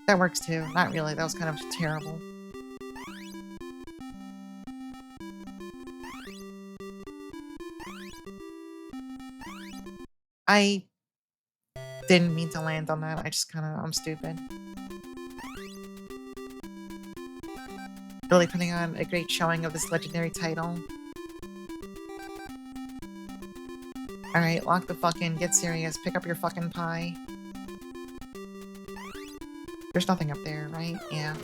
That works too. Not really, that was kind of terrible. I didn't mean to land on that, I'm stupid. Really putting on a great showing of this legendary title. Alright, lock the fuck in, get serious, pick up your fucking pie. There's nothing up there, right? Yeah.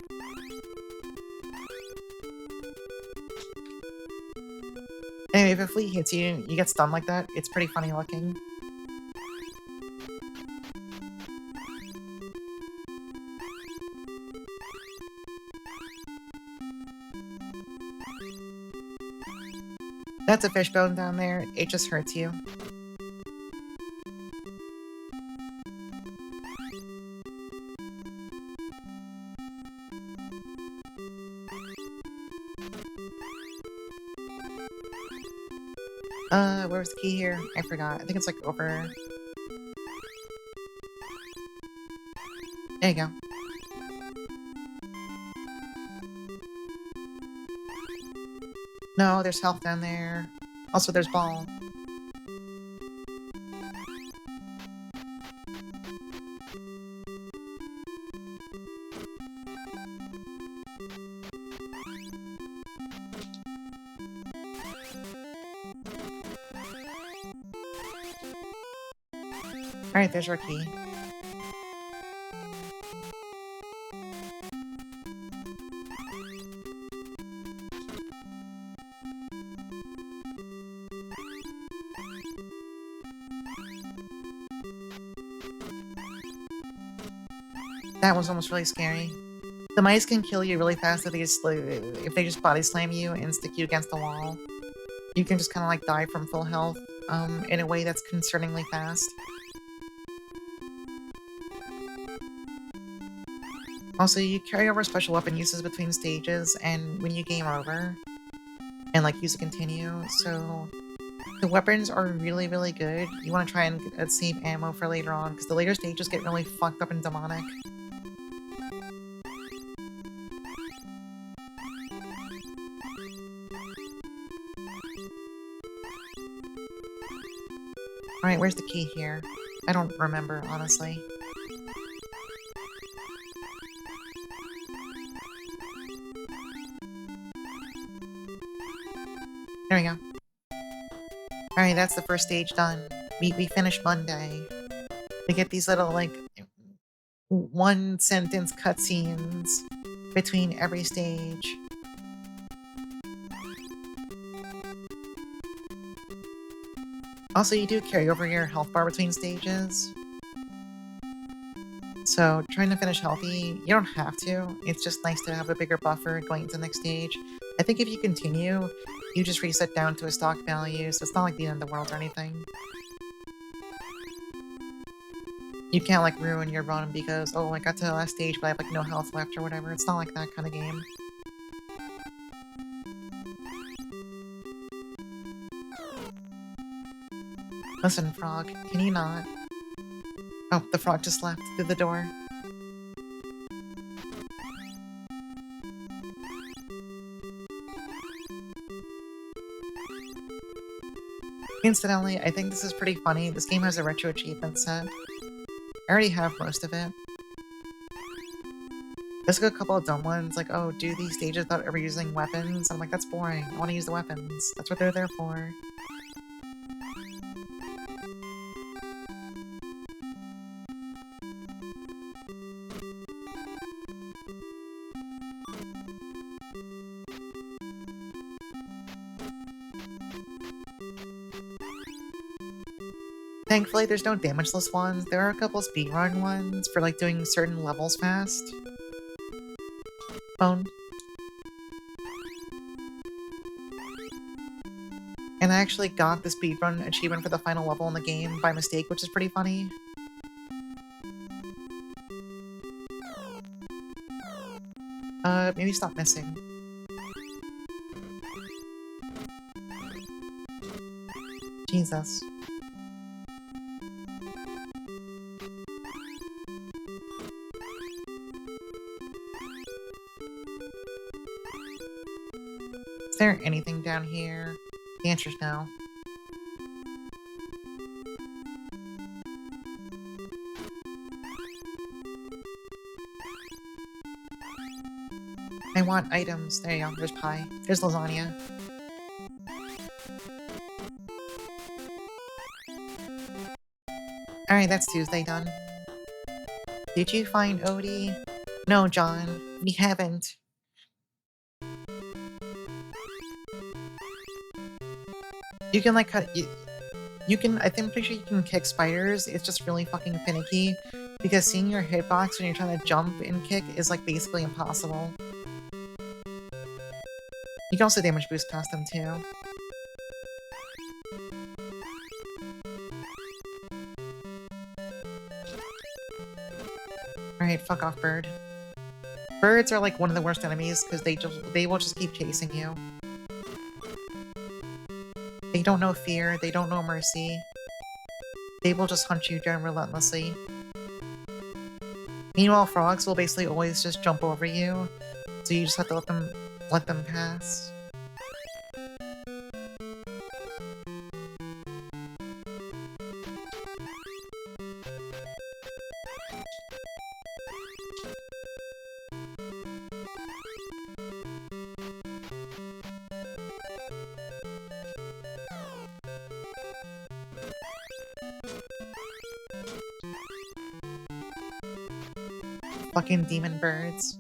Anyway, if a flea hits you, you get stunned like that, it's pretty funny looking. That's a fishbone down there, it just hurts you. Where's the key here? I forgot. I think it's like over... There you go. No, there's health down there. Also, there's ball. Alright, there's our key. That was almost really scary. The mice can kill you really fast if they just body slam you and stick you against the wall. You can just kind of like die from full health in a way that's concerningly fast. Also, you carry over special weapon uses between stages and when you game over and like use to continue, so the weapons are really, really good. You want to try and save ammo for later on because the later stages get really fucked up and demonic. Alright, where's the key here? I don't remember, honestly. There we go. Alright, that's the first stage done. We finished Monday. We get these little, like, one-sentence cutscenes between every stage. Also, you do carry over your health bar between stages. So, trying to finish healthy, you don't have to. It's just nice to have a bigger buffer going into the next stage. I think if you continue, you just reset down to a stock value, so it's not like the end of the world or anything. You can't, like, ruin your run because, oh, I got to the last stage, but I have, like, no health left or whatever. It's not like that kind of game. Listen, Frog, can you not? Oh, the frog just left through the door. Incidentally, I think this is pretty funny. This game has a retro achievement set. I already have most of it. There's a couple of dumb ones, like, oh, do these stages without ever using weapons? I'm like, that's boring. I want to use the weapons. That's what they're there for. Thankfully, there's no damageless ones. There are a couple speedrun ones for, like, doing certain levels fast. Phone. And I actually got the speedrun achievement for the final level in the game by mistake, which is pretty funny. Maybe stop missing. Jesus. Is there anything down here? The answer's no. I want items. There you go. There's pie. There's lasagna. Alright, that's Tuesday done. Did you find Odie? No, John. We haven't. You can, like, cut... You can... I think I'm pretty sure you can kick spiders. It's just really fucking finicky. Because seeing your hitbox when you're trying to jump and kick is, like, basically impossible. You can also damage boost past them, too. Alright, fuck off, bird. Birds are, like, one of the worst enemies, because they will just keep chasing you. They don't know fear, they don't know mercy. They will just hunt you down relentlessly. Meanwhile, frogs will basically always just jump over you, so you just have to let them pass. Fucking demon birds.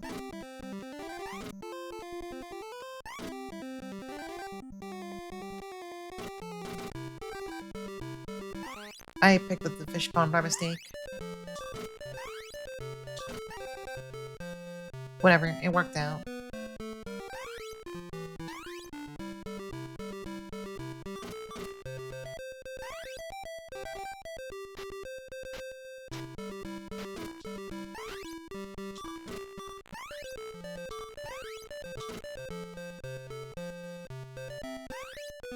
I picked up the fish pond by mistake. Whatever, it worked out.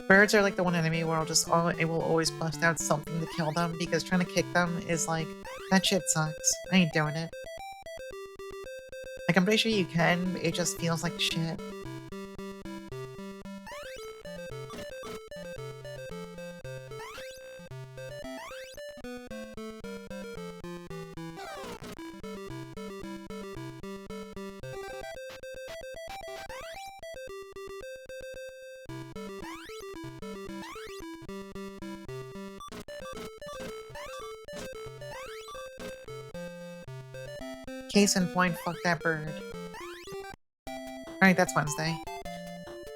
Birds are like the one enemy where it will always bust out something to kill them, because trying to kick them is like, that shit sucks. I ain't doing it. Like, I'm pretty sure you can, it just feels like shit. Case in point, fuck that bird. Alright, that's Wednesday.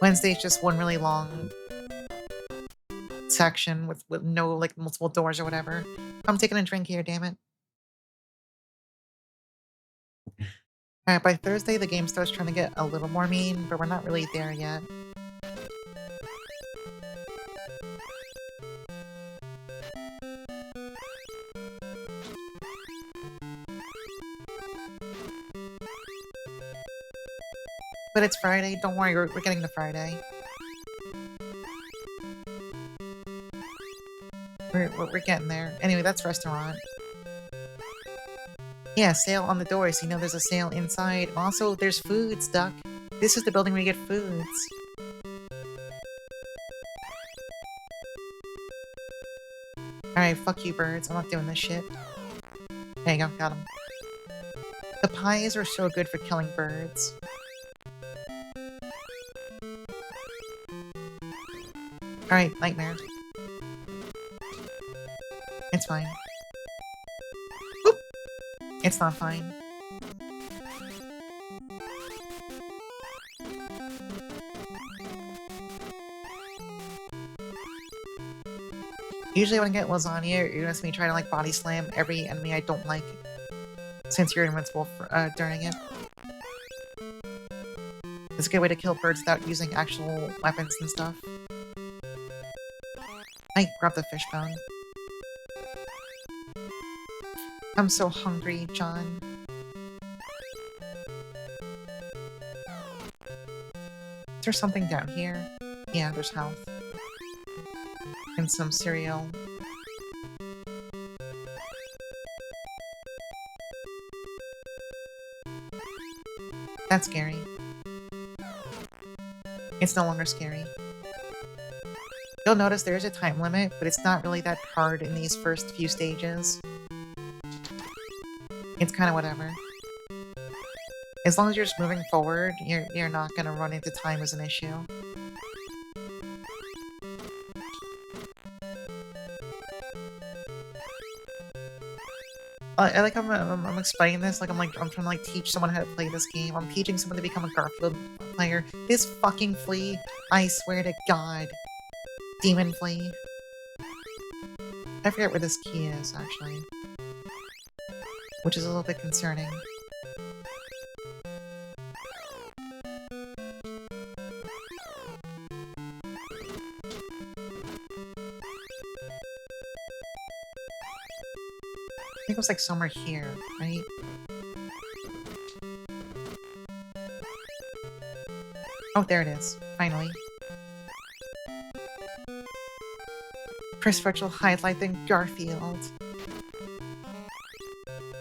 Wednesday's just one really long section with no, like, multiple doors or whatever. I'm taking a drink here, damn it. Alright, by Thursday, the game starts trying to get a little more mean, but we're not really there yet. But it's Friday, don't worry, we're getting to Friday. We're getting there. Anyway, that's restaurant. Yeah, sale on the doors. You know there's a sale inside. Also, there's foods, Duck. This is the building where you get foods. Alright, fuck you, birds. I'm not doing this shit. There you go, got him. The pies are so good for killing birds. Alright, nightmare. It's fine. Oop! It's not fine. Usually when I get lasagna, you're gonna see me try to like body slam every enemy I don't like, since you're invincible for, during it. It's a good way to kill birds without using actual weapons and stuff. I grabbed the fish bone. I'm so hungry, John. Is there something down here? Yeah, there's health. And some cereal. That's scary. It's no longer scary. You'll notice there is a time limit, but it's not really that hard in these first few stages. It's kind of whatever. As long as you're just moving forward, you're not gonna run into time as an issue. I like I'm explaining this like I'm trying to like teach someone how to play this game. I'm teaching someone to become a Garfield player. This fucking flea, I swear to God, demon flea. I forget where this key is actually, which is a little bit concerning. I think it was like somewhere here, right? Oh, there it is. Finally. Press virtual highlight then Garfield.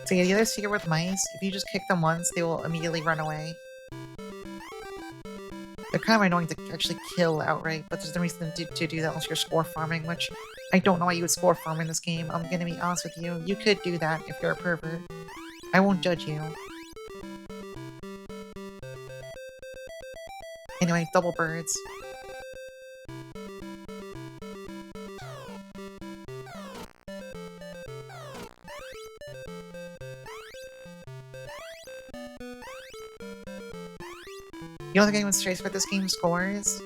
So yeah, the other secret with mice, if you just kick them once, they will immediately run away. They're kind of annoying to actually kill outright, but there's no reason to do that unless you're score farming, which I don't know why you would score farm in this game. I'm gonna be honest with you. You could do that if you're a pervert. I won't judge you. Anyway, double birds. You don't think anyone's traced what this game scores?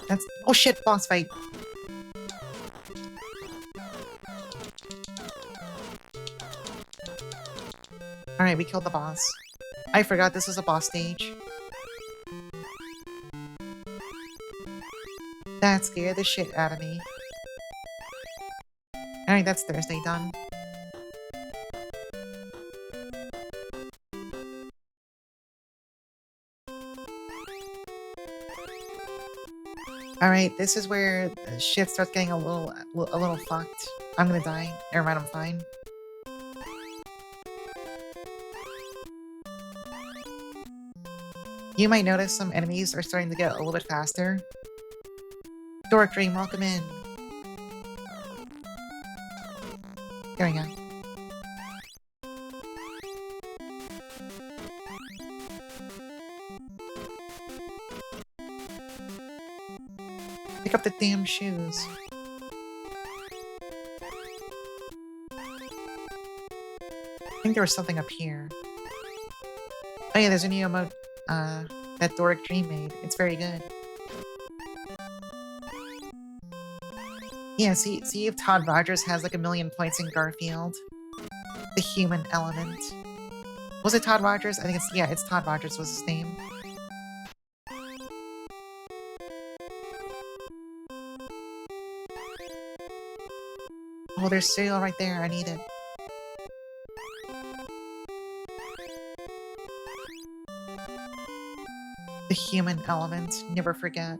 That's— oh shit, boss fight! Alright, we killed the boss. I forgot this was a boss stage. That scared the shit out of me. Alright, that's Thursday done. Alright, this is where shit starts getting a little fucked. I'm gonna die. Never mind, I'm fine. You might notice some enemies are starting to get a little bit faster. Dork Dream, welcome in. There we go. Pick up the damn shoes. I think there was something up here. Oh yeah, there's a new emote that Doric Dream made. It's very good. Yeah, see if Todd Rogers has like 1,000,000 points in Garfield. The human element. Was it Todd Rogers? I think it's Todd Rogers was his name. Oh, there's cereal right there. I need it. The human element. Never forget.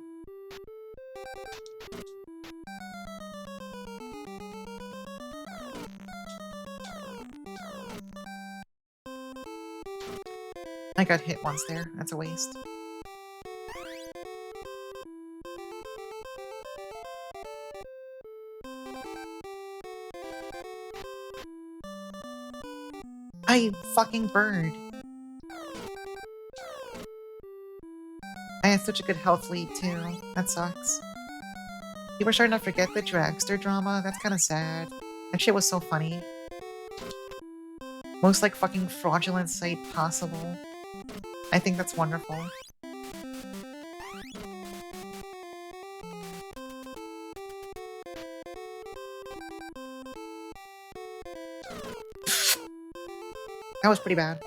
I got hit once there. That's a waste. I fucking bird. I had such a good health lead too. That sucks. People are starting to forget the dragster drama. That's kind of sad. That shit was so funny. Most like fucking fraudulent site possible. I think that's wonderful. That was pretty bad.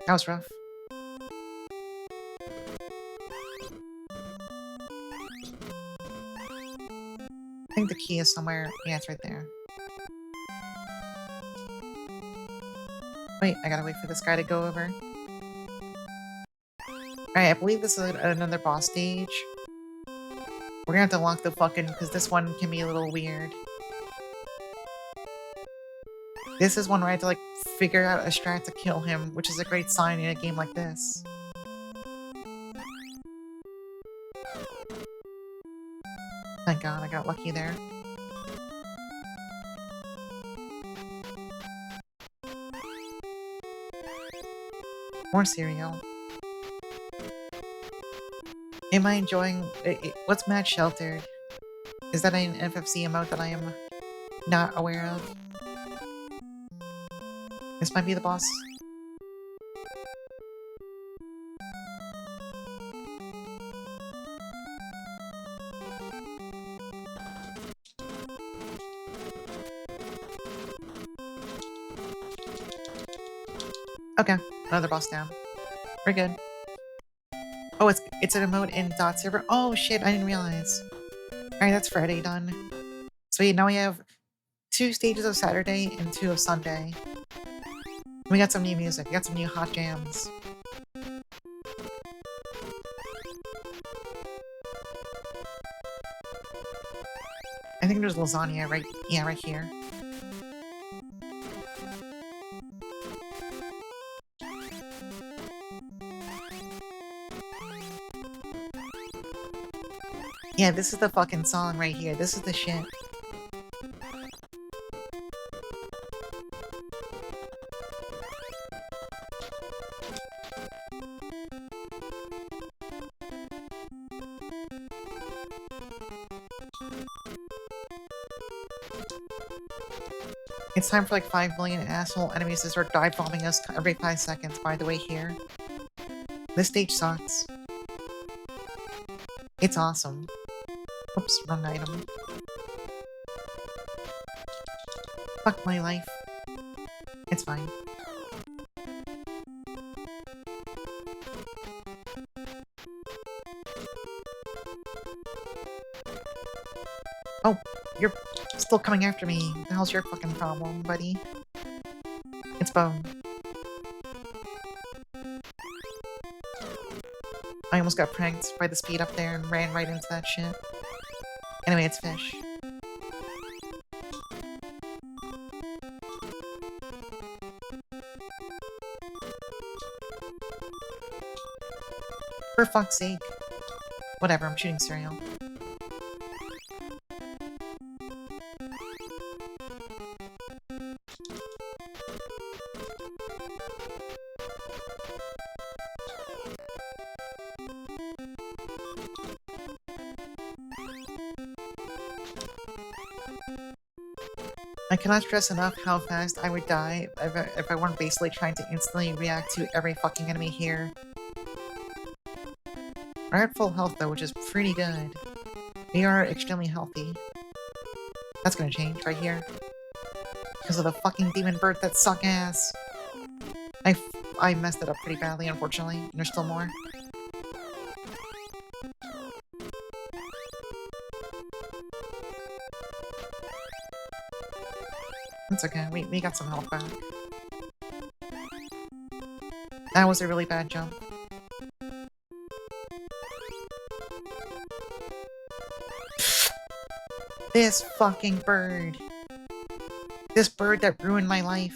That was rough. I think the key is somewhere. Yeah, it's right there. Wait, I gotta wait for this guy to go over. Alright, I believe this is another boss stage. We're gonna have to lock the fucking, because this one can be a little weird. This is one where I have to like figure out a strat to kill him, which is a great sign in a game like this. Thank God, I got lucky there. More cereal. Am I enjoying... what's Mad Sheltered? Is that an FFC emote that I am not aware of? This might be the boss. Okay, another boss down. We're good. Oh, it's an emote in dot server. Oh shit, I didn't realize. Alright, that's Friday done. Sweet, now we have 2 stages of Saturday and 2 of Sunday. We got some new music, we got some new hot jams. I think there's lasagna right here. Yeah, this is the fucking song right here. This is the shit. It's time for like 5,000,000 asshole enemies to start dive bombing us every 5 seconds, by the way, here. This stage sucks. It's awesome. Oops, wrong item. Fuck my life. It's fine. Oh, you're still coming after me. What the hell's your fucking problem, buddy? It's Bone. I almost got pranked by the speed up there and ran right into that shit. Anyway, it's fish. For fuck's sake. Whatever, I'm shooting cereal. I cannot stress enough how fast I would die if I weren't basically trying to instantly react to every fucking enemy here. We're at full health though, which is pretty good. We are extremely healthy. That's gonna change right here. Because of the fucking demon bird that suck ass. I messed it up pretty badly, unfortunately. And there's still more. It's okay, we got some health back. That was a really bad jump. This fucking bird. This bird that ruined my life.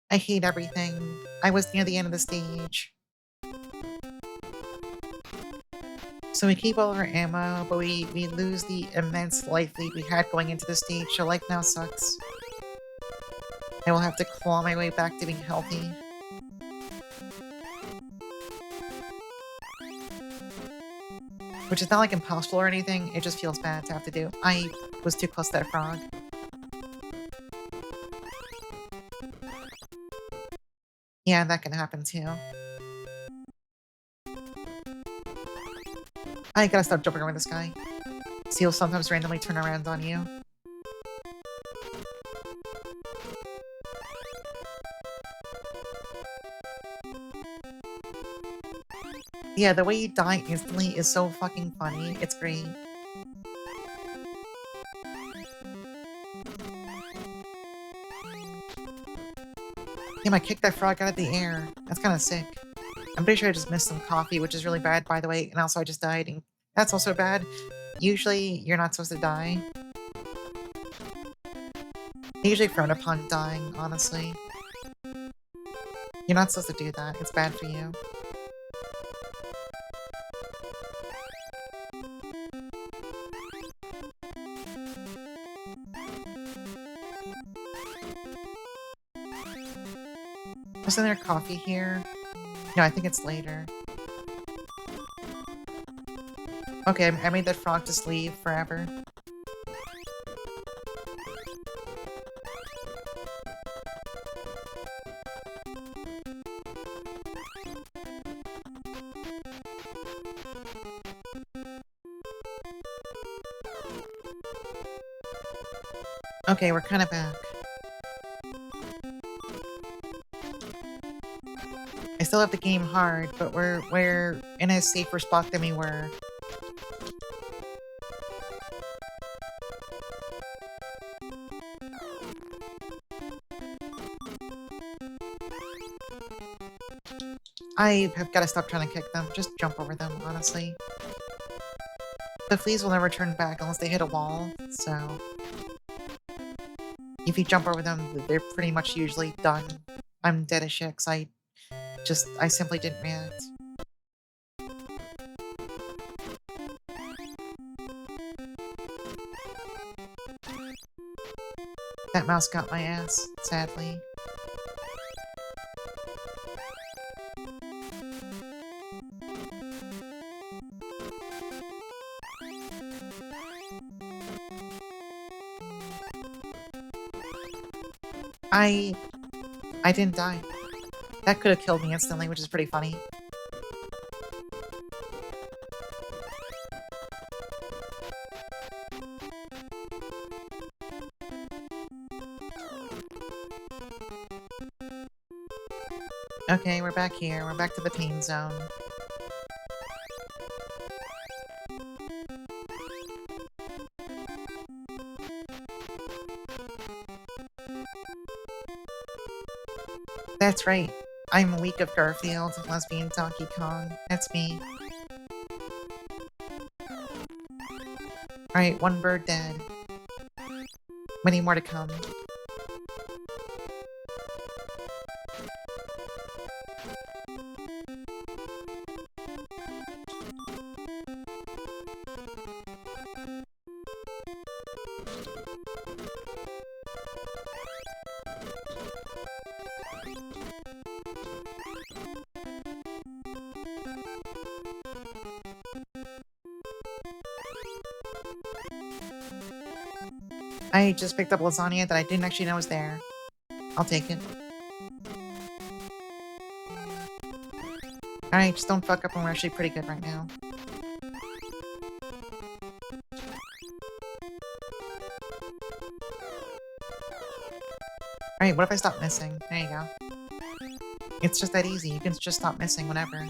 I hate everything. I was near the end of the stage. So we keep all our ammo, but we lose the immense life lead we had going into the stage, so life now sucks. I will have to claw my way back to being healthy. Which is not like impossible or anything, it just feels bad to have to do. I was too close to that frog. Yeah, that can happen too. I gotta stop jumping over this guy. So he'll sometimes randomly turn around on you. Yeah, the way you die instantly is so fucking funny. It's great. Damn, I kicked that frog out of the air. That's kind of sick. I'm pretty sure I just missed some coffee, which is really bad, by the way. And also, I just died, and that's also bad. Usually, you're not supposed to die. They usually frown upon dying, honestly. You're not supposed to do that. It's bad for you. Wasn't there coffee here? No, I think it's later. Okay, I made that frog just leave forever. Okay, we're kind of back. I still have the game hard, but we're in a safer spot than we were. I have got to stop trying to kick them. Just jump over them, honestly. The fleas will never turn back unless they hit a wall, so... If you jump over them, they're pretty much usually done. I'm dead as shit, 'cause I simply didn't react. That mouse got my ass, sadly. I didn't die. That could have killed me instantly, which is pretty funny. Okay, we're back here. We're back to the pain zone. That's right. I'm A Week of Garfield, lesbian Donkey Kong. That's me. Alright, one bird dead. Many more to come. I just picked up lasagna that I didn't actually know was there. I'll take it. Alright, just don't fuck up and we're actually pretty good right now. Alright, what if I stop missing? There you go. It's just that easy. You can just stop missing whenever.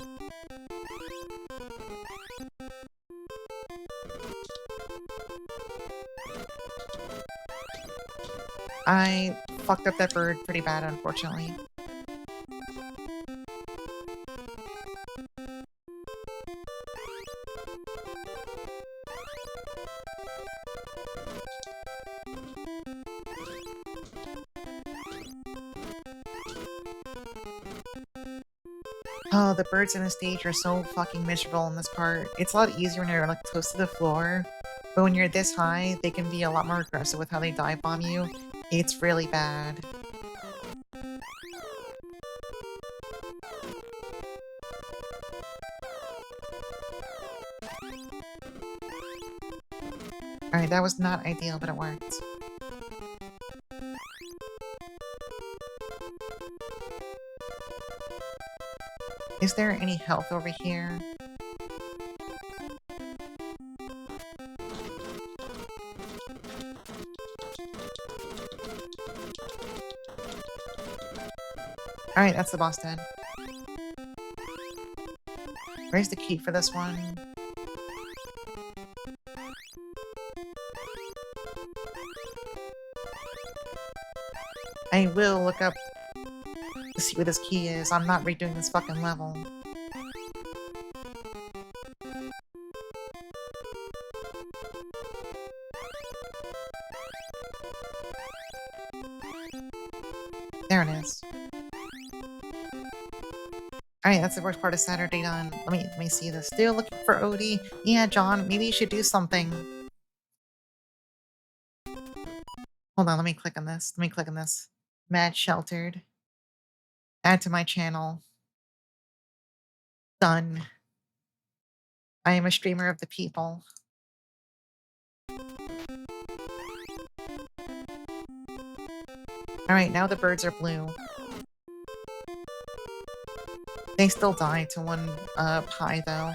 I fucked up that bird pretty bad, unfortunately. Oh, the birds in the stage are so fucking miserable in this part. It's a lot easier when you're like close to the floor, but when you're this high, they can be a lot more aggressive with how they dive bomb you. It's really bad. Alright, that was not ideal, but it worked. Is there any health over here? Alright, that's the boss dead. Where's the key for this one? I will look up to see where this key is. I'm not redoing this fucking level. There it is. Alright, that's the worst part of Saturday done. Let me see this. Still looking for Odie? Yeah, John, maybe you should do something. Hold on, let me click on this. Let me click on this. Mad Sheltered. Add to my channel. Done. I am a streamer of the people. Alright, now the birds are blue. They still die to one pie, though.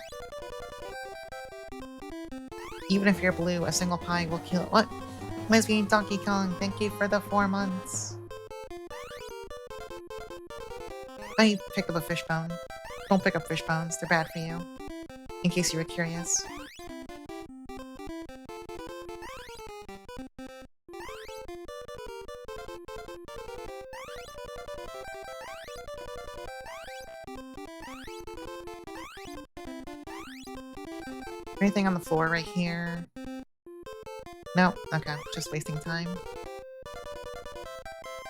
Even if you're blue, a single pie will kill— What? Lesbian Donkey Kong, thank you for the 4 months. I picked up a fish bone. Don't pick up fish bones, they're bad for you. In case you were curious. Anything on the floor right here? No? Okay, just wasting time.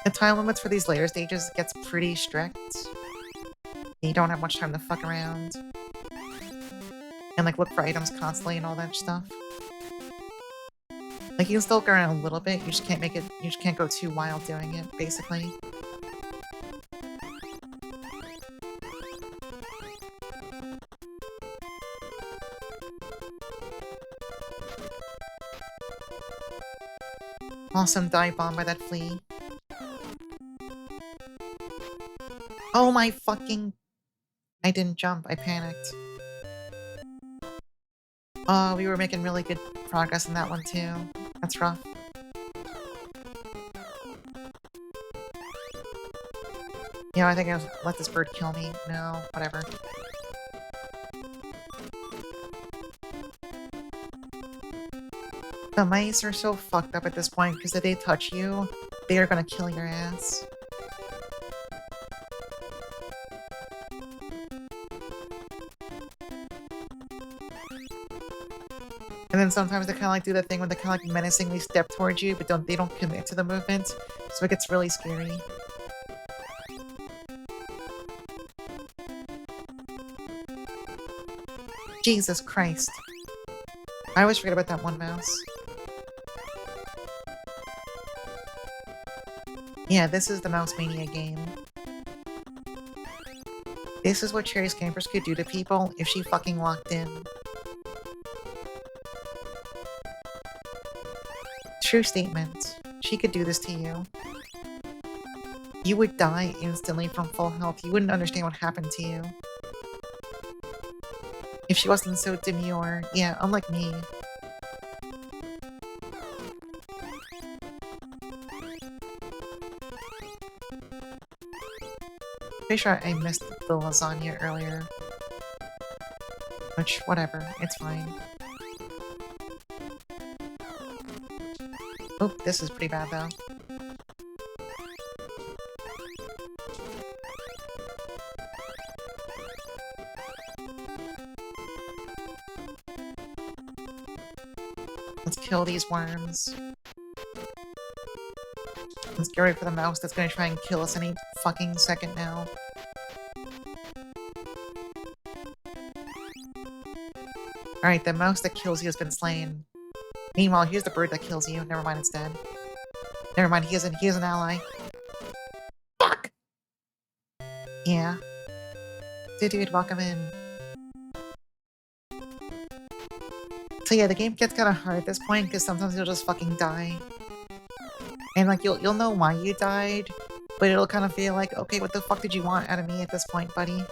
The time limits for these later stages gets pretty strict. You don't have much time to fuck around. And like look for items constantly and all that stuff. Like you can still go around a little bit, you just can't make it— you just can't go too wild doing it, basically. Awesome dive bomb by that flea. Oh my fucking— I didn't jump, I panicked. Oh, we were making really good progress in that one too. That's rough. Yeah, I think I'll let this bird kill me. No, whatever. The mice are so fucked up at this point because if they touch you, they are gonna kill your ass. And then sometimes they kind of like do that thing where they kind of like menacingly step towards you, but they don't commit to the movement, so it gets really scary. Jesus Christ. I always forget about that one mouse. Yeah, this is the Mouse Mania game. This is what Cherry's Campers could do to people if she fucking walked in. True statement. She could do this to you. You would die instantly from full health. You wouldn't understand what happened to you. If she wasn't so demure. Yeah, unlike me. Pretty sure I missed the lasagna earlier. Which, whatever. It's fine. Oh, this is pretty bad though. Let's kill these worms. Let's get ready for the mouse that's gonna try and kill us any fucking second now. Alright, the mouse that kills you has been slain. Meanwhile, here's the bird that kills you. Never mind, it's dead. Never mind, he is an ally. Fuck! Yeah. Dude, welcome in. So yeah, the game gets kinda hard at this point, because sometimes you'll just fucking die. And like, you'll know why you died, but it'll kind of feel like, okay, what the fuck did you want out of me at this point, buddy?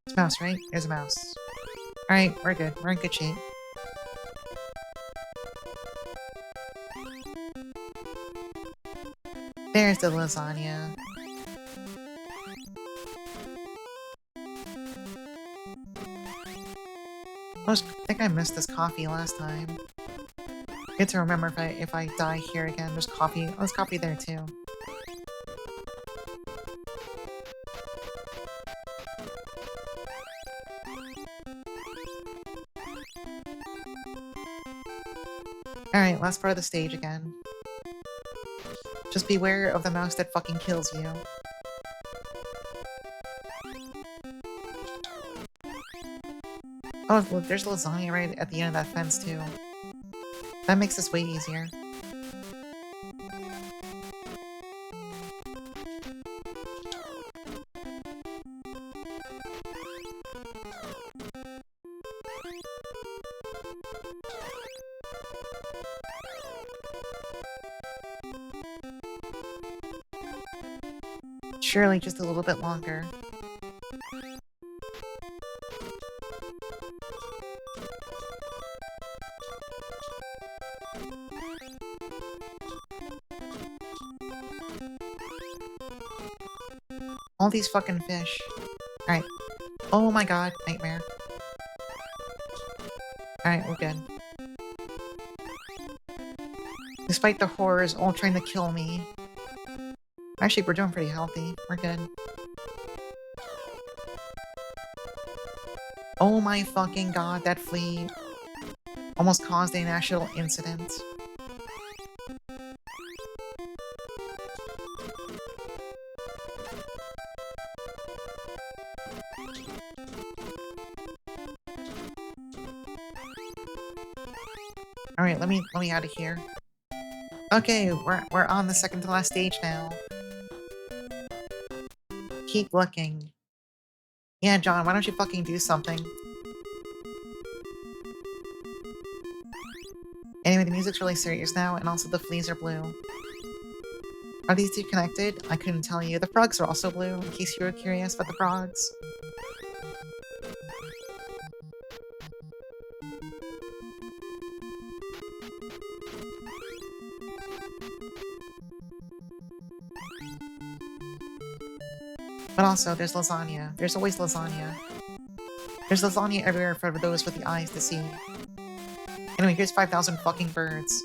It's a mouse, right? There's a mouse. Alright, we're good. We're in good shape. There's the lasagna. I think I missed this coffee last time. Good to remember if I die here again. There's coffee. Oh, there's coffee there too. Alright, last part of the stage again. Just beware of the mouse that fucking kills you. Oh, look, there's lasagna right at the end of that fence too. That makes this way easier. Surely just a little bit longer. All these fucking fish. Alright. Oh my god, nightmare. Alright, we're good. Despite the horrors all trying to kill me. Actually, we're doing pretty healthy. We're good. Oh my fucking god, that flea almost caused a national incident. Alright, let me out of here. Okay, we're on the second to last stage now. Keep looking. Yeah, John, why don't you fucking do something? Anyway, the music's really serious now, and also the fleas are blue. Are these two connected? I couldn't tell you. The frogs are also blue, in case you were curious about the frogs. But also, there's lasagna. There's always lasagna. There's lasagna everywhere for those with the eyes to see. Anyway, here's 5,000 fucking birds.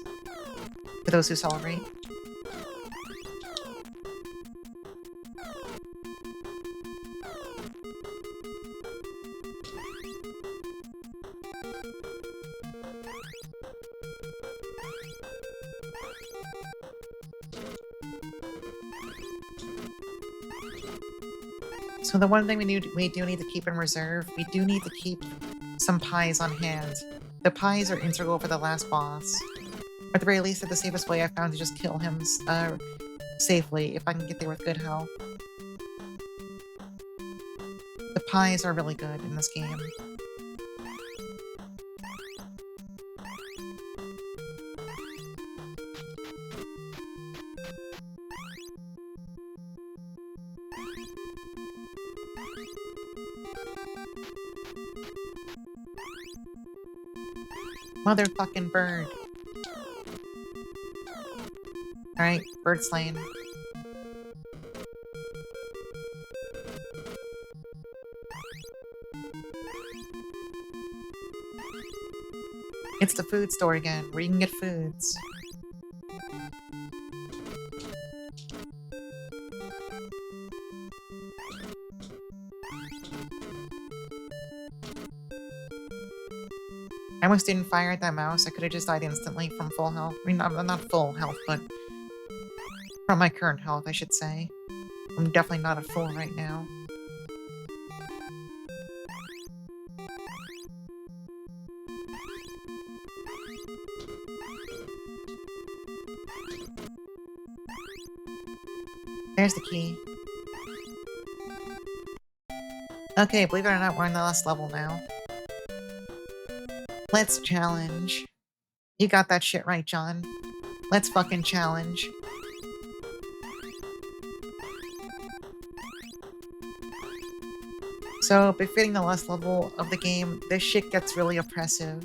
For those who celebrate. So the one thing we do need to keep in reserve, we do need to keep some pies on hand. The pies are integral for the last boss. At the very least, the safest way I found to just kill him safely, if I can get there with good health. The pies are really good in this game. Motherfucking bird. Alright, bird slain. It's the food store again, where you can get foods. I almost didn't fire at that mouse. I could have just died instantly from full health. I mean, not full health, but from my current health, I should say. I'm definitely not at full right now. There's the key. Okay, believe it or not, we're on the last level now. Let's challenge. You got that shit right, John. Let's fucking challenge. So, befitting the last level of the game, this shit gets really oppressive.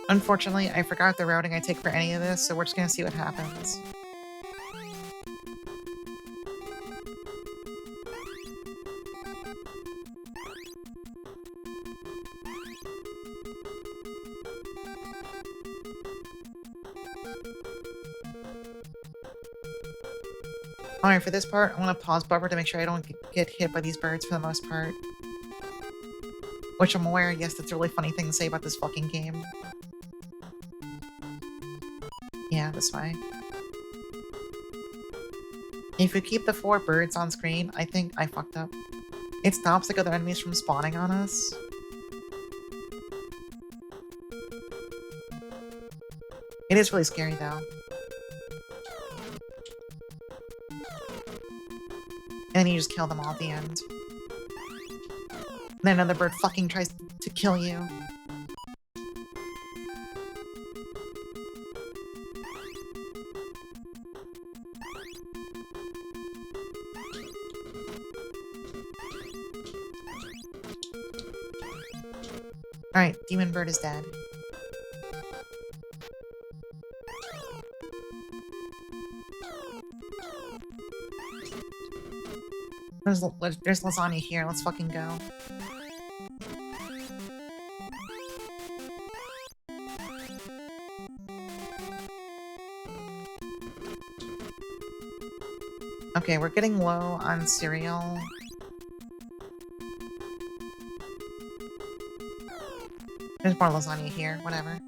Unfortunately, I forgot the routing I take for any of this, so we're just gonna see what happens. Alright, for this part, I want to pause buffer to make sure I don't get hit by these birds for the most part. Which I'm aware, yes, that's a really funny thing to say about this fucking game. Yeah, this way. If you keep the 4 birds on screen, I think I fucked up. It stops like other enemies from spawning on us. It is really scary though. And then you just kill them all at the end. And then another bird fucking tries to kill you. Alright, demon bird is dead. There's lasagna here, let's fucking go. Okay, we're getting low on cereal. There's more lasagna here, whatever.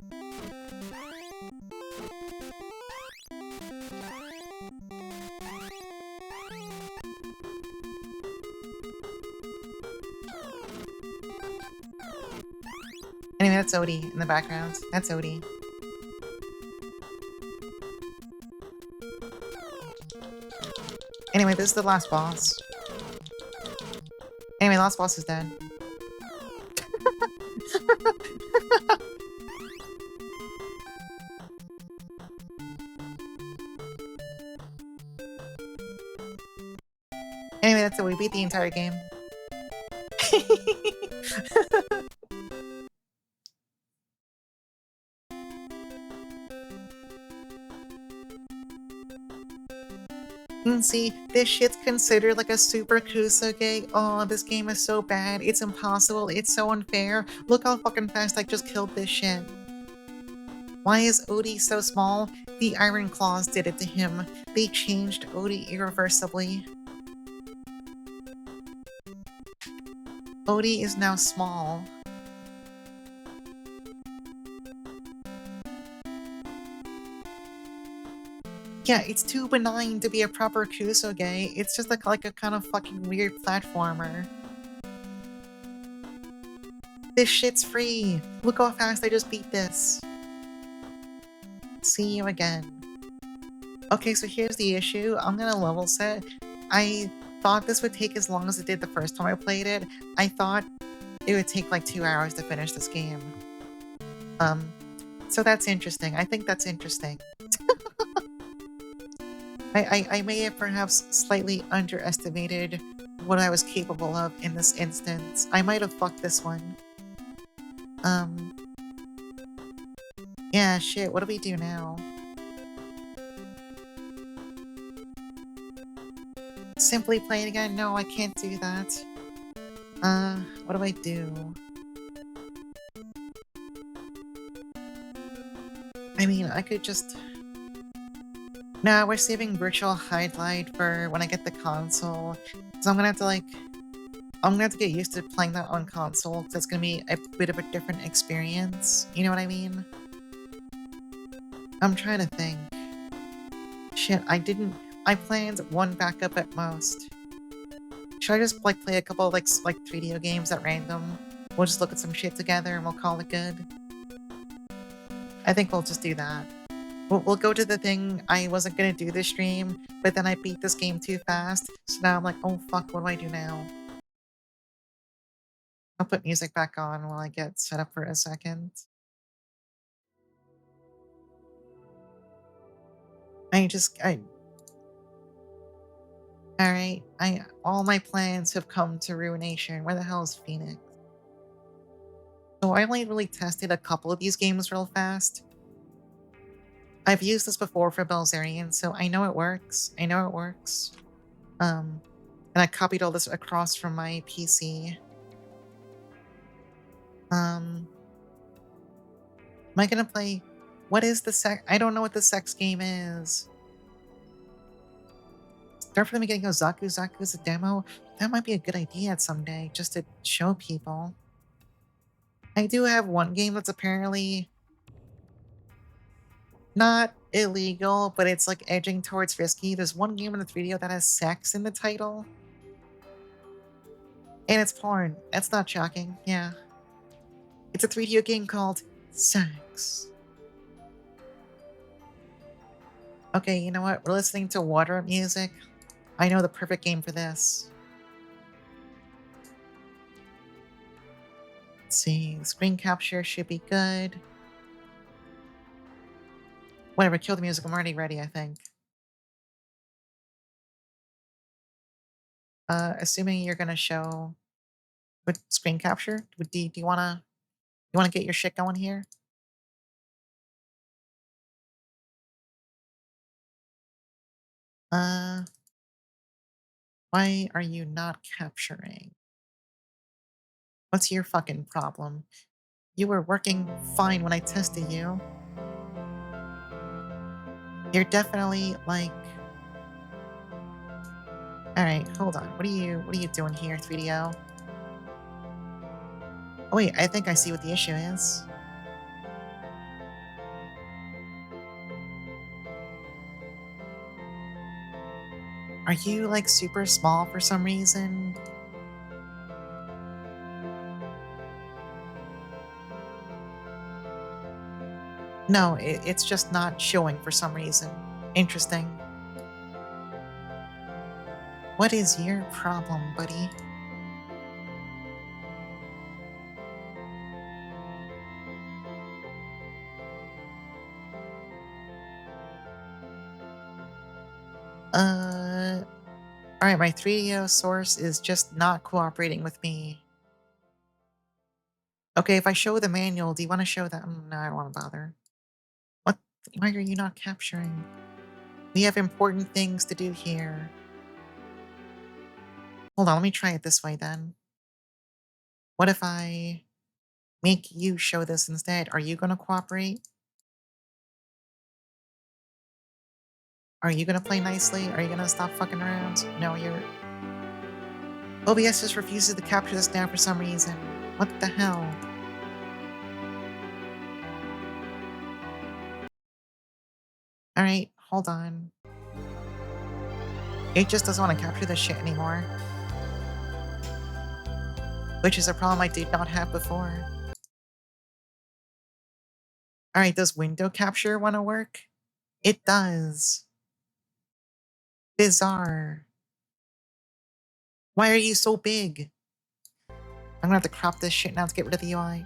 Anyway, that's Odie in the background. That's Odie. Anyway, this is the last boss. Anyway, the last boss is dead. Anyway, that's it. We beat the entire game. See, this shit's considered like a super Kusage. Oh, this game is so bad. It's impossible. It's so unfair. Look how fucking fast I just killed this shit. Why is Odie so small? The Iron Claws did it to him. They changed Odie irreversibly. Odie is now small. Yeah, it's too benign to be a proper Kusage. It's just like a kind of fucking weird platformer. This shit's free! Look how fast I just beat this! See you again. Okay, so here's the issue. I'm gonna level set. I thought this would take as long as it did the first time I played it. I thought it would take like 2 hours to finish this game. So that's interesting. I think that's interesting. I may have perhaps slightly underestimated what I was capable of in this instance. I might have fucked this one. Yeah, shit, what do we do now? Simply play it again? No, I can't do that. What do I do? I mean, I could just... Nah, we're saving virtual highlight for when I get the console. So I'm gonna have to like... I'm gonna have to get used to playing that on console, because it's gonna be a bit of a different experience. You know what I mean? I'm trying to think. Shit, I planned one backup at most. Should I just like play a couple of like 3D games at random? We'll just look at some shit together and we'll call it good. I think we'll just do that. We'll go to the thing I wasn't gonna do this stream, but then I beat this game too fast, so now I'm like, oh fuck, what do I do now? I'll put music back on while I get set up for a second. Alright, all my plans have come to ruination. Where the hell is Phoenix? So I only really tested a couple of these games real fast. I've used this before for Belzerian, so I know it works. I know it works. And I copied all this across from my PC. Am I gonna play... What is the sex... I don't know what the sex game is. Start from the beginning of Zaku. Zaku is a demo. That might be a good idea someday, just to show people. I do have one game that's apparently not illegal, but it's like edging towards risky. There's one game in the 3DO that has sex in the title. And it's porn. That's not shocking. Yeah. It's a 3DO game called Sex. Okay, you know what? We're listening to water music. I know the perfect game for this. Let's see. Screen capture should be good. Whatever, kill the music. I'm already ready, I think. Assuming you're gonna show with screen capture, do you wanna get your shit going here? Why are you not capturing? What's your fucking problem? You were working fine when I tested you. You're definitely like... Alright, hold on. What are you doing here, 3DO? Oh wait, I think I see what the issue is. Are you like super small for some reason? No, it's just not showing for some reason. Interesting. What is your problem, buddy? Alright, my 3DO source is just not cooperating with me. Okay, if I show the manual, do you want to show that? No, I don't want to bother. What? Why are you not capturing? We have important things to do here. Hold on, let me try it this way then. What if I make you show this instead? Are you going to cooperate? Are you going to play nicely? Are you going to stop fucking around? No, you're... OBS just refuses to capture this now for some reason. What the hell? Alright, hold on. It just doesn't want to capture this shit anymore. which is a problem I did not have before. Alright, does window capture want to work? It does. Bizarre. Why are you so big? I'm gonna have to crop this shit now to get rid of the UI.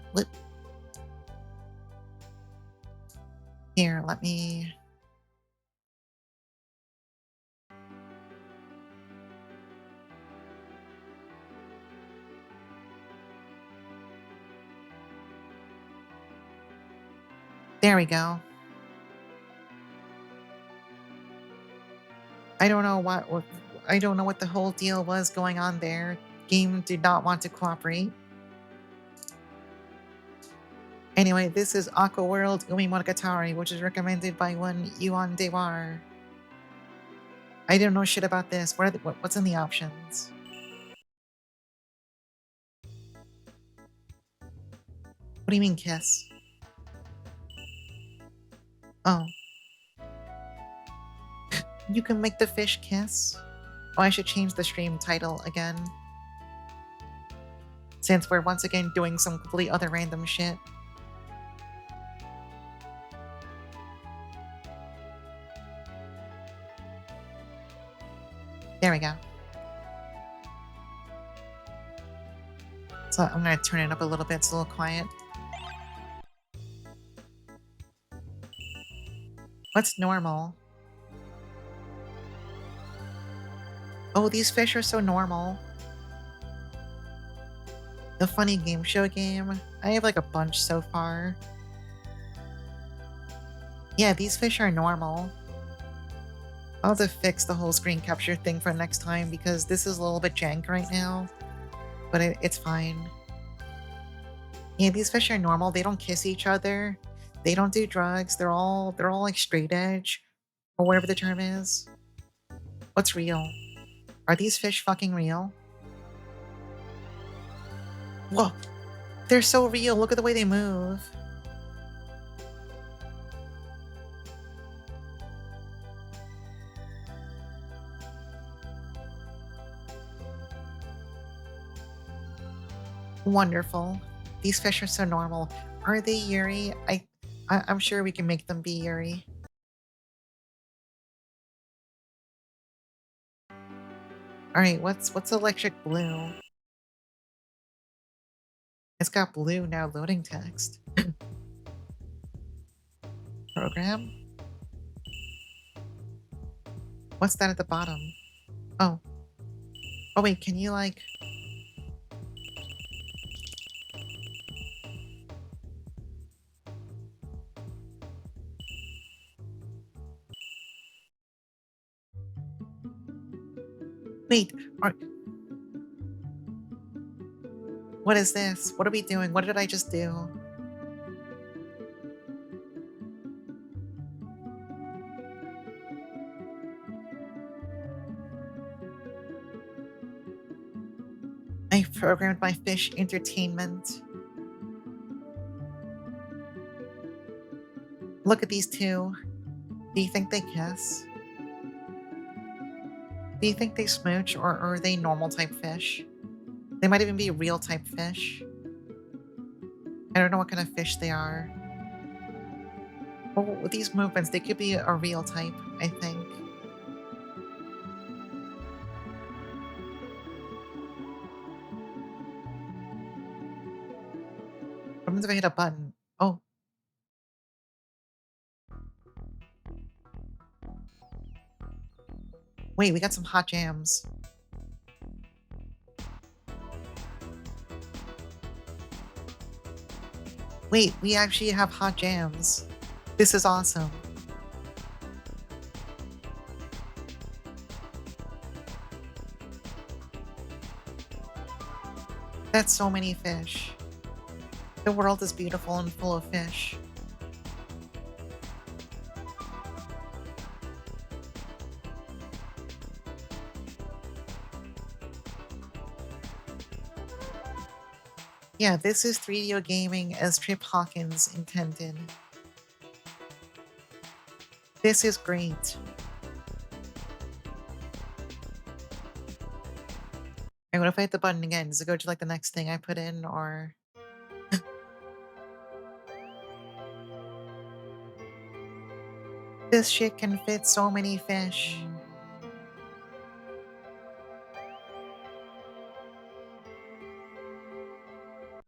Here, let me... There we go. I don't know what the whole deal was going on there. Game did not want to cooperate. Anyway, this is Aqua World Umi Monogatari, which is recommended by one Yuan Dewar. I don't know shit about this. What's in the options? What do you mean kiss? Oh. You can make the fish kiss? Oh, I should change the stream title again. Since we're once again doing some complete other random shit. There we go. So I'm gonna turn it up a little bit, it's a little quiet. What's normal? Oh, these fish are so normal. The funny game show game. I have like a bunch so far. Yeah, these fish are normal. I'll have to fix the whole screen capture thing for next time because this is a little bit jank right now. But it's fine. Yeah, these fish are normal. They don't kiss each other. They don't do drugs. They're all like straight edge. Or whatever the term is. What's real? Are these fish fucking real? Whoa! They're so real. Look at the way they move. Wonderful. These fish are so normal. Are they Yuri? I'm sure we can make them be Yuri. Alright, what's electric blue? It's got blue now loading text. Program? What's that at the bottom? Oh. Oh wait, can you like... Wait, what is this? What are we doing? What did I just do? I programmed my fish entertainment. Look at these two. Do you think they kiss? Do you think they smooch, or are they normal type fish? They might even be real type fish. I don't know what kind of fish they are. Well, with these movements, they could be a real type, I think. What happens if I hit a button? Oh. Wait, we got some hot jams. Wait, we actually have hot jams. This is awesome. That's so many fish. The world is beautiful and full of fish. Yeah, this is 3D gaming as Trip Hawkins intended. This is great. Alright, what if I hit the button again? Does it go to, like, the next thing I put in, or... This shit can fit so many fish.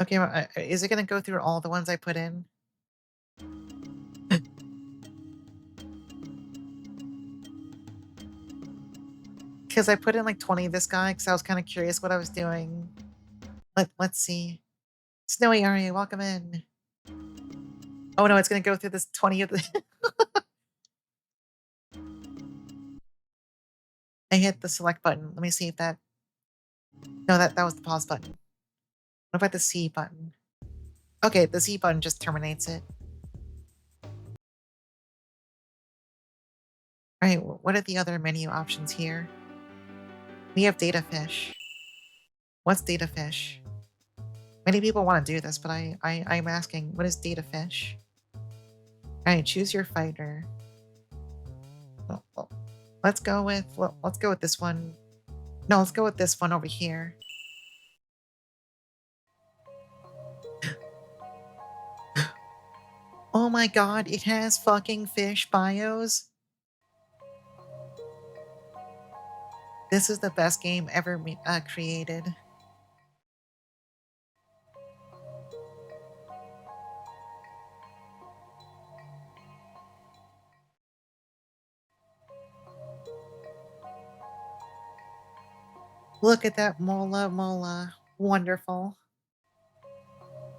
Okay, well, is it gonna go through all the ones I put in? Because I put in, like, 20 of this guy because I was kinda curious what I was doing. Let's see. Snowy Aria, welcome in. Oh, no, it's gonna go through this 20 of the... I hit the select button. Let me see if that... No, that was the pause button. What about the C button? Okay, the C button just terminates it. Alright, what are the other menu options here? We have data fish. What's data fish? Many people want to do this, but I'm asking, what is data fish? Alright, choose your fighter. Well, let's go with this one. No, let's go with this one over here. Oh my god, it has fucking fish bios. This is the best game ever created. Look at that mola mola. Wonderful.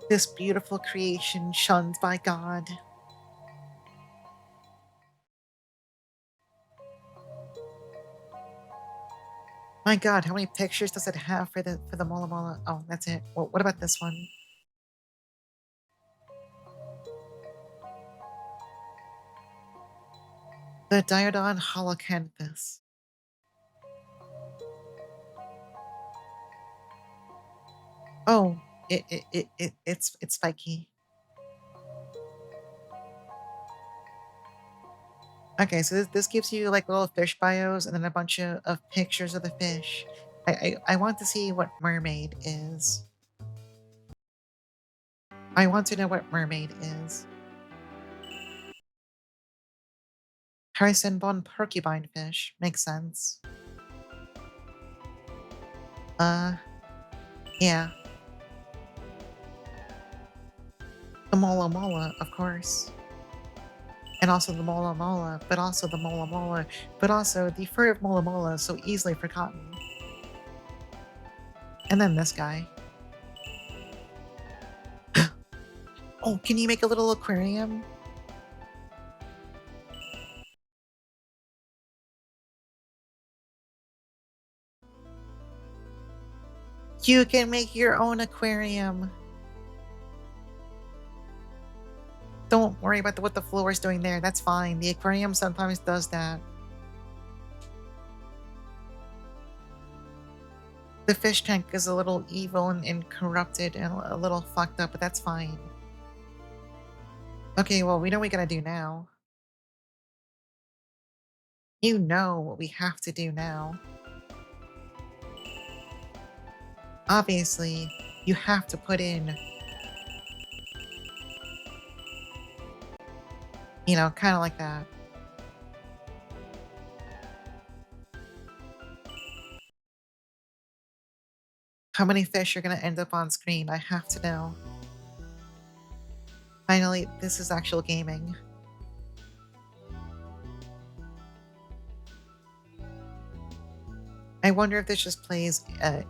This beautiful creation shunned by God. My god, how many pictures does it have for the mola mola? Oh, that's it. Well, what about this one? The Diodon holocanthus. Oh, it's spiky. Okay, so this gives you like little fish bios and then a bunch of pictures of the fish. I want to see what mermaid is. I want to know what mermaid is. Harrison Bond porcupine fish. Makes sense. Yeah. The mola mola, of course. And also the mola mola, but also the mola mola, but also the furtive mola mola so easily forgotten. And then this guy. Oh, can you make a little aquarium? You can make your own aquarium. Don't worry about what the floor is doing there. That's fine. The aquarium sometimes does that. The fish tank is a little evil and corrupted and a little fucked up, but that's fine. Okay, well, we know what we gotta do now. You know what we have to do now. Obviously, you have to put in, you know, kind of like that. How many fish are going to end up on screen? I have to know. Finally, this is actual gaming. I wonder if this just plays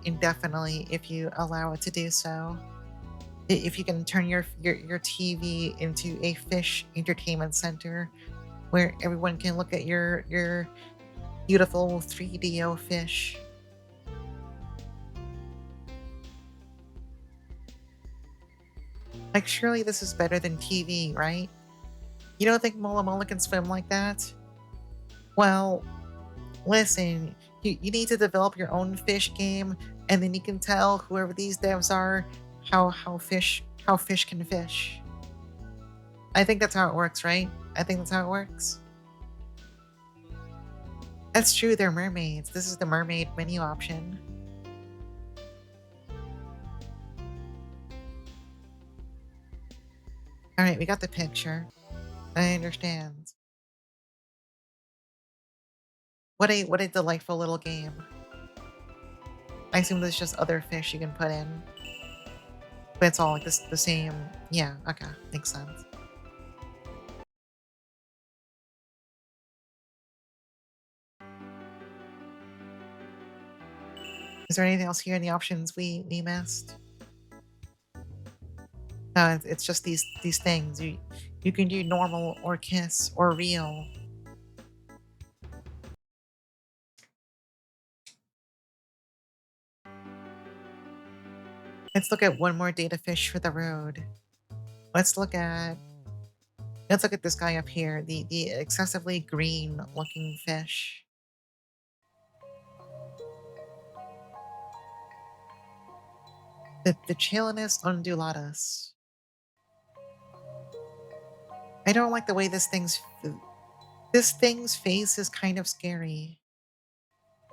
indefinitely if you allow it to do so. If you can turn your TV into a fish entertainment center where everyone can look at your beautiful 3DO fish. Like, surely this is better than TV, right? You don't think Mola Mola can swim like that? Well, listen, you need to develop your own fish game, and then you can tell whoever these devs are how fish can fish. I think that's how it works, right? I think that's how it works. That's true, they're mermaids. This is the mermaid menu option. Alright, we got the picture. I understand. What a delightful little game. I assume there's just other fish you can put in. But it's all like this the same. Yeah, okay. Makes sense. Is there anything else here in the options we missed? No, it's just these things. You can do normal or kiss or real. Let's look at one more data fish for the road. Let's look at this guy up here, the excessively green looking fish. The Chaelinus undulatus. I don't like the way this thing's face is kind of scary.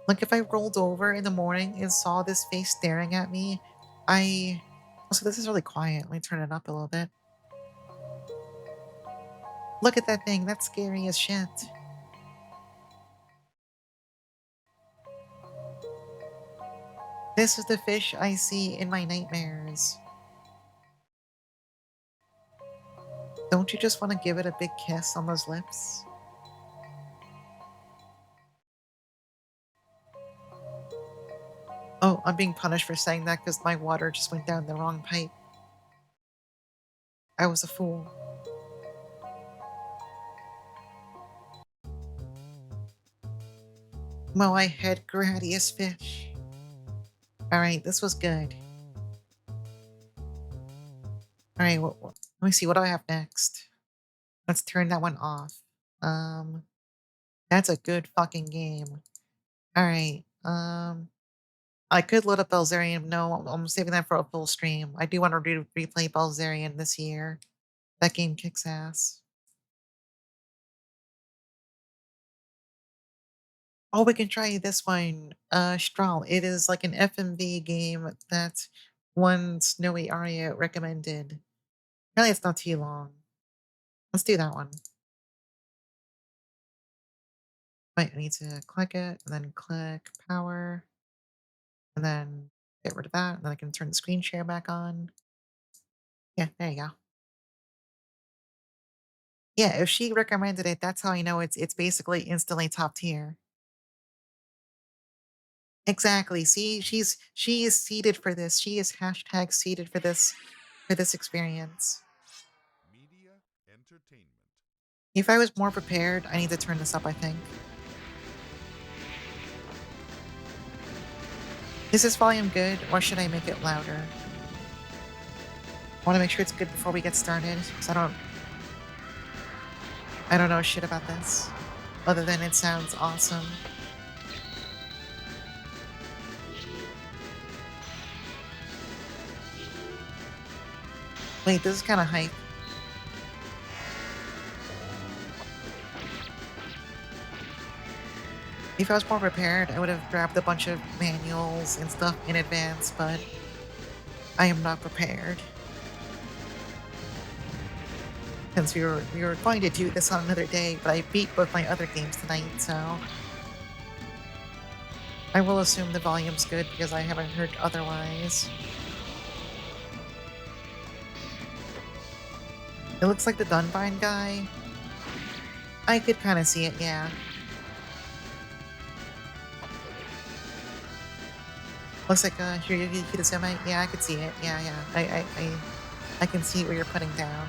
Like if I rolled over in the morning and saw this face staring at me, also this is really quiet. Let me turn it up a little bit. Look at that thing, that's scary as shit. This is the fish I see in my nightmares. Don't you just want to give it a big kiss on those lips? Oh, I'm being punished for saying that because my water just went down the wrong pipe. I was a fool. Well, I had Gradius fish. Alright, this was good. Alright, let me see, what do I have next? Let's turn that one off. That's a good fucking game. Alright, I could load up Belzerian. No, I'm saving that for a full stream. I do want to replay Belzerian this year. That game kicks ass. Oh, we can try this one, Strahl. It is like an FMV game that one Snowy Aria recommended. Really, it's not too long. Let's do that one. Wait, I need to click it, and then click power, and then get rid of that, and then I can turn the screen share back on. Yeah, there you go. Yeah, if she recommended it, that's how I know it's basically instantly top tier. Exactly. See, she is seated for this. She is hashtag seated for this experience. Media entertainment. If I was more prepared, I need to turn this up, I think. Is this volume good, or should I make it louder? I want to make sure it's good before we get started, because I don't know shit about this, other than it sounds awesome. Wait, this is kind of hype. If I was more prepared, I would have grabbed a bunch of manuals and stuff in advance, but I am not prepared. Since we were going to do this on another day, but I beat both my other games tonight, so I will assume the volume's good because I haven't heard otherwise. It looks like the Dunbine guy. I could kind of see it, yeah. Looks like Hiroyuki Kitasume. Yeah, I could see it. Yeah, yeah. I can see what you're putting down.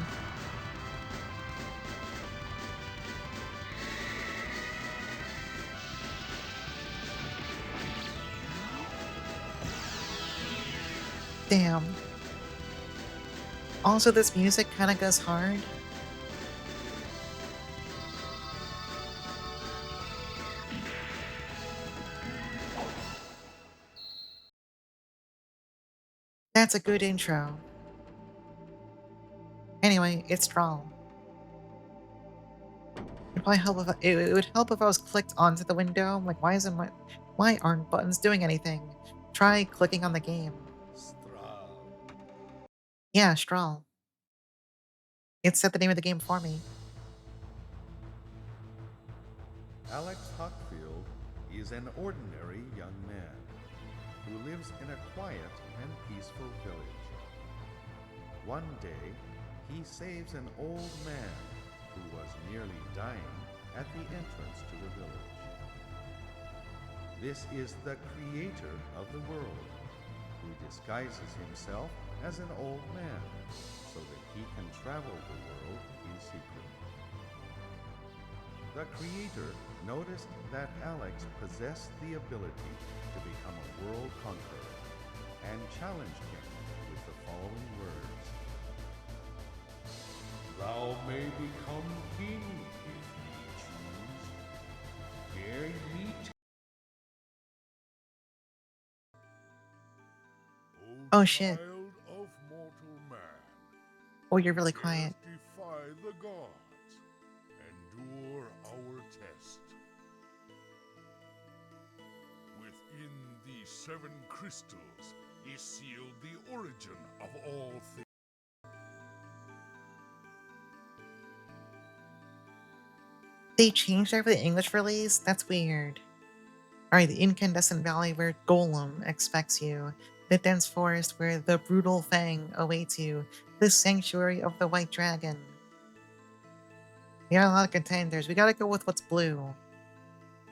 Damn. Also, this music kind of goes hard. That's a good intro. Anyway, it's Strahl. It'd probably help if it would help if I was clicked onto the window. Like, why aren't buttons doing anything? Try clicking on the game. Strahl. Yeah, Strahl. It said the name of the game for me. Alex Hockfield is an ordinary young man who lives in a quiet and peaceful village. One day, he saves an old man who was nearly dying at the entrance to the village. This is the creator of the world, who disguises himself as an old man so that he can travel the world in secret. The creator noticed that Alex possessed the ability to become a world conqueror and challenged him with the following words: "Thou may become king if ye choose. Dare ye Oh shit. child of mortal man, Oh, you're really dare quiet. defy the gods, endure our test. Within the 7 crystals is sealed the origin of all things. They changed that for the English release? That's weird. Alright, the incandescent valley where Golem expects you. The dense forest where the brutal Fang awaits you. The sanctuary of the white dragon. We got a lot of contenders. We gotta go with what's blue.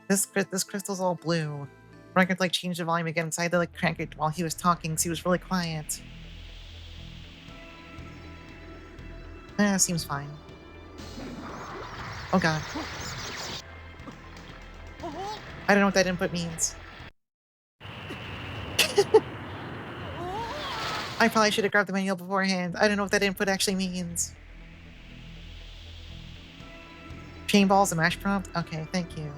This crystal's all blue. I could like change the volume again because I had to like crank it while he was talking because he was really quiet. Seems fine. Oh god. I don't know what that input means. I probably should have grabbed the manual beforehand. I don't know what that input actually means. Chain balls, a mash prompt? Okay, thank you.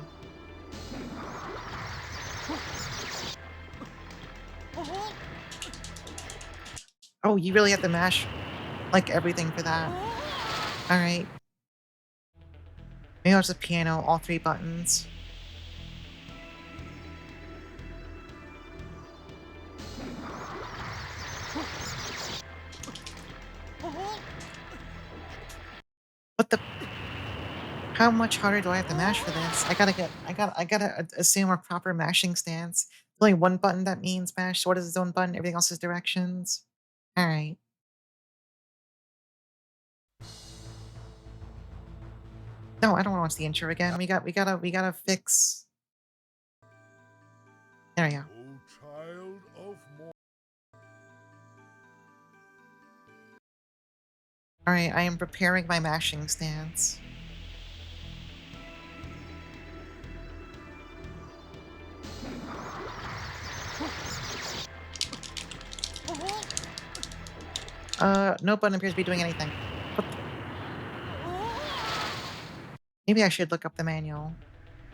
Oh, you really have to mash, like, everything for that. Alright. Maybe I'll just piano all 3 buttons. What the? How much harder do I have to mash for this? I gotta assume a proper mashing stance. There's only one button that means mash. So what is its own button? Everything else is directions. Alright. No, I don't want to watch the intro again. We gotta fix. There we go. O child of mortal. Alright, I am preparing my mashing stance. No button appears to be doing anything. What the? Maybe I should look up the manual.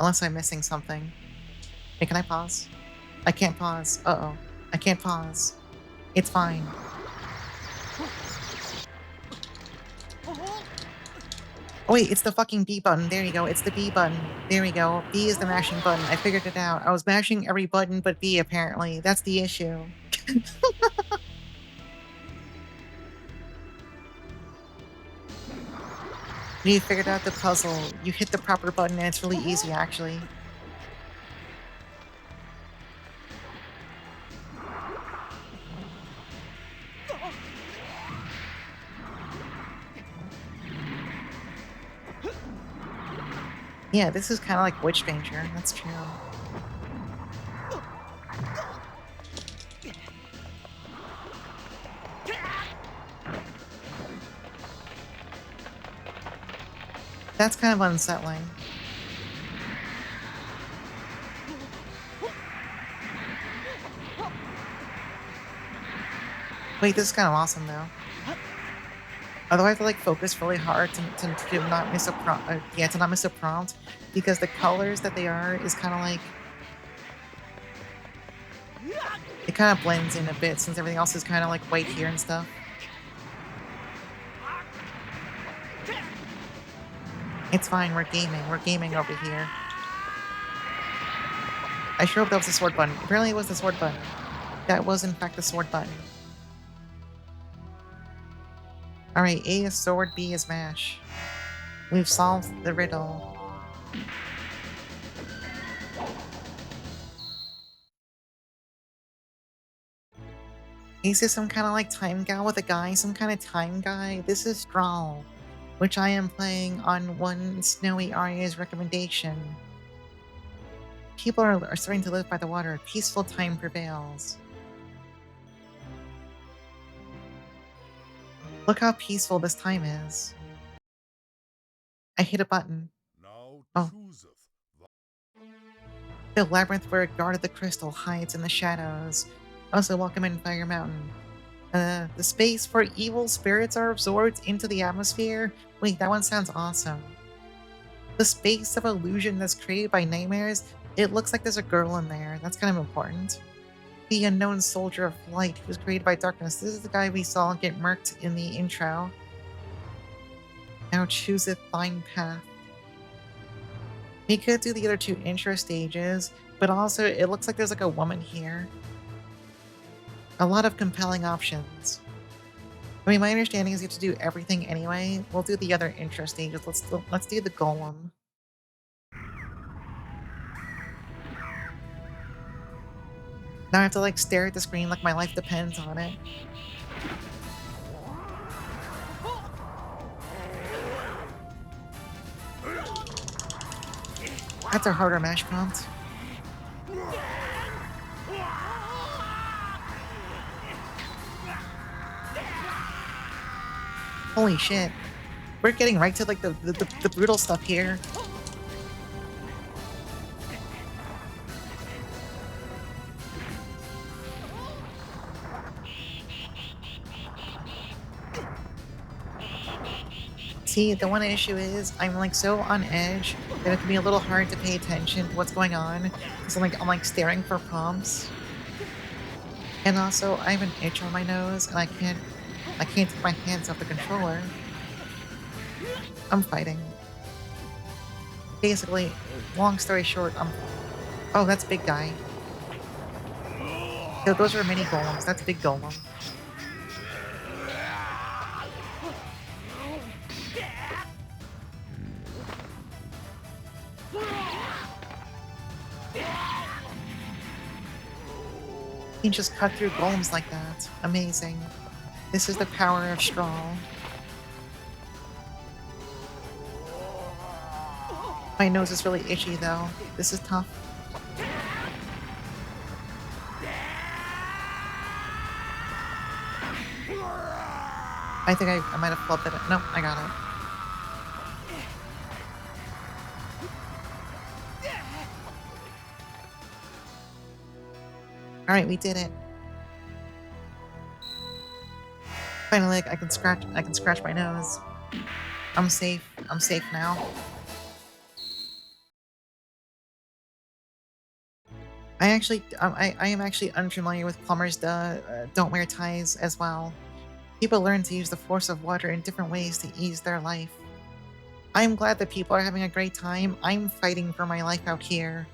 Unless I'm missing something. Hey, can I pause? I can't pause. Uh-oh. I can't pause. It's fine. Oh wait, it's the fucking B button. There you go. It's the B button. There we go. B is the mashing button. I figured it out. I was mashing every button but B, apparently. That's the issue. You figured out the puzzle. You hit the proper button and it's really easy, actually. Yeah, this is kind of like Witch Danger. That's true. That's kind of unsettling. Wait, this is kind of awesome, though. Although I have to like focus really hard to not miss a prompt. To not miss a prompt, because the colors that they are is kind of like it kind of blends in a bit since everything else is kind of like white here and stuff. It's fine. We're gaming. We're gaming over here. I sure hope that was the sword button. Apparently, it was the sword button. That was in fact the sword button. Alright, A is sword, B is mash. We've solved the riddle. Is this some kind of like time gal with a guy? Some kind of time guy? This is Strahl, which I am playing on one Snowy Arya's recommendation. People are starting to live by the water. Peaceful time prevails. Look how peaceful this time is. I hit a button. Now Oh. chooseth The labyrinth where a guard of the crystal hides in the shadows. Also, welcome in Fire Mountain. The space where evil spirits are absorbed into the atmosphere. Wait, that one sounds awesome. The space of illusion that's created by nightmares. It looks like there's a girl in there. That's kind of important. The unknown soldier of light who was created by darkness. This is the guy we saw get murked in the intro. Now chooseth thine path. We could do the other two intro stages, but also it looks like there's like a woman here. A lot of compelling options. I mean, my understanding is you have to do everything anyway. We'll do the other intro stages. Let's do the golem. Now I have to like stare at the screen like my life depends on it. That's a harder mash prompt. Holy shit. We're getting right to like the brutal stuff here. See, the one issue is I'm like so on edge that it can be a little hard to pay attention to what's going on. Because I'm like staring for prompts. And also I have an itch on my nose and I can't take my hands off the controller. I'm fighting. Basically, long story short, oh, that's big guy. So those are mini golems. That's big golem. You can just cut through golems like that. Amazing. This is the power of Strahl. My nose is really itchy though. This is tough. I think I might have flubbed it. Nope, I got it. Alright, we did it. Finally, I can scratch my nose. I'm safe. I'm safe now. I am actually unfamiliar with plumbers don't wear ties as well. People learn to use the force of water in different ways to ease their life. I'm glad that people are having a great time. I'm fighting for my life out here.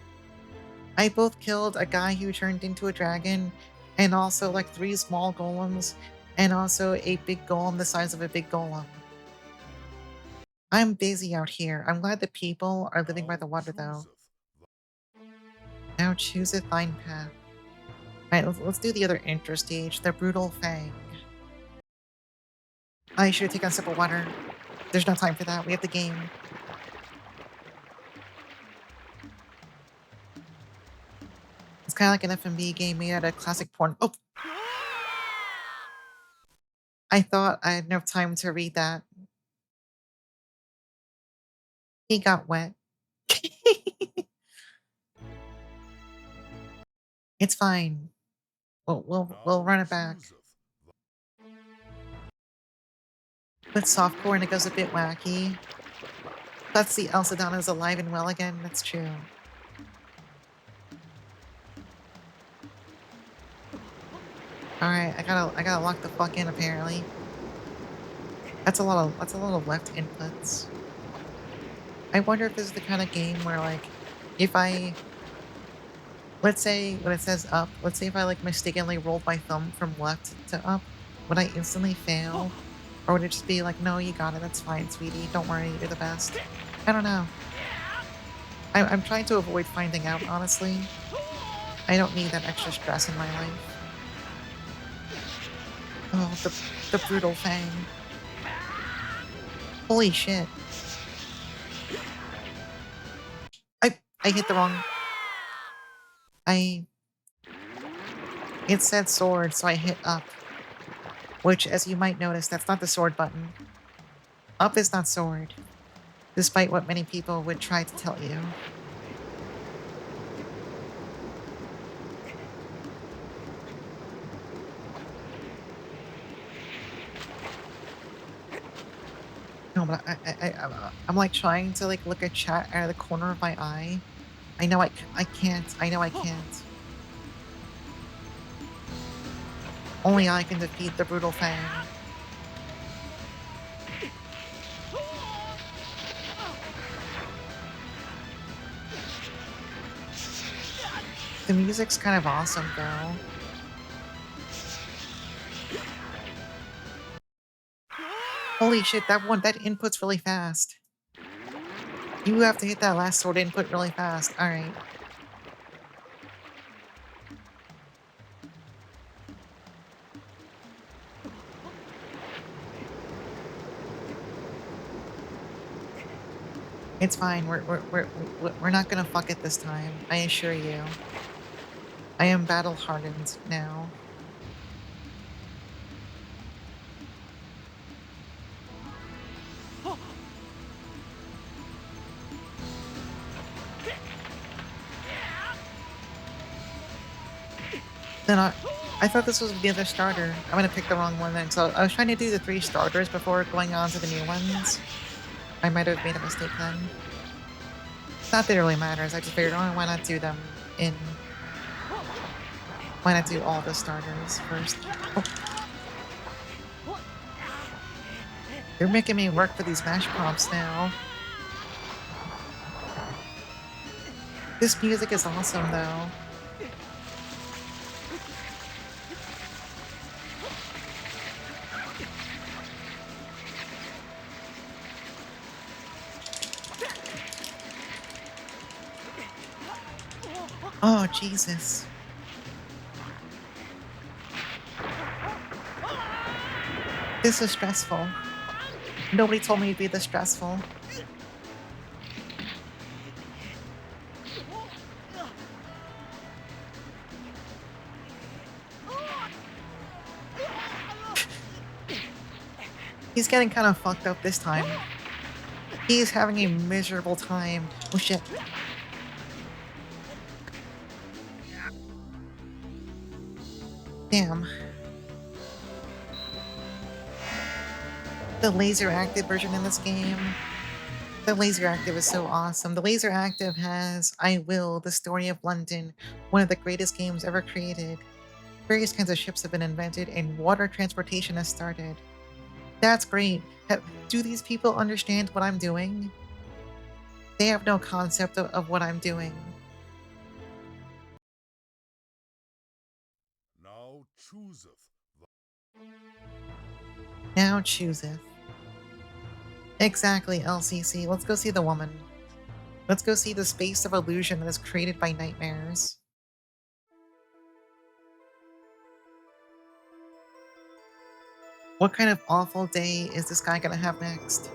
I both killed a guy who turned into a dragon, and also like 3 small golems, and also a big golem the size of a big golem. I'm busy out here. I'm glad that people are living by the water though. Now chooseth thine path. Alright, let's do the other intro stage, the Brutal Fang. I should have taken a sip of water. There's no time for that. We have the game. It's kind of like an FMV game made out of classic porn. Oh! I thought I had enough time to read that. He got wet. It's fine. We'll run it back. With softcore and it goes a bit wacky. Let's see, Elsa is alive and well again. That's true. Alright, I gotta lock the fuck in apparently. That's a lot of left inputs. I wonder if this is the kind of game where like if I let's say when it says up, let's say if I like mistakenly rolled my thumb from left to up, would I instantly fail? Or would it just be like, no, you got it, that's fine, sweetie, don't worry, you're the best? I don't know. I'm trying to avoid finding out, honestly. I don't need that extra stress in my life. Oh, the brutal fang. Holy shit. I hit the wrong... I... It said sword, so I hit up. Which, as you might notice, that's not the sword button. Up is not sword, despite what many people would try to tell you. No, but I'm like trying to like look at chat out of the corner of my eye. I know I can't. I know I can't. Only I can defeat the brutal fang. The music's kind of awesome, though. Holy shit, that input's really fast. You have to hit that last sword input really fast. Alright. It's fine. We're not gonna fuck it this time. I assure you. I am battle hardened now. Then I thought this was the other starter. I'm gonna pick the wrong one then. So I was trying to do the 3 starters before going on to the new ones. I might have made a mistake then. Not that it really matters. I just figured, oh, why not do them in... Why not do all the starters first? Oh. You're making me work for these mash prompts now. This music is awesome, though. Oh, Jesus. This is stressful. Nobody told me it'd be this stressful. He's getting kind of fucked up this time. He's having a miserable time. Oh shit. Damn. The laser active version in this game. The laser active is so awesome. The laser active has I Will, The Story of London, one of the greatest games ever created. Various kinds of ships have been invented and water transportation has started. That's great. Do these people understand what I'm doing? They have no concept of what I'm doing. Now chooseth. Now chooseth. Exactly, LCC. Let's go see the woman. Let's go see the space of illusion that is created by nightmares. What kind of awful day is this guy gonna have next?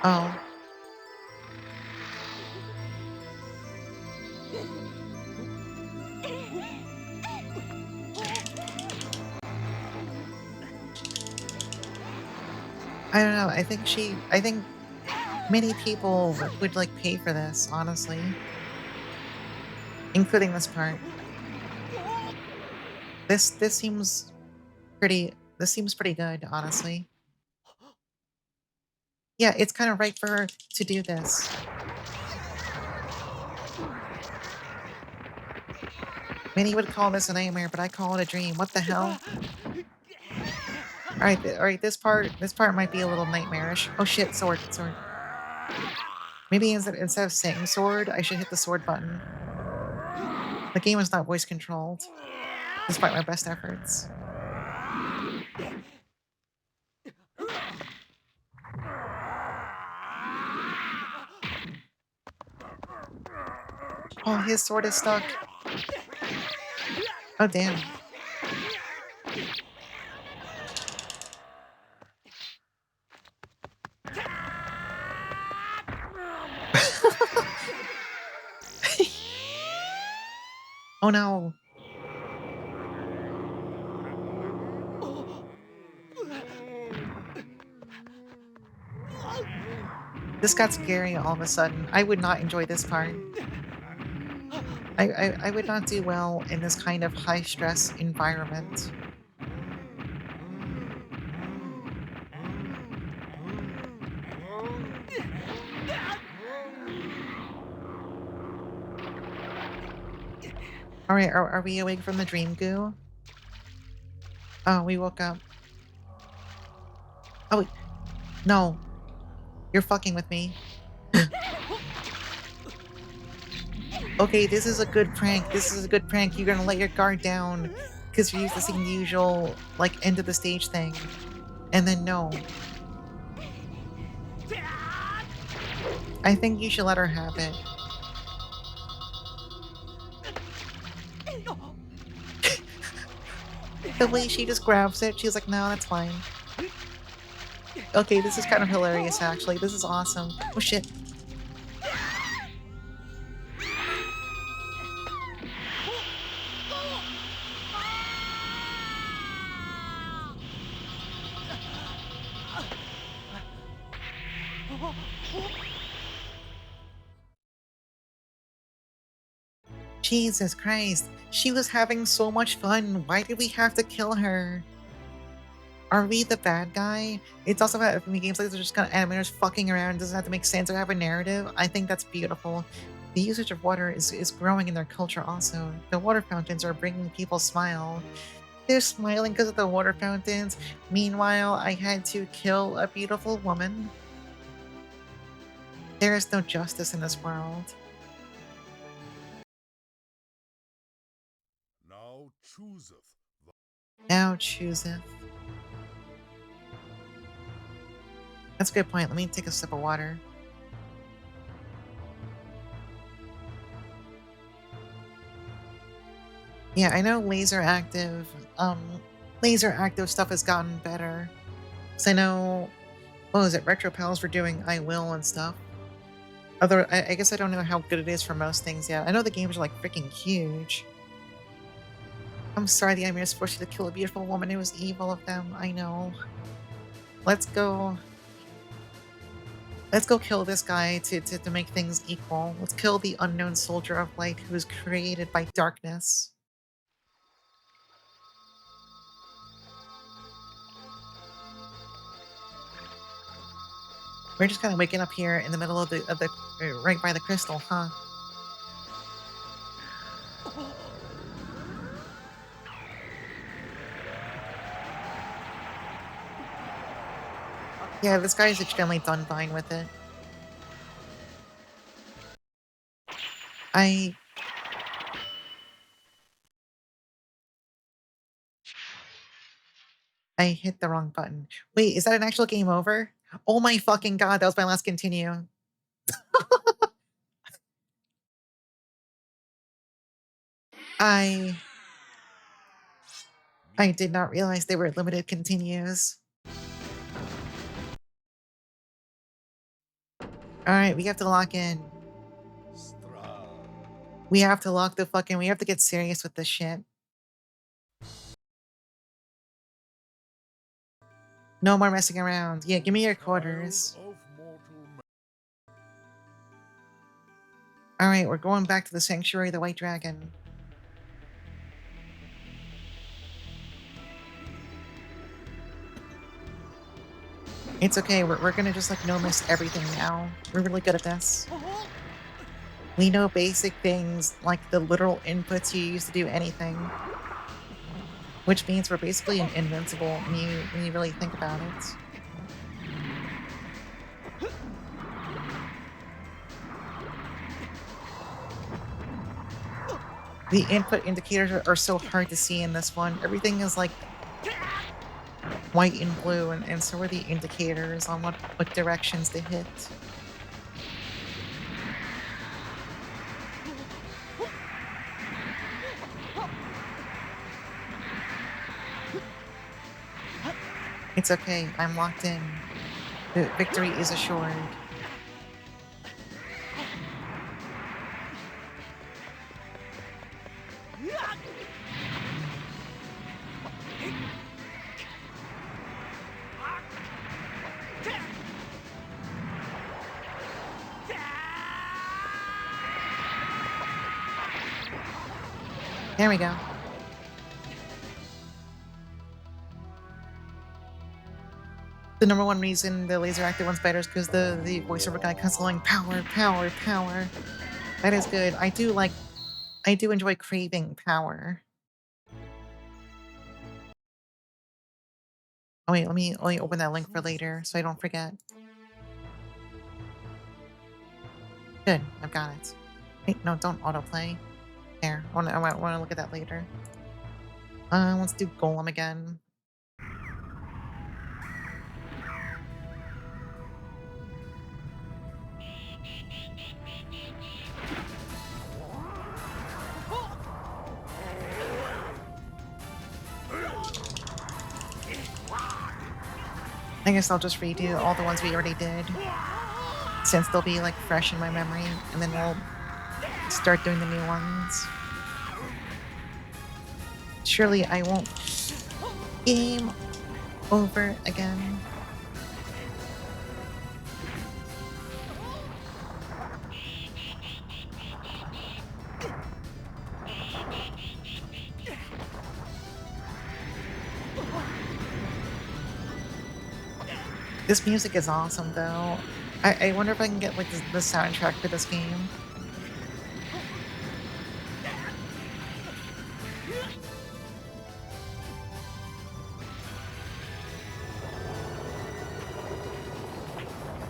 Oh. I don't know. I think many people would like pay for this, honestly. Including this part. This seems pretty good, honestly. Yeah, it's kind of right for her to do this. Many would call this a nightmare, but I call it a dream. What the hell? Alright, this part might be a little nightmarish. Oh shit, sword. Maybe instead of saying sword, I should hit the sword button. The game is not voice controlled, despite my best efforts. Oh, his sword is stuck. Oh, damn. Oh, no. This got scary all of a sudden. I would not enjoy this part. I would not do well in this kind of high-stress environment. Alright, are we awake from the dream goo? Oh, we woke up. Oh, wait. No. You're fucking with me. Okay, this is a good prank. This is a good prank. You're gonna let your guard down because you're used to seeing the usual, like, end of the stage thing. And then no. I think you should let her have it. The way she just grabs it, she's like, no, that's fine. Okay, this is kind of hilarious, actually. This is awesome. Oh, shit. Jesus Christ. She was having so much fun. Why did we have to kill her? Are we the bad guy? It's also about games like this are just kind of animators fucking around. It doesn't have to make sense or have a narrative. I think that's beautiful. The usage of water is growing in their culture also. The water fountains are bringing people smile. They're smiling because of the water fountains. Meanwhile, I had to kill a beautiful woman. There is no justice in this world. Now chooseth. Now chooseth. That's a good point. Let me take a sip of water. Yeah, I know laser active stuff has gotten better. So I know, what was it, Retro Pals were doing I Will and stuff. Although, I guess I don't know how good it is for most things yet. I know the games are like freaking huge. I'm sorry the animators forced you to kill a beautiful woman. It was evil of them. I know. Let's go kill this guy to make things equal. Let's kill the unknown soldier of light who was created by darkness. We're just kind of waking up here in the middle of the right by the crystal, huh? Yeah, this guy is extremely done fine with it. I hit the wrong button. Wait, is that an actual game over? Oh my fucking god, that was my last continue. I did not realize they were limited continues. Alright, we have to lock in. Strahl. We have to lock the fucking... We have to get serious with this shit. No more messing around. Yeah, give me your quarters. Child of mortal man. Alright, we're going back to the Sanctuary of the White Dragon. It's okay, we're gonna just like no-miss everything now. We're really good at this. We know basic things like the literal inputs you use to do anything. Which means we're basically invincible when you really think about it. The input indicators are so hard to see in this one. Everything is like white and blue, and so are the indicators on what directions to hit. It's okay, I'm locked in. The victory is assured. There we go. The number one reason the laser active one's better is because the voiceover guy comes along, power, power, power. That is good. I do enjoy craving power. Oh wait, let me open that link for later so I don't forget. Good, I've got it. Wait, no, don't autoplay. There, I wanna look at that later. Let's do Golem again. I guess I'll just redo all the ones we already did, since they'll be like fresh in my memory, and then we'll start doing the new ones. Surely I won't game over again. This music is awesome, though. I wonder if I can get like the soundtrack for this game.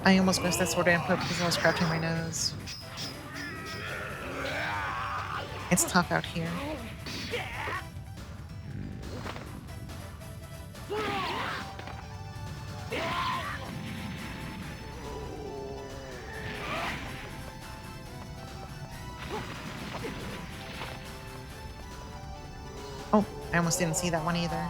I almost missed that sword input because I was scratching my nose. It's tough out here. Oh, I almost didn't see that one either.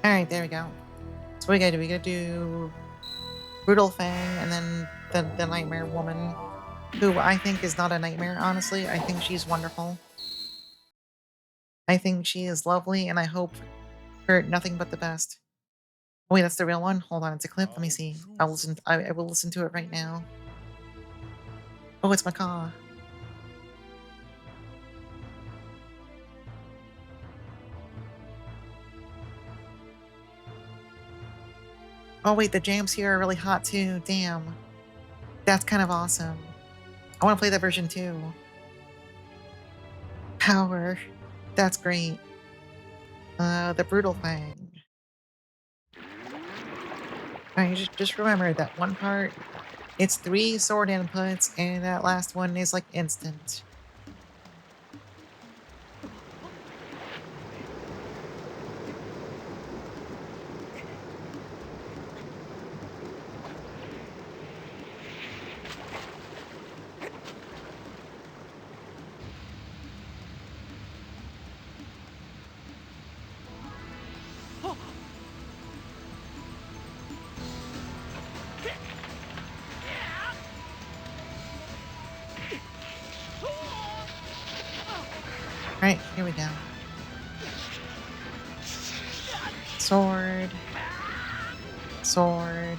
Alright, there we go. So what we gotta do? We gotta do Brutal Fang and then the Nightmare Woman, who I think is not a nightmare, honestly. I think she's wonderful. I think she is lovely, and I hope for nothing but the best. Oh, wait, that's the real one? Hold on, it's a clip. Let me see. I will listen to it right now. Oh, it's Macaw. Oh wait, the jams here are really hot too. Damn. That's kind of awesome. I want to play that version too. Power. That's great. The Brutal Fang. Alright, just remember that one part, it's 3 sword inputs, and that last one is like instant. Alright, here we go. Sword. Sword.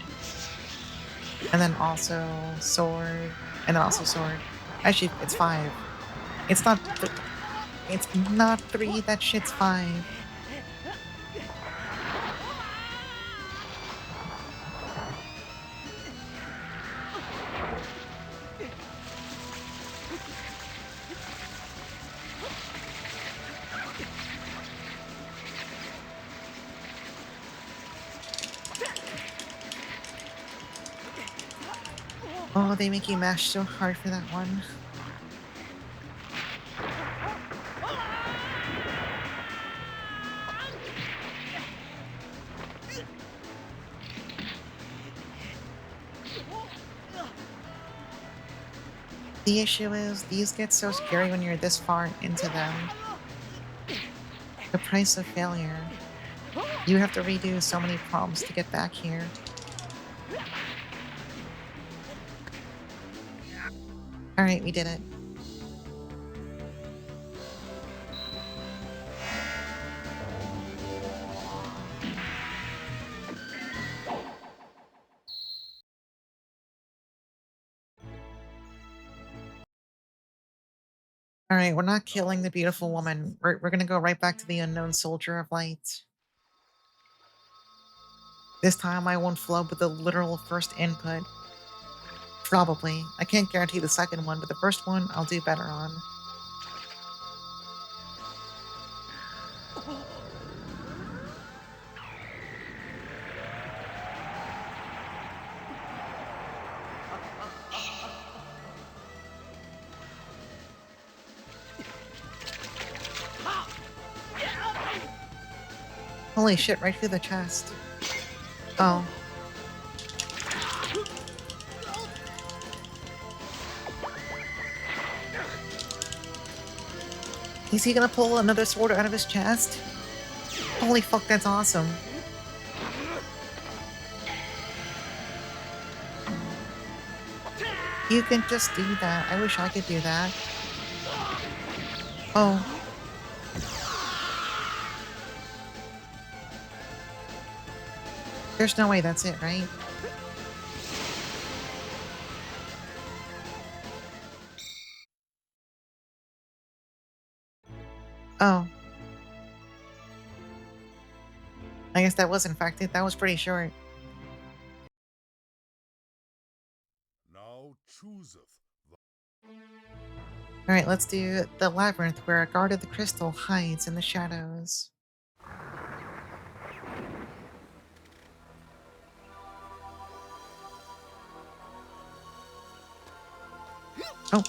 And then also sword. And then also sword. Actually, it's 5. It's not... It's not 3, that shit's 5. Oh, they make you mash so hard for that one. The issue is, these get so scary when you're this far into them. The price of failure. You have to redo so many prompts to get back here. Alright, we did it. Alright, we're not killing the beautiful woman. We're gonna go right back to the unknown soldier of light. This time I won't flub with the literal first input. Probably. I can't guarantee the second one, but the first one I'll do better on. Holy shit, right through the chest. Oh. Is he gonna pull another sword out of his chest? Holy fuck, that's awesome. You can just do that. I wish I could do that. Oh. There's no way that's it, right? Oh. I guess that was in fact it. That was pretty short. Now chooseth the Alright, let's do the labyrinth where a guard of the crystal hides in the shadows. Oh,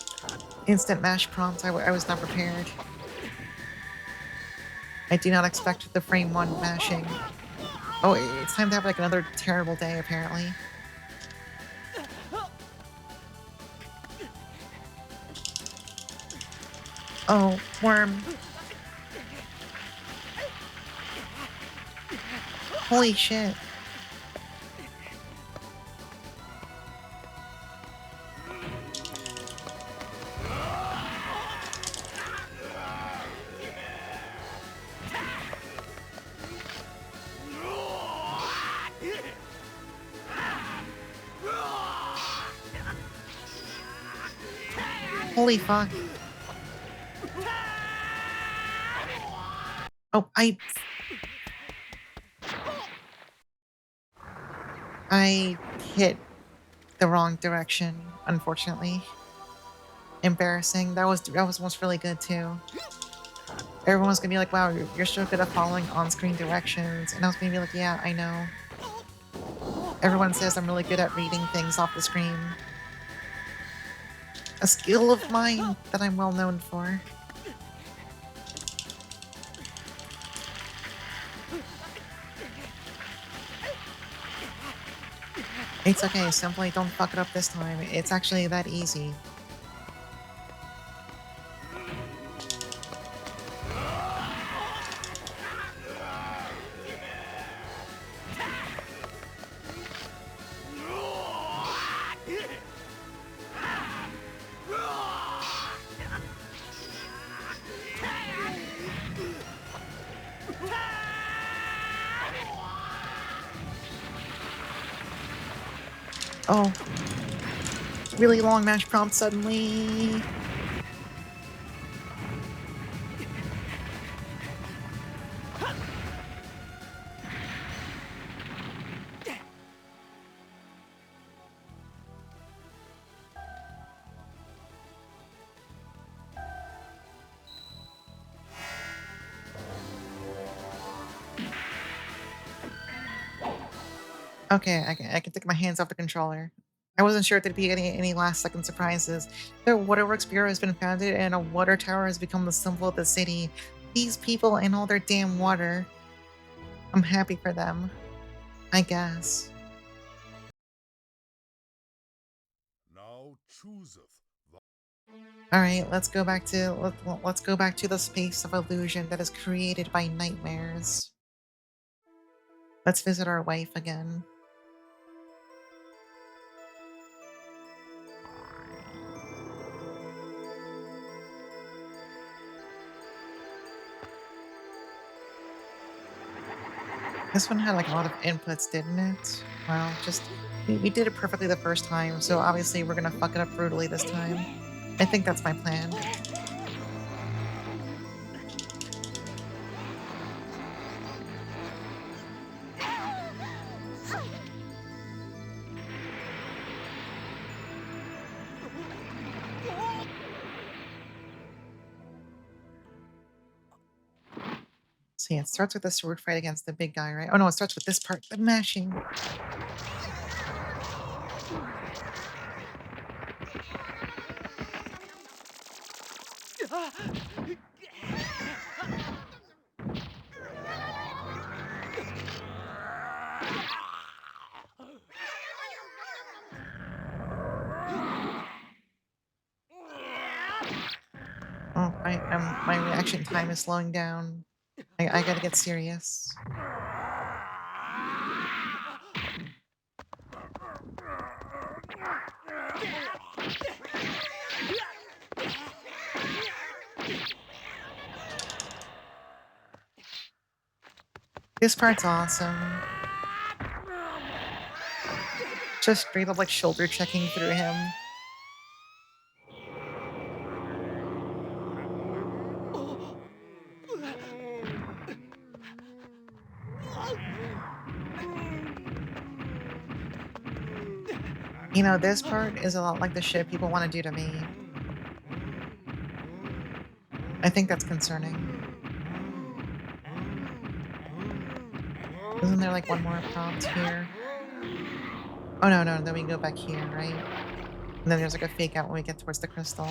instant mash prompt. I was not prepared. I do not expect the frame 1 mashing. Oh, it's time to have like another terrible day, apparently. Oh, worm. Holy shit. Holy fuck. Oh, I hit the wrong direction, unfortunately. Embarrassing. That was almost really good too. Everyone's gonna be like, wow, you're so good at following on-screen directions. And I was gonna be like, yeah, I know. Everyone says I'm really good at reading things off the screen. A skill of mine that I'm well known for. It's okay, simply don't fuck it up this time. It's actually that easy. Oh. Really long mash prompt suddenly. Okay, I can take my hands off the controller. I wasn't sure if there'd be any last-second surprises. The Waterworks Bureau has been founded, and a water tower has become the symbol of the city. These people and all their damn water. I'm happy for them, I guess. Now chooseth the All right, let's go back to the space of illusion that is created by nightmares. Let's visit our wife again. This one had like a lot of inputs, didn't it? Well, just we did it perfectly the first time, so obviously we're gonna fuck it up brutally this time. I think that's my plan. So yeah, it starts with a sword fight against the big guy, right? Oh no, it starts with this part, the mashing. Oh, my reaction time is slowing down. I gotta get serious. This part's awesome. Just straight up like shoulder checking through him. You know, this part is a lot like the shit people want to do to me. I think that's concerning. Isn't there like one more prompt here? Oh no, then we go back here, right? And then there's like a fake out when we get towards the crystal.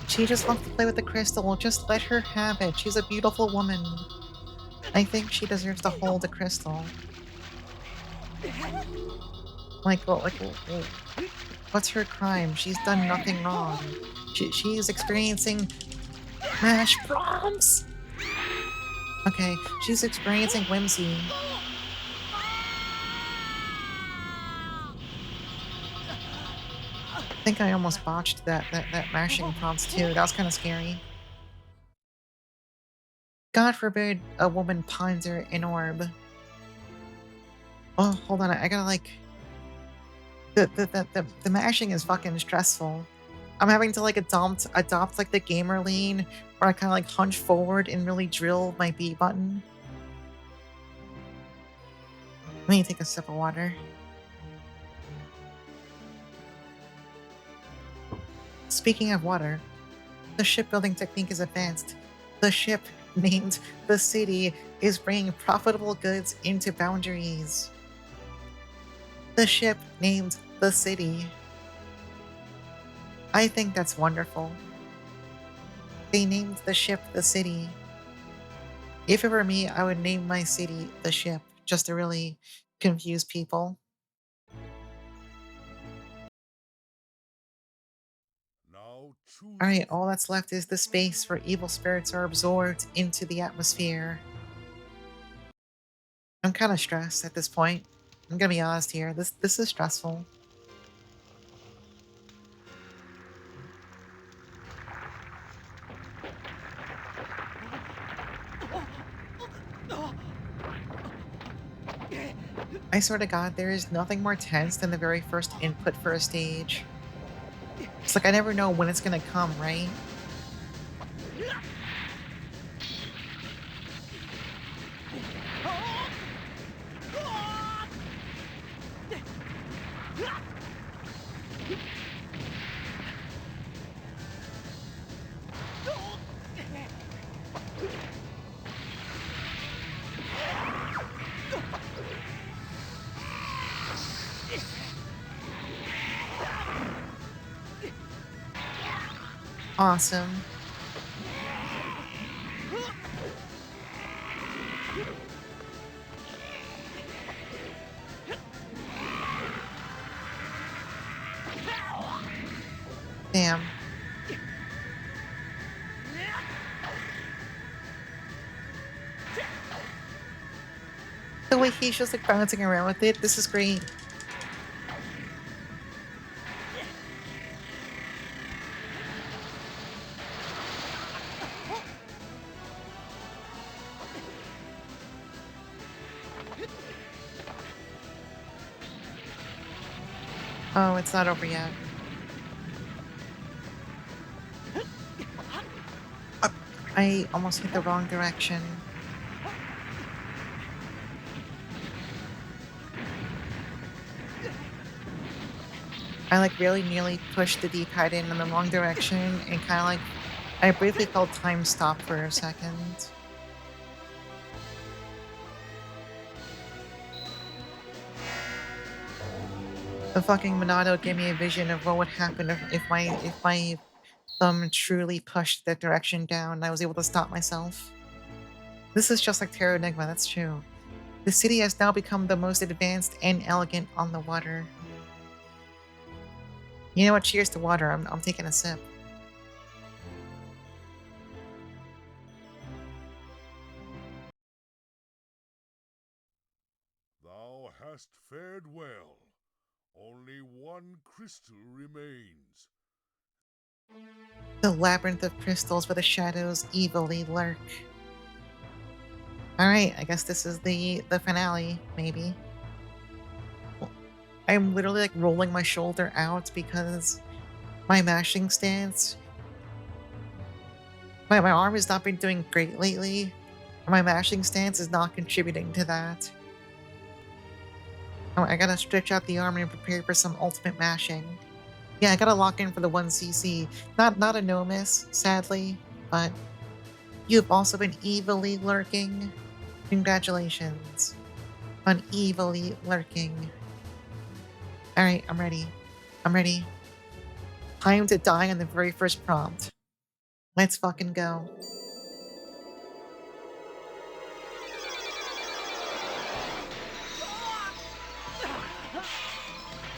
She just wants to play with the crystal. Just let her have it. She's a beautiful woman. I think she deserves to hold the crystal. What's her crime? She's done nothing wrong. She's experiencing mash proms. Okay, she's experiencing whimsy. I think I almost botched that mashing prompts too. That was kind of scary. God forbid a woman ponder an orb. Oh, hold on. I gotta like the mashing is fucking stressful. I'm having to like adopt like the gamer lean where I kind of like hunch forward and really drill my B button. Let me take a sip of water. Speaking of water, the shipbuilding technique is advanced. The ship, named the city, is bringing profitable goods into boundaries. The ship, named the city. I think that's wonderful. They named the ship the city. If it were me, I would name my city the ship, just to really confuse people. now chooseth Alright, all that's left is the space where evil spirits are absorbed into the atmosphere. I'm kind of stressed at this point. I'm gonna be honest here. This is stressful. I swear to God, there is nothing more tense than the very first input for a stage. It's like I never know when it's gonna come, right? Awesome. Damn. The way he's just like bouncing around with it, this is great. Oh, it's not over yet. I almost hit the wrong direction. I like really nearly pushed the D-pad in the wrong direction and kind of like I briefly felt time stop for a second. The fucking Monado gave me a vision of what would happen if my thumb truly pushed that direction down and I was able to stop myself. This is just like Terranigma, that's true. The city has now become the most advanced and elegant on the water. You know what? Cheers to water. I'm taking a sip. Thou hast fared well. Only one crystal remains. The labyrinth of crystals where the shadows evilly lurk. Alright, I guess this is the finale, maybe. I'm literally like rolling my shoulder out because my mashing stance. My arm has not been doing great lately. My mashing stance is not contributing to that. Oh, I gotta stretch out the arm and prepare for some ultimate mashing. Yeah, I gotta lock in for the 1cc. Not a no miss, sadly, but you've also been evilly lurking. Congratulations on evilly lurking. Alright, I'm ready. I'm ready. Time to die on the very first prompt. Let's fucking go.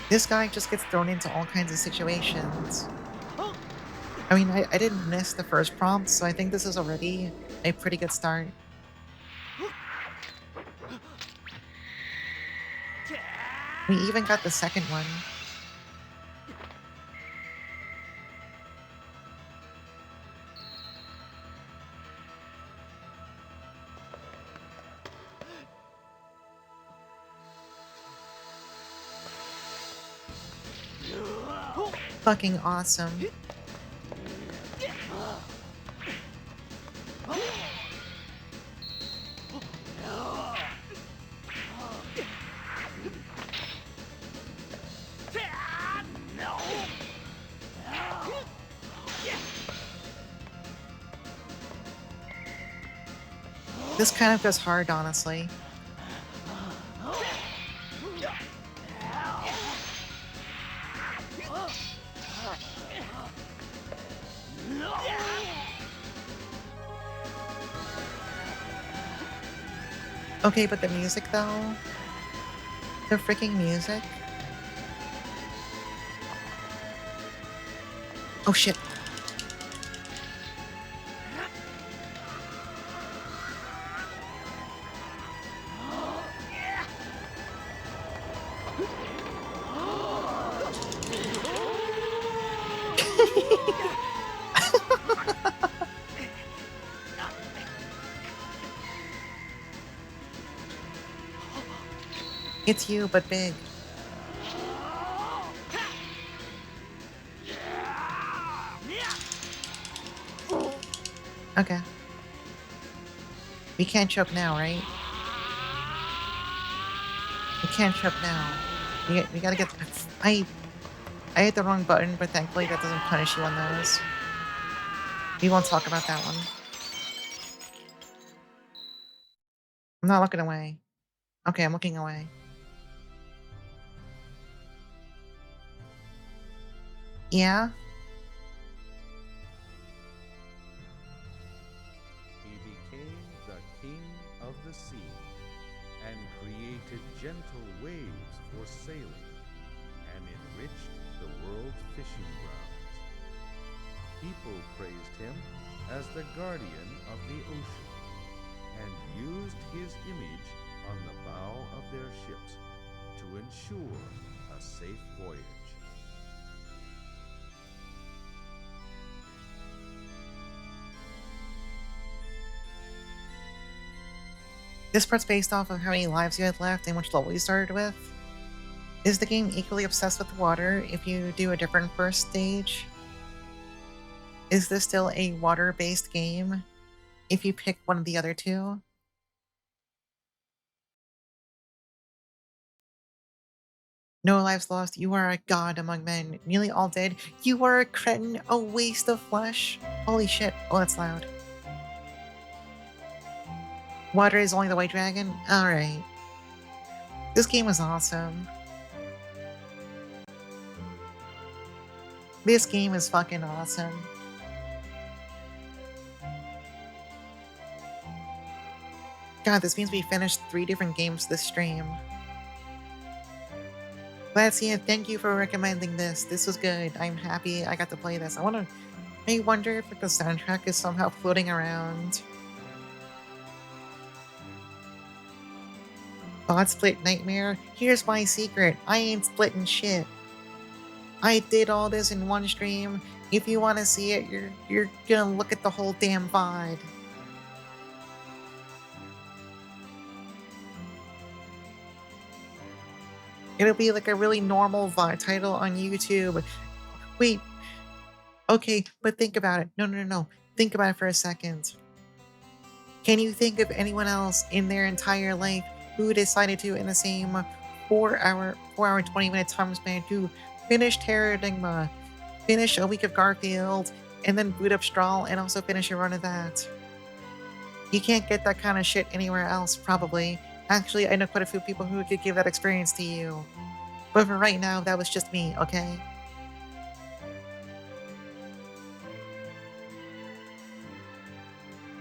This guy just gets thrown into all kinds of situations. I mean, I didn't miss the first prompt, so I think this is already a pretty good start. We even got the second one. Fucking awesome. This kind of goes hard, honestly. Okay, but the music though? The freaking music? Oh shit. It's you, but big. Okay. We can't choke now, right? We can't choke now. We gotta get... I hit the wrong button, but thankfully that doesn't punish you on those. We won't talk about that one. I'm not looking away. Okay, I'm looking away. Yeah? of the sea and created gentle waves for sailing and enriched the world's fishing grounds. People praised him as the guardian of the ocean and used his image on the bow of their ships to ensure a safe voyage. This part's based off of how many lives you had left and which level you started with. Is the game equally obsessed with the water if you do a different first stage? Is this still a water-based game if you pick one of the other two? No lives lost. You are a god among men. Nearly all dead. You are a cretin, a waste of flesh. Holy shit. Oh, that's loud. Water is only the white dragon? Alright. This game was awesome. This game is fucking awesome. God, this means we finished 3 different games this stream. Glacia, thank you for recommending this. This was good. I'm happy I got to play this. I wonder if the soundtrack is somehow floating around. God split nightmare. Here's my secret. I ain't splitting shit. I did all this in one stream. If you want to see it, you're gonna look at the whole damn VOD. It'll be like a really normal VOD title on YouTube. Wait. Okay, but think about it. No. Think about it for a second. Can you think of anyone else in their entire life who decided to, in the same 4 hour 20-minute time span, to finish Terranigma, finish A Week of Garfield, and then boot up Strahl and also finish a run of that? You can't get that kind of shit anywhere else, probably. Actually, I know quite a few people who could give that experience to you. But for right now, that was just me, okay?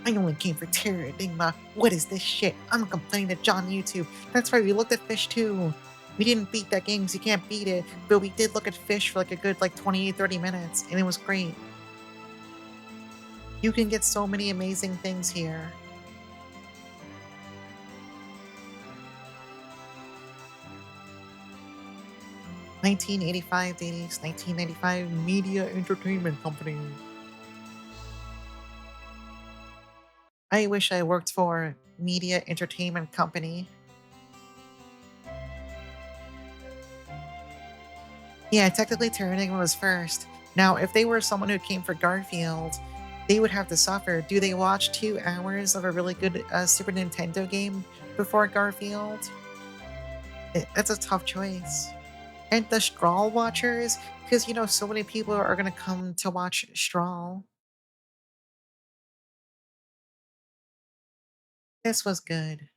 I only came for Terranigma. What is this shit? I'm complaining to John YouTube. That's right, we looked at Fish too. We didn't beat that game, so you can't beat it. But we did look at Fish for like a good 28-30 minutes, and it was great. You can get so many amazing things here. '85 1995 Media Entertainment Company. I wish I worked for Media Entertainment Company. Yeah, technically Terranigma was first. Now, if they were someone who came for Garfield, they would have to suffer. Do they watch 2 hours of a really good Super Nintendo game before Garfield? That's a tough choice. And the Strahl watchers, because, you know, so many people are going to come to watch Strahl. This was good.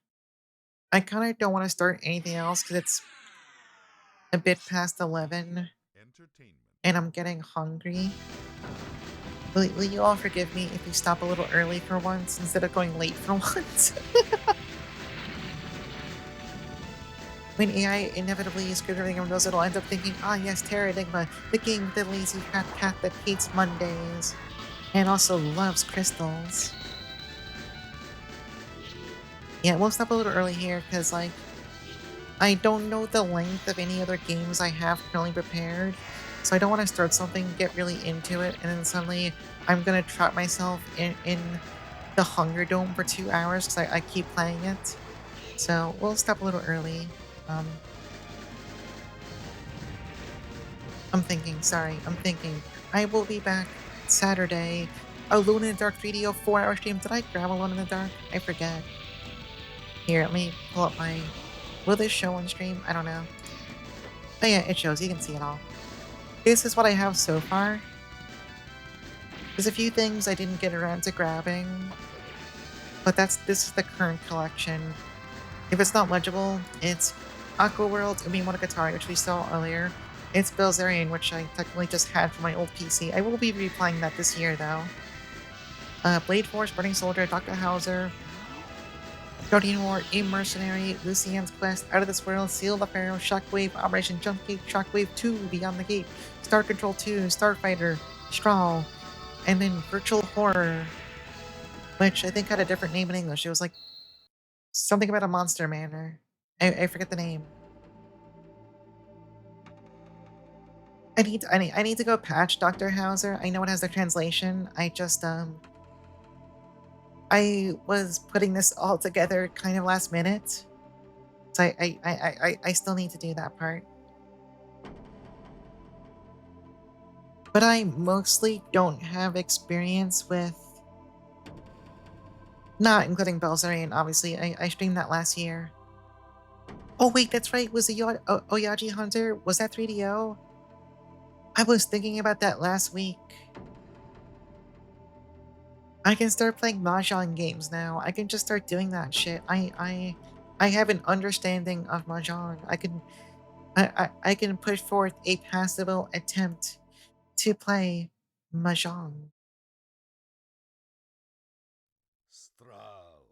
I kind of don't want to start anything else because it's a bit past 11 and I'm getting hungry. Will you all forgive me if we stop a little early for once instead of going late for once? When AI inevitably screws everything and knows, it'll end up thinking, ah yes, Terranigma, the game with the lazy fat cat that hates Mondays and also loves crystals. Yeah, we'll stop a little early here because, like, I don't know the length of any other games I have currently prepared, so I don't want to start something, get really into it, and then suddenly I'm going to trap myself in the Hunger Dome for 2 hours because I keep playing it. So we'll stop a little early. I'm thinking. I will be back Saturday. Alone in the Dark 3D 4-hour stream. Did I grab Alone in the Dark? I forget. Here, let me pull up my... Will this show on stream? I don't know. Oh yeah, it shows. You can see it all. This is what I have so far. There's a few things I didn't get around to grabbing. But this is the current collection. If it's not legible, it's Aqua World, Umi Monogatari, which we saw earlier. It's Belzerian, which I technically just had for my old PC. I will be replaying that this year, though. Blade Force, Burning Soldier, Dr. Hauser, Guardian War, A Mercenary, Lucien's Quest, Out of This World, Seal the Pharaoh, Shockwave, Operation Jump Gate, Shockwave 2, Beyond the Gate, Star Control 2, Starfighter, Strahl, and then Virtual Horror, which I think had a different name in English. It was like something about a monster manor. I forget the name. I need to go patch Dr. Hauser. I know it has the translation. I was putting this all together kind of last minute. So I still need to do that part. But I mostly don't have experience with, not including Belzerian, obviously. I streamed that last year. Oh wait, that's right. Was the Oyaji Hunter? Was that 3DO? I was thinking about that last week. I can start playing Mahjong games now. I can just start doing that shit. I have an understanding of Mahjong. I can put forth a passable attempt to play Mahjong. Strahl.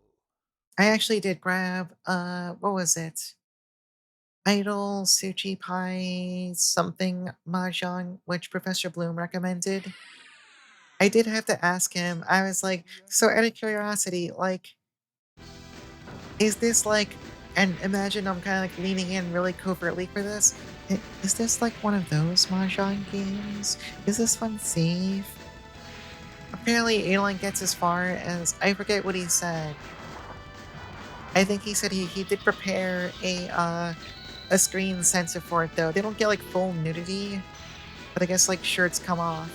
I actually did grab what was it? Idol Suchi Pie something Mahjong, which Professor Bloom recommended. I did have to ask him. I was like, so out of curiosity, like, is this like, and imagine I'm kind of like leaning in really covertly for this. Is this like one of those Mahjong games? Is this one safe? Apparently, Adeline gets as far as, I forget what he said. I think he said he did prepare a screen sensor for it though. They don't get like full nudity, but I guess like shirts come off.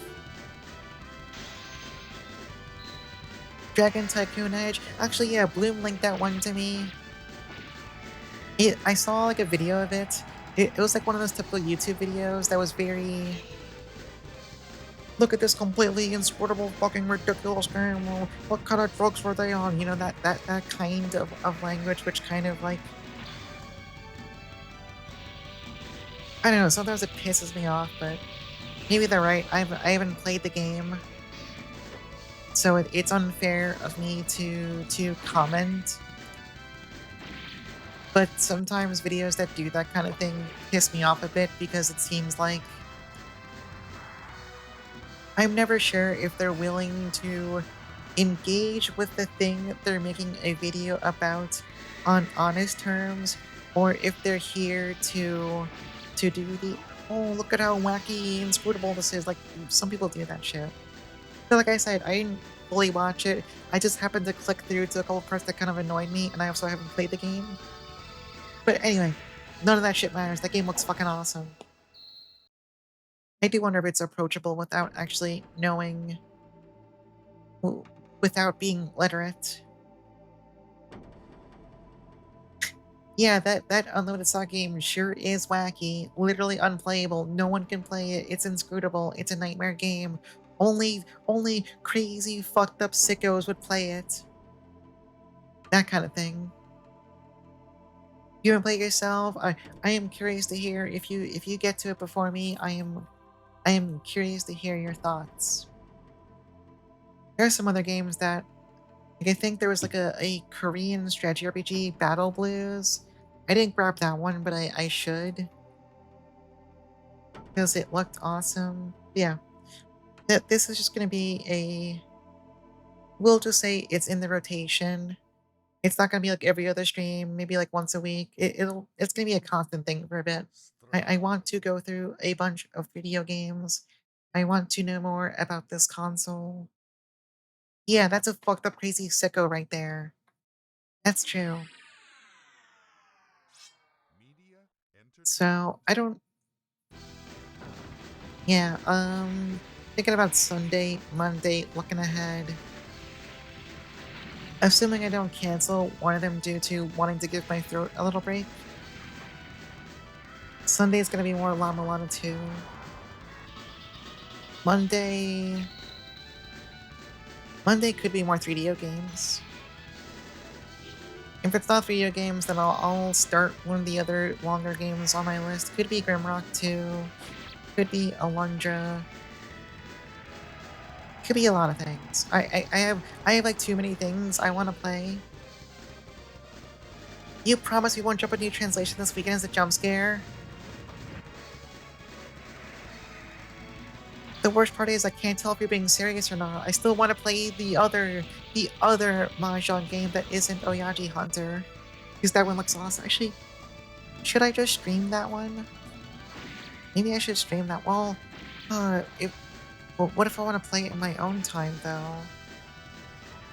Dragon Tycoon Edge. Actually, yeah, Bloom linked that one to me. I saw like a video of it. It was like one of those typical YouTube videos that was very, look at this completely insupportable fucking ridiculous game. Well, what kind of drugs were they on? You know, that kind of language, which kind of like, I don't know, sometimes it pisses me off, but maybe they're right. I haven't played the game, so it's unfair of me to comment. But sometimes videos that do that kind of thing piss me off a bit because it seems like I'm never sure if they're willing to engage with the thing they're making a video about on honest terms, or if they're here to do the, oh, look at how wacky and inscrutable this is. Like, some people do that shit. So like I said, I didn't fully watch it. I just happened to click through to a couple parts that kind of annoyed me, and I also haven't played the game. But anyway, none of that shit matters. That game looks fucking awesome. I do wonder if it's approachable without actually knowing, without being literate. Yeah, that Unlimited Saga game sure is wacky. Literally unplayable. No one can play it. It's inscrutable. It's a nightmare game. Only crazy, fucked up sickos would play it. That kind of thing. You haven't played yourself? I am curious to hear if you get to it before me. I am curious to hear your thoughts. There are some other games that, like, I think there was like a Korean strategy RPG, Battle Blues. I didn't grab that one, but I should, because it looked awesome. Yeah, this is just gonna be a, we'll just say it's in the rotation. It's not gonna be like every other stream, maybe like once a week. It's gonna be a constant thing for a bit. I want to go through a bunch of video games. I want to know more about this console. Yeah, that's a fucked up crazy sicko right there. That's true. Media So I don't, yeah, thinking about Sunday, Monday, looking ahead. Assuming I don't cancel one of them due to wanting to give my throat a little break. Sunday is gonna be more La Milana 2. Monday could be more 3DO games. If it's not 3DO games, then I'll start one of the other longer games on my list. Could be Grimrock 2, could be Alundra. Could be a lot of things. I have like too many things I want to play. You promise we won't drop a new translation this weekend as a jump scare? The worst part is I can't tell if you're being serious or not. I still want to play the other Mahjong game that isn't Oyaji Hunter. Because that one looks awesome. Actually, should I just stream that one? Maybe I should stream that. Well, what if I want to play it in my own time, though?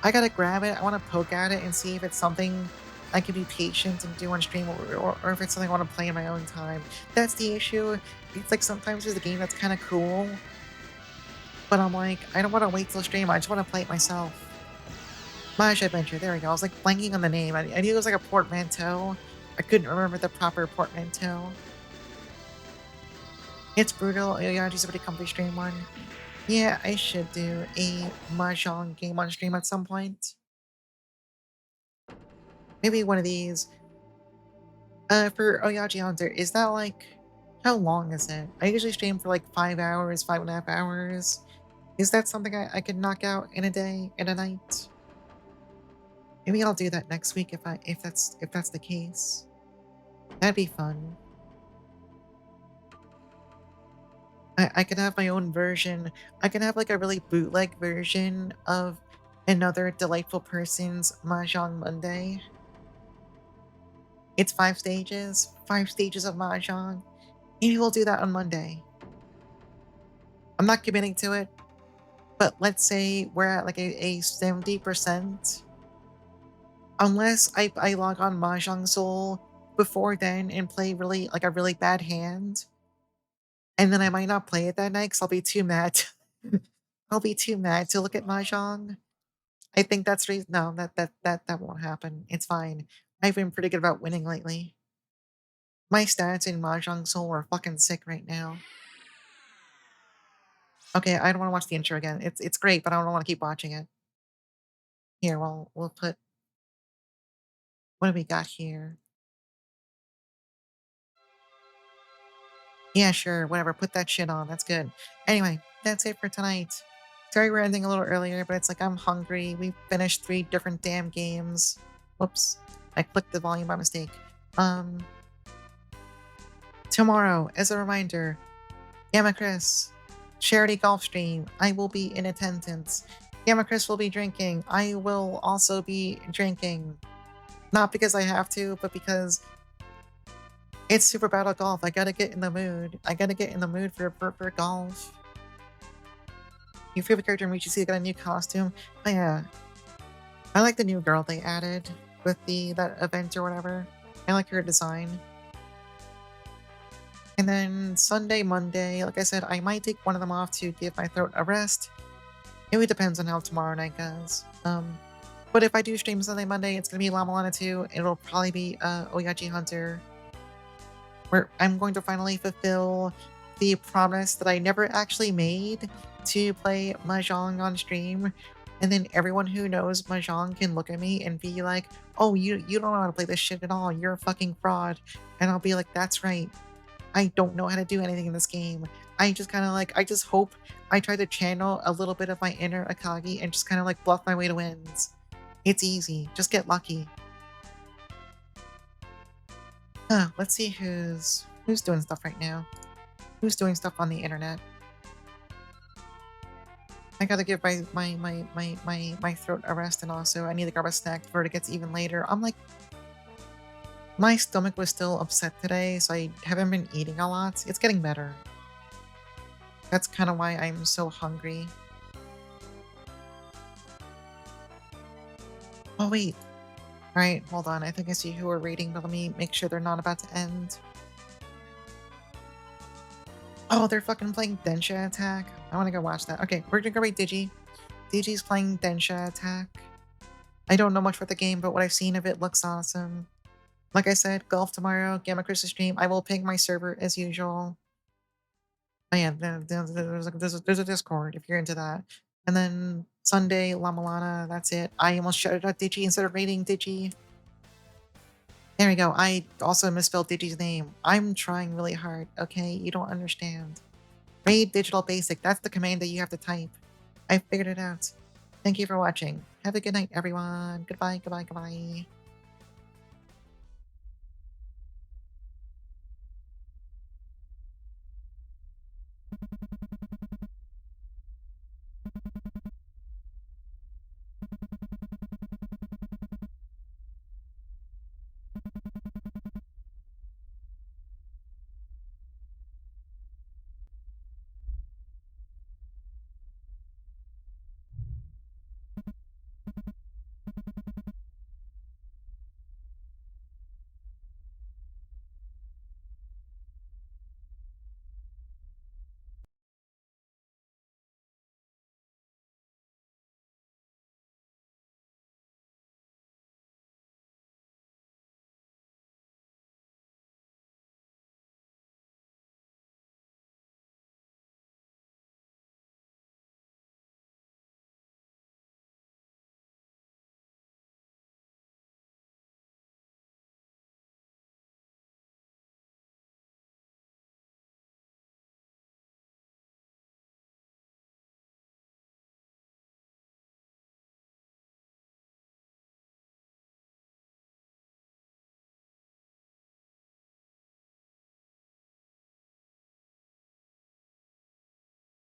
I gotta grab it. I want to poke at it and see if it's something I can be patient and do on stream, or if it's something I want to play in my own time. That's the issue. It's like sometimes there's a game that's kind of cool, but I'm like, I don't want to wait till stream. I just want to play it myself. Mahjong Adventure. There we go. I was like blanking on the name. I knew it was like a portmanteau. I couldn't remember the proper portmanteau. It's brutal. Oyaji's a pretty comfy stream one. Yeah, I should do a Mahjong game on stream at some point. Maybe one of these. For Oyaji Hunter, is that like, how long is it? I usually stream for like 5 hours, 5.5 hours. Is that something I could knock out in a day, in a night? Maybe I'll do that next week if that's the case. That'd be fun. I could have my own version. I can have like a really bootleg version of another delightful person's Mahjong Monday. It's 5 stages. 5 stages of Mahjong. Maybe we'll do that on Monday. I'm not committing to it, but let's say we're at like a 70%. Unless I log on Mahjong Soul before then and play really like a really bad hand. And then I might not play it that night because I'll be too mad. I'll be too mad to look at Mahjong. I think that's reason. No, that won't happen. It's fine. I've been pretty good about winning lately. My stats in Mahjong Soul are fucking sick right now. Okay, I don't want to watch the intro again. It's great, but I don't want to keep watching it. Here, we'll put. What do we got here? Yeah, sure, whatever. Put that shit on. That's good. Anyway, that's it for tonight. Sorry we're ending a little earlier, but it's like I'm hungry. We finished 3 different damn games. Whoops. I clicked the volume by mistake. Tomorrow, as a reminder, Gamma Chris, charity golf stream. I will be in attendance. Gamma Chris will be drinking. I will also be drinking. Not because I have to, but because it's Super Battle Golf. I gotta get in the mood. I gotta get in the mood for golf. Your favorite character in Michi got a new costume. Oh yeah. I like the new girl they added with that event or whatever. I like her design. And then Sunday, Monday, like I said, I might take one of them off to give my throat a rest. It really depends on how tomorrow night goes. But if I do stream Sunday, Monday, it's gonna be La Milana 2. It'll probably be Oyaji Hunter, where I'm going to finally fulfill the promise that I never actually made to play Mahjong on stream. And then everyone who knows Mahjong can look at me and be like, oh, you don't know how to play this shit at all. You're a fucking fraud. And I'll be like, that's right. I don't know how to do anything in this game. I just kind of like, I just hope I try to channel a little bit of my inner Akagi and just kind of like bluff my way to wins. It's easy. Just get lucky. Let's see who's doing stuff right now. Who's doing stuff on the internet? I gotta give my throat a rest, and also I need to grab a snack before it gets even later. I'm like, my stomach was still upset today, so I haven't been eating a lot. It's getting better. That's kind of why I'm so hungry. Oh wait. Alright, hold on. I think I see who we're reading, but let me make sure they're not about to end. Oh, they're fucking playing Densha Attack. I want to go watch that. Okay, we're gonna go read Digi. Digi's playing Densha Attack. I don't know much about the game, but what I've seen of it looks awesome. Like I said, golf tomorrow, Gamma Chris's stream. I will ping my server as usual. Oh yeah, there's a Discord if you're into that. And then Sunday, La Milana, that's it. I almost shouted out Digi instead of rating Digi. There we go. I also misspelled Digi's name. I'm trying really hard, okay? You don't understand. Raid Digital Basic. That's the command that you have to type. I figured it out. Thank you for watching. Have a good night, everyone. Goodbye, goodbye, goodbye.